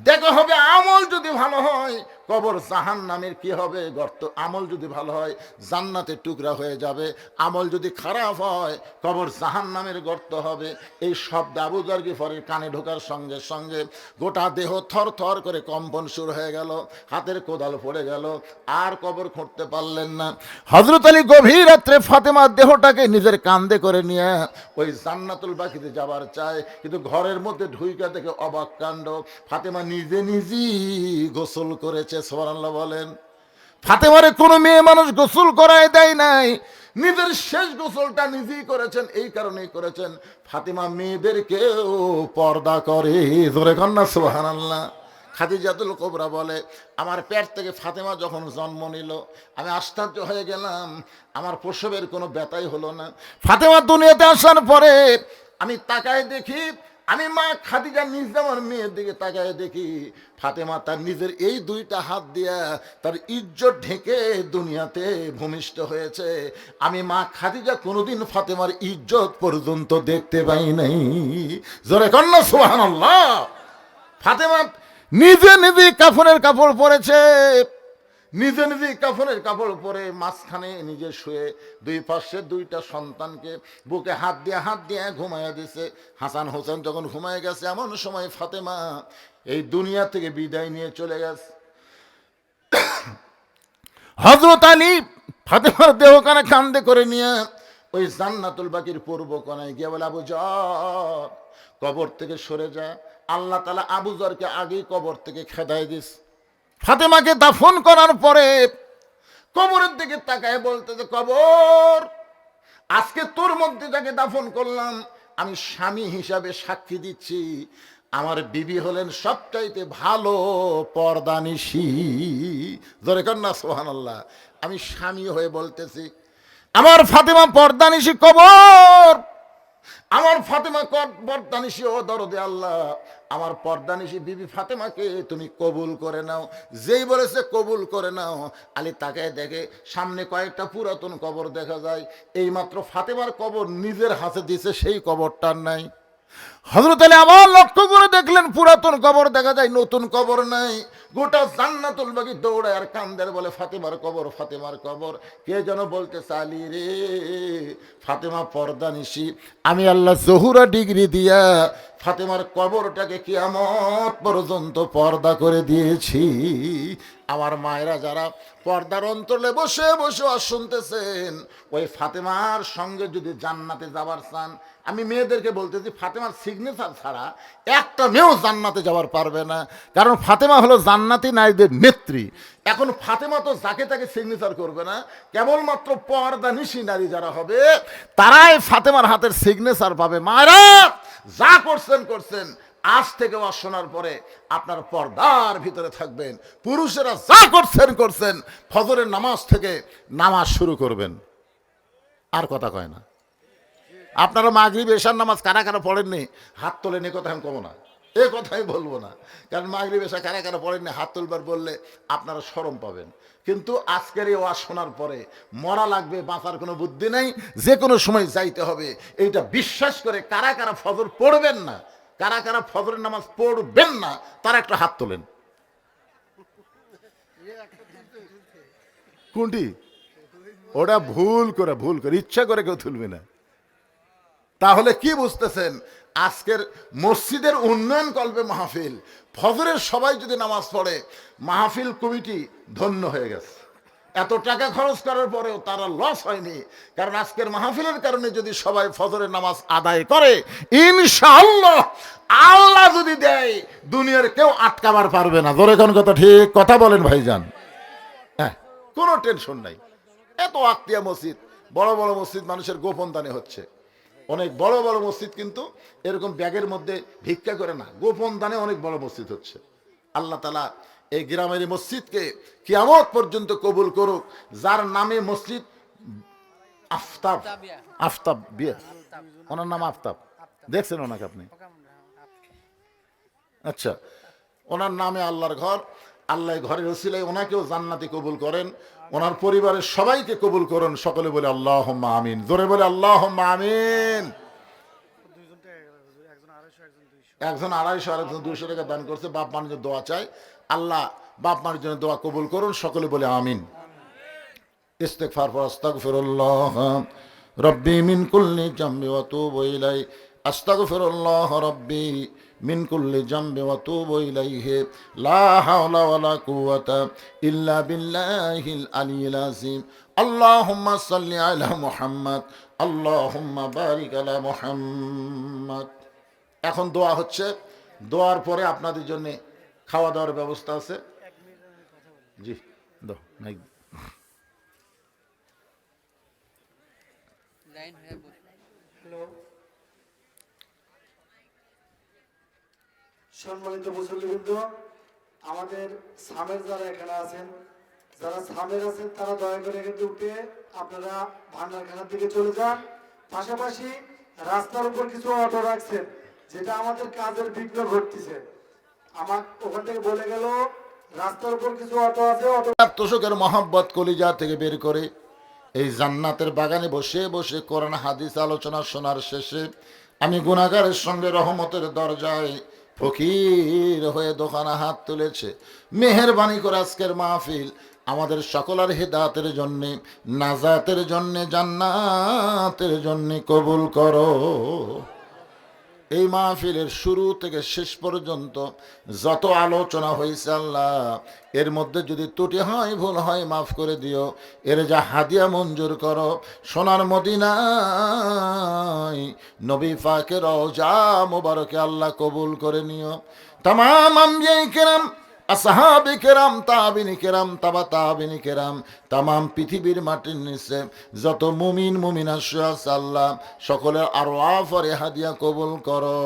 Speaker 1: দেখা হবে আমল যদি ভালো হয় কবর জাহান্নামের কি হবে, গর্ত। আমল যদি ভালো হয় জান্নাতের টুকরা হয়ে যাবে, আমল যদি খারাপ হয় কবর জাহান্নামের গর্ত হবে। এই শব্দ আবু জার গিফারির কানে ঢোকার সঙ্গে সঙ্গে গোটা দেহ থর থর করে কম্পন শুরু হয়ে গেল, হাতের কোদাল পড়ে গেল, আর কবর খুঁড়তে পারলেন না। হযরত আলী গভীর রাত্রে ফাতেমার দেহটাকে নিজের কাঁধে করে নিয়ে ওই জান্নাতুল বাকিতে যাবার চায়, কিন্তু ঘরের মধ্যে ঢুইকা থেকে অবাক কাণ্ড, ফাতেমা নিজে নিজেই গোসল করেছে। সুবহানাল্লাহ বলেন। ফাতেমারে কোনো মেয়ে মানুষ গোসল করায় দেয় নাই, নিজের শেষ গোসলটা নিজেই করেছেন। এই কারণেই করেছেন ফাতেমা মেয়েদেরকেও পর্দা করে। জোরে কন্যা সুবহানাল্লাহ। খাদিজাতুল কুবরা বলে, আমার পেট থেকে ফাতেমা যখন জন্ম নিল আমি আশ্চর্য হয়ে গেলাম, আমার প্রসবের কোনো ব্যথাই হলো না। ফাতেমা দুনিয়াতে আসার পরে আমি তাকায় দেখি, আমি মা খাদিজা নিজ আমার মেয়ের দিকে তাকায় দেখি ফাতেমা তার নিজের এই দুইটা হাত দিয়া তার ইজ্জত ঢেকে দুনিয়াতে ভূমিষ্ঠ হয়েছে। আমি মা খাদিজা কোনোদিন ফাতেমার ইজ্জত পর্যন্ত দেখতে পাই নাই। জোরে কন্যা সুবহানাল্লাহ। ফাতেমা নিজে নিজে কাফনের কাপড় পরেছে, নিজে নিজে কাফনের কাপড় পরে মাঝখানে নিজে শুয়ে দুই পাশে দুইটা সন্তানকে বুকে হাত দিয়ে ঘুমাইয়া দিছে। হাসান হোসেন যখন ঘুমায় গেছে এমন সময় ফাতেমা এই দুনিয়া থেকে বিদায় নিয়ে চলে গেছে। হযরত আলী ফাতেমার দেহখানা কাঁধে করে নিয়ে ওই জান্নাতুল বাকির পূর্ব কোনায় গিয়ে বলে, আবু জার কবর থেকে সরে যা। আল্লাহ তাআলা আবু জারকে আগেই কবর থেকে খেদায় দিস। ফাতেমাকে দাফন করার পরে কবরের দিকে তাকায় বলতেছে, কবর আজকে তোর মধ্যে যাকে দাফন করলাম আমি স্বামী হিসাবে সাক্ষী দিচ্ছি, আমার বিবি হলেন সবচাইতে ভালো পর্দানিশী। জোরে কন্যা সুবহানাল্লাহ। আমি স্বামী হয়ে বলতেছি আমার ফাতেমা পর্দানিশী। কবর আমার ফাতেমা পর্দানিশী, ও দরদে আল্লাহ আমার পর্দানিশী বিবি ফাতেমাকে তুমি কবুল করে নাও। যেই বলেছে কবুল করে নাও, আলী তাকায় দেখে সামনে কয়েকটা পুরাতন কবর দেখা যায়, এইমাত্র ফাতেমার কবর নিজের হাতে দিছে, সেই কবরটার নাই। হযরত আলী আবার লক্ষ্য করে দেখলেন পুরাতন কবর দেখা যায়, নতুন কবর নাই। গোটা জান্নাতুল বাকি দৌড়ায় আর কান্দের, বলে ফাতেমার কবর, ফাতেমার কবর। কে যেন বলতে, আলী রে, ফাতেমা পর্দা নিশি, আমি আল্লাহ জহুরা ডিগ্রি দিয়া ফাতেমার কবরটাকে কিয়ামত পর্যন্ত পর্দা করে দিয়েছি। আমার মায়েরা যারা পর্দার অন্তরে বসে বসে শুনতেছেন, ওই ফাতেমার সঙ্গে যদি জান্নাতে যাবার চান, আমি মেয়েদেরকে বলতেছি, ফাতেমার সিগনেচার ছাড়া একটা মেয়েও জান্নাতে যাওয়ার পারবে না। কারণ ফাতেমা হলো জান্নাতি নারীদের নেত্রী। এখন ফাতেমা তো যাকে তাকে সিগনেচার করবে না, কেবলমাত্র পর্দা নিশি নারী যারা হবে তারাই ফাতেমার হাতের সিগনেচার পাবে। মায়েরা যা করছেন করছেন, আজ থেকে শোনার পরে আপনার পর্দার ভিতরে থাকবেন। পুরুষেরা যা করছেন করছেন, ফজরের নামাজ থেকে নামাজ শুরু করবেন। আর কথা কয় না। আপনারা মাগরিব এশার নামাজ কারা কারা পড়েননি হাত তোলেন, এ কথা আমি কমো না, এ কথাই বলবো না। কারণ মাগরিব এশা কারা কারা পড়েননি হাত তুলবার বললে আপনারা শরম পাবেন। কিন্তু আজকের এই ওয়াজ শোনার পরে মরা লাগবে, বাঁচার কোনো বুদ্ধি নেই, যে কোনো সময় যাইতে হবে, এইটা বিশ্বাস করে কারা কারা ফজর পড়বেন না, কারা কারা ফজরের নামাজ পড়বেন না, তারা একটা হাত তোলেন। কোনটি? ওটা ভুল করে ইচ্ছা করে কেউ তুলবে না। তাহলে কি বুঝতেছেন? আজকের মসজিদের উন্নয়ন কল্পে মাহফিল, ফজরের সবাই যদি নামাজ পড়ে, মাহফিল কমিটি ধন্য হয়ে গেছে। এত টাকা খরচ করার পরেও তারা লস হয়নি। কারণ আজকের মাহফিলের কারণে যদি সবাই ফজরের নামাজ আদায় করে, ইনশাআল্লাহ আল্লাহ যদি দেয়, দুনিয়ার কেউ আটকাবার পারবে না। ধরে কোন কথা ঠিক কথা বলেন ভাইজান? হ্যাঁ, কোনো টেনশন নাই। এত আত্মীয় মসজিদ, বড় বড় মসজিদ মানুষের গোপন দানে হচ্ছে। অনেক বড় বড় মসজিদ কিন্তু এরকম ব্যাগের মধ্যে ভিক্ষা করে না, গোপন দানে অনেক বড় মসজিদ হচ্ছে। আল্লাহ তাআলা এই গ্রামের মসজিদকে কিয়ামত পর্যন্ত কবুল করুক। যার নামে মসজিদ আফতাব, আফতাব বিয়ে, ওনার নাম আফতাব, দেখছেন ওনাকে আপনি? আচ্ছা, ওনার নামে আল্লাহর ঘর, আল্লাহ ঘরের ওসিলায় ওনাকেও জান্নাতি কবুল করেন, ওনার পরিবারের সবাইকে কবুল করেন। সকলে বলে আল্লাহুম্মা আমিন, জোরে বলে আল্লাহুম্মা আমিন। একজন 250 আর একজন 200 টাকা দান করছে, বাপ মার জন্য দোয়া চাই। আল্লাহ বাপ মার জন্য দোয়া কবুল করুন, সকলে বলে আমিন। ইস্তিগফার পর আস্তাগফিরুল্লাহ রব্বি মিন কুল্লি জামবি ওয়া তুবু ইলাই, আস্তাগফিরুল্লাহ রব্বি মিন কুল্লি জামবি ওয়া তুবু ইলাইহি, লা হাওলা ওয়ালা কুওয়াতা ইল্লা বিল্লাহিল আলিয়্যিল আযীম। আল্লাহুম্মা সাল্লি আলা মুহাম্মাদ, আল্লাহুম্মা বারিক আলা মুহাম্মাদ। এখন দোয়া হচ্ছে, দোয়ার পরে আপনাদের জন্য খাওয়া দাওয়ার ব্যবস্থা আছে। জি দাও নাই।
Speaker 2: সম্মানিত মুসল্লিবৃন্দ, আমাদের সামের যারা এখানে আছেন, যারা সামের আছেন, তারা দয়া করে এখানে উঠে আপনারা ভান্ডারখানার দিকে চলে যান। পাশাপাশি রাস্তার উপর কিছু অটো রাখছেন, যেটা আমাদের কাজের বিঘ্ন ঘটতেছে। আমার ওখান থেকে বলে গেল রাস্তার উপর কিছু অটো আছে, অটো
Speaker 1: তোষকের মহব্বত কলিজা থেকে বের করে এই জান্নাতের বাগানে বসে বসে কোরআন হাদিস আলোচনা শোনার শেষে আমি গুনাহগারের সঙ্গে রহমতের দরজায় ফকির হয়ে দোকানে হাত তুলেছে। মেহেরবানি করে আজকের মাহফিল আমাদের সকলের হেদায়েতের জন্যে, নাজাতের জন্যে, জান্নাতের জন্যে কবুল করো। এই মাহফিলের শুরু থেকে শেষ পর্যন্ত যত আলোচনা হয়েছে আল্লাহ, এর মধ্যে যদি ত্রুটি হয়, ভুল হয়, মাফ করে দিও। এর যা হাদিয়া মঞ্জুর করো, সোনার মদিনায় নবী পাকের রওজা মোবারকে আল্লাহ কবুল করে নিও। তামাম আম্বিয়া কেরাম, আসহাবে কেরাম, তাবিনী কেরাম, তাবা তাবিনী কেরাম, তামাম পৃথিবীর মাটির নিচে যত মুমিন মুমিনা আছে আল্লাহ, সকলের আরওয়াহ আর হাদিয়া কবুল করো।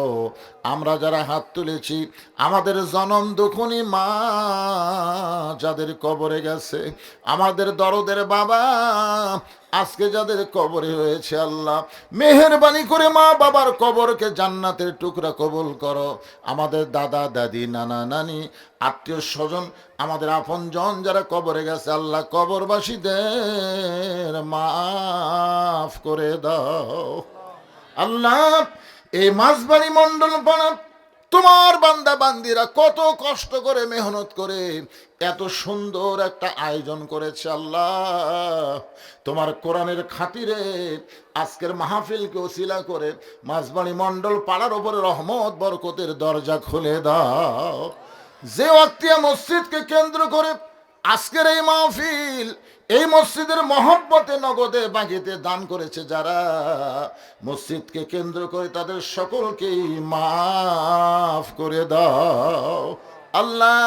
Speaker 1: আমরা যারা হাত তুলেছি, আমাদের জনম দুখুনি মা যাদের কবরে গেছে, আমাদের দরদের বাবা আজকে যাদের কবরে হয়েছে আল্লাহ, মেহেরবানি করে মা বাবার কবরকে জান্নাতের টুকরা কবুল করো। আমাদের দাদা দাদি, নানা নানি, আত্মীয় স্বজন, আমাদের আপনজন যারা কবরে গেছে আল্লাহ, কবরবাসীদের মাফ করে দাও আল্লাহ। এই মাঝবাড়ি মন্ডল পাড়া তোমার বান্দা বান্দিরা কত কষ্ট করে মেহনত করে এত সুন্দর একটা আয়োজন করেছে আল্লাহ। তোমার কোরআনের খাতিরে আজকের মাহফিলকে ওসিলা করে মাঝবাড়ি মন্ডল পাড়ার উপরে রহমত বরকতের দরজা খুলে দাও। যে ওয়াক্তিয়া মসজিদকে কেন্দ্র করে আজকের এই মাহফিল, এই মসজিদের মহব্বতে নগদে বাগিতে দান করেছে যারা, মসজিদকে কেন্দ্র করে তাদের সকলকেই মাফ করে দাও আল্লাহ।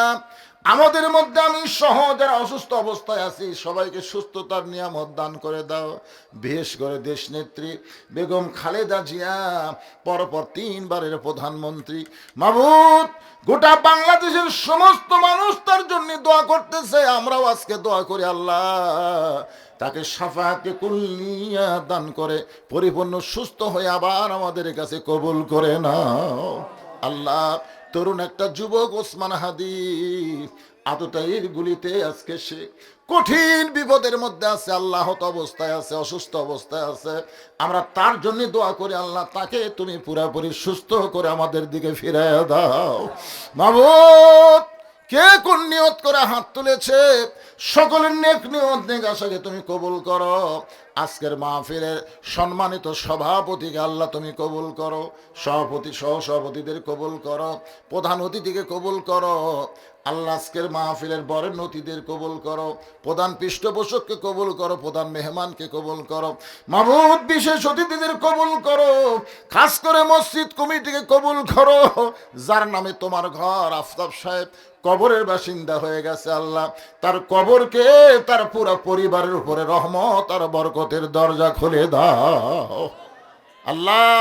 Speaker 1: আমাদের মধ্যে আমি সহ যারা অসুস্থ অবস্থায় আছি সবাইকে সুস্থতার নিয়ামত দান করে দাও। বিশেষ করে দেশ নেত্রী বেগম খালেদা জিয়া, পরপর 3 বারের প্রধানমন্ত্রী, মাবুদ গোটা বাংলাদেশের সমস্ত মানুষ তার জন্য দোয়া করতেছে, আমরাও আজকে দোয়া করি আল্লাহ তাকে শাফাআতে কুল্লিয়া দান করে পরিপূর্ণ সুস্থ হয়ে আবার আমাদের কাছে কবুল করে নাও আল্লাহ। তরুণ একটা যুবক ওসমান হাদি আততায়ীর গুলিতে আজকে সে কঠিন বিপদের মধ্যে আছে, আল্লাহত অবস্থায় আছে, অসুস্থ অবস্থায় আছে। আমরা তার জন্য দোয়া করি আল্লাহ তাকে তুমি পুরোপুরি সুস্থ করে আমাদের দিকে ফিরিয়ে দাও মাবুদ। কে কোন নিয়ত করে হাত তুলেছে সকলের নেক নিয়ত নেক আশাকে তুমি কবুল করো। আজকের মাহফিলের সম্মানিত সভাপতিকে আল্লাহ তুমি কবুল করো, সভাপতি সহ সভাপতিদের কবুল করো, প্রধান অতিথিকে কবুল করো আল্লাহ। আজকের মাহফিলের বরেণ্য অতিথিদের কবুল করো, প্রধান পৃষ্ঠপোষককে কবুল করো, প্রধান মেহমানকে কবুল করো মাবুদ। বিশেষ অতিথিদের কবুল করো, খাস করে মসজিদ কমিটিকে কবুল করো যার নামে তোমার ঘর আফতাব সাহেব কবরের বাসিন্দা হয়ে গেছে আল্লাহ। তার কবরকে তার পুরো পরিবারের উপরে রহমত আর বরকতের দরজা খুলে দাও আল্লাহ।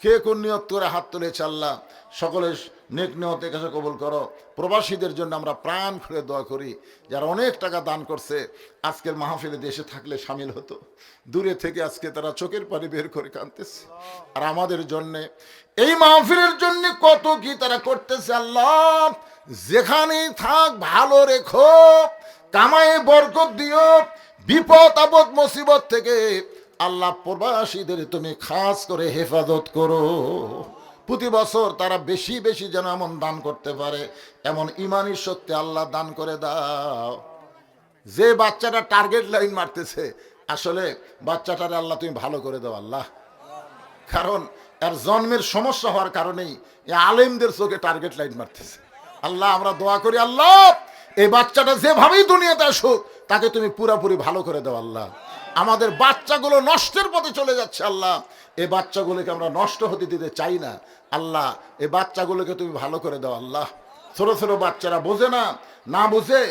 Speaker 1: কে কোন নিয়ত করে হাত তুলেছে আল্লাহ সকলের নেক নিয়তের কাছে কবুল করো। প্রবাসীদের জন্য আমরা প্রাণ খুলে দোয়া করি, যারা অনেক টাকা দান করছে আজকের মাহফিলে দেশে থাকলে সামিল হতো, দূরে থেকে আজকে তারা চোখের পানি বের করে কাঁদতেছে। আর আমাদের জন্যে এই মাহফিলের জন্য কত কি তারা করতেছে আল্লাহ। যেখানেই থাক ভালো রেখো, কামায়ে বরকত দিও, বিপদ আপদ মুসিবত থেকে আল্লাহ প্রবাসীদের তুমি খাস করে হেফাজত করো। প্রতি বছর তারা বেশি বেশি যেন এমন দান করতে পারে, এমন ইমানি শক্তি আল্লাহ দান করে দাও। যে বাচ্চাটা টার্গেট লাইন মারতেছে আসলে বাচ্চাটারে আল্লাহ তুমি ভালো করে দাও আল্লাহ। কারণ এর জন্মের সমস্যা হওয়ার কারণেই আলেমদের চোখে টার্গেট লাইন মারতেছে আল্লাহ। আমরা দোয়া করি আল্লাহ এই বাচ্চাটা যেভাবেই দুনিয়াতে আসুক তাকে তুমি পুরোপুরি ভালো করে দাও আল্লাহ। আমাদের বাচ্চাগুলো নষ্টের পথে চলে যাচ্ছে আল্লাহ, এই বাচ্চাগুলোকে আমরা নষ্ট হতে দিতে চাই না আল্লাহ। এই বাচ্চাগুলোকে তুমি ভালো করে দাও আল্লাহ। ছোট ছোট বাচ্চারা বোঝে না, না বুঝে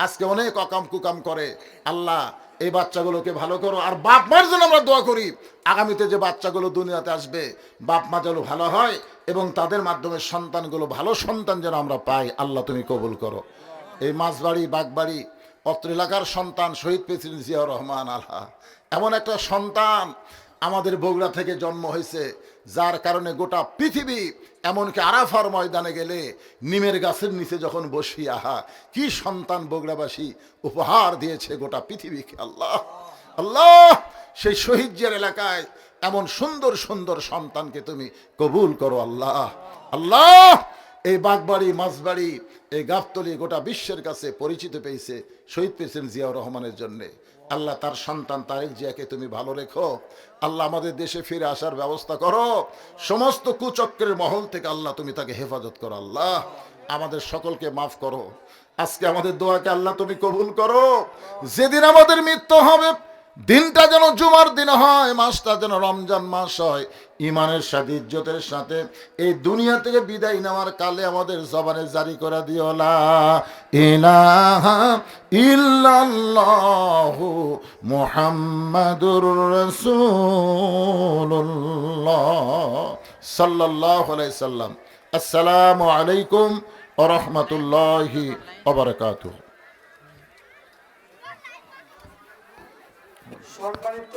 Speaker 1: আজকে অনেক অকাম কুকাম করে আল্লাহ। এই বাচ্চাগুলোকে ভালো করো। আর বাপ মার জন্য আমরা দোয়া করি আগামীতে যে বাচ্চাগুলো দুনিয়াতে আসবে বাপ মা যেন ভালো হয় এবং তাদের মাধ্যমে সন্তানগুলো ভালো সন্তান যেন আমরা পাই আল্লাহ তুমি কবুল করো। এই মাছবাড়ি বাগবাড়ি অত্র এলাকার সন্তান শহীদ প্রেসিডেন্ট জিয়াউর রহমান আল্লাহ, এমন একটা সন্তান আমাদের বগুড়া থেকে জন্ম হয়েছে যার কারণে গোটা পৃথিবী, এমনকি আরাফার ময়দানে গেলে নিমের গাছের নিচে যখন বসি আহা কি সন্তান বগুড়াবাসী উপহার দিয়েছে গোটা পৃথিবীকে আল্লাহ। আল্লাহ সেই শহীদ জিয়ার এলাকায় এমন সুন্দর সুন্দর সন্তানকে তুমি কবুল করো আল্লাহ। আল্লাহ এই বাগবাড়ি মাছবাড়ি এই গাবতলী গোটা বিশ্বের কাছে পরিচিত পেয়েছে শহীদ প্রেসিডেন্ট জিয়াউর রহমানের জন্যে আল্লাহ। তার সন্তান তারেক জিয়াকে তুমি ভালো রেখো আল্লাহ। আমাদের দেশে ফিরে আসার ব্যবস্থা করো, সমস্ত কুচক্রের মহল থেকে আল্লাহ তুমি তাকে হেফাজত করো আল্লাহ। আমাদের সকলকে মাফ করো। আজকে আমাদের দোয়াকে আল্লাহ তুমি কবুল করো। যেদিন আমাদের মৃত্যু হবে দিনটা যেন জুমার দিন হয়, মাসটা যেন রমজান মাস হয়, ইমানের সাথে ইজ্জতের সাথে এই দুনিয়া থেকে বিদায় নেওয়ার কালে আমাদের জবানে জারি করে দিও লা ইলাহা ইল্লাল্লাহু মুহাম্মাদুর রাসূলুল্লাহ সাল্লাল্লাহু আলাইহি সাল্লাম। আসসালামু আলাইকুম ওয়া রাহমাতুল্লাহি ওয়া বারাকাতুহু।
Speaker 2: সম্মানিত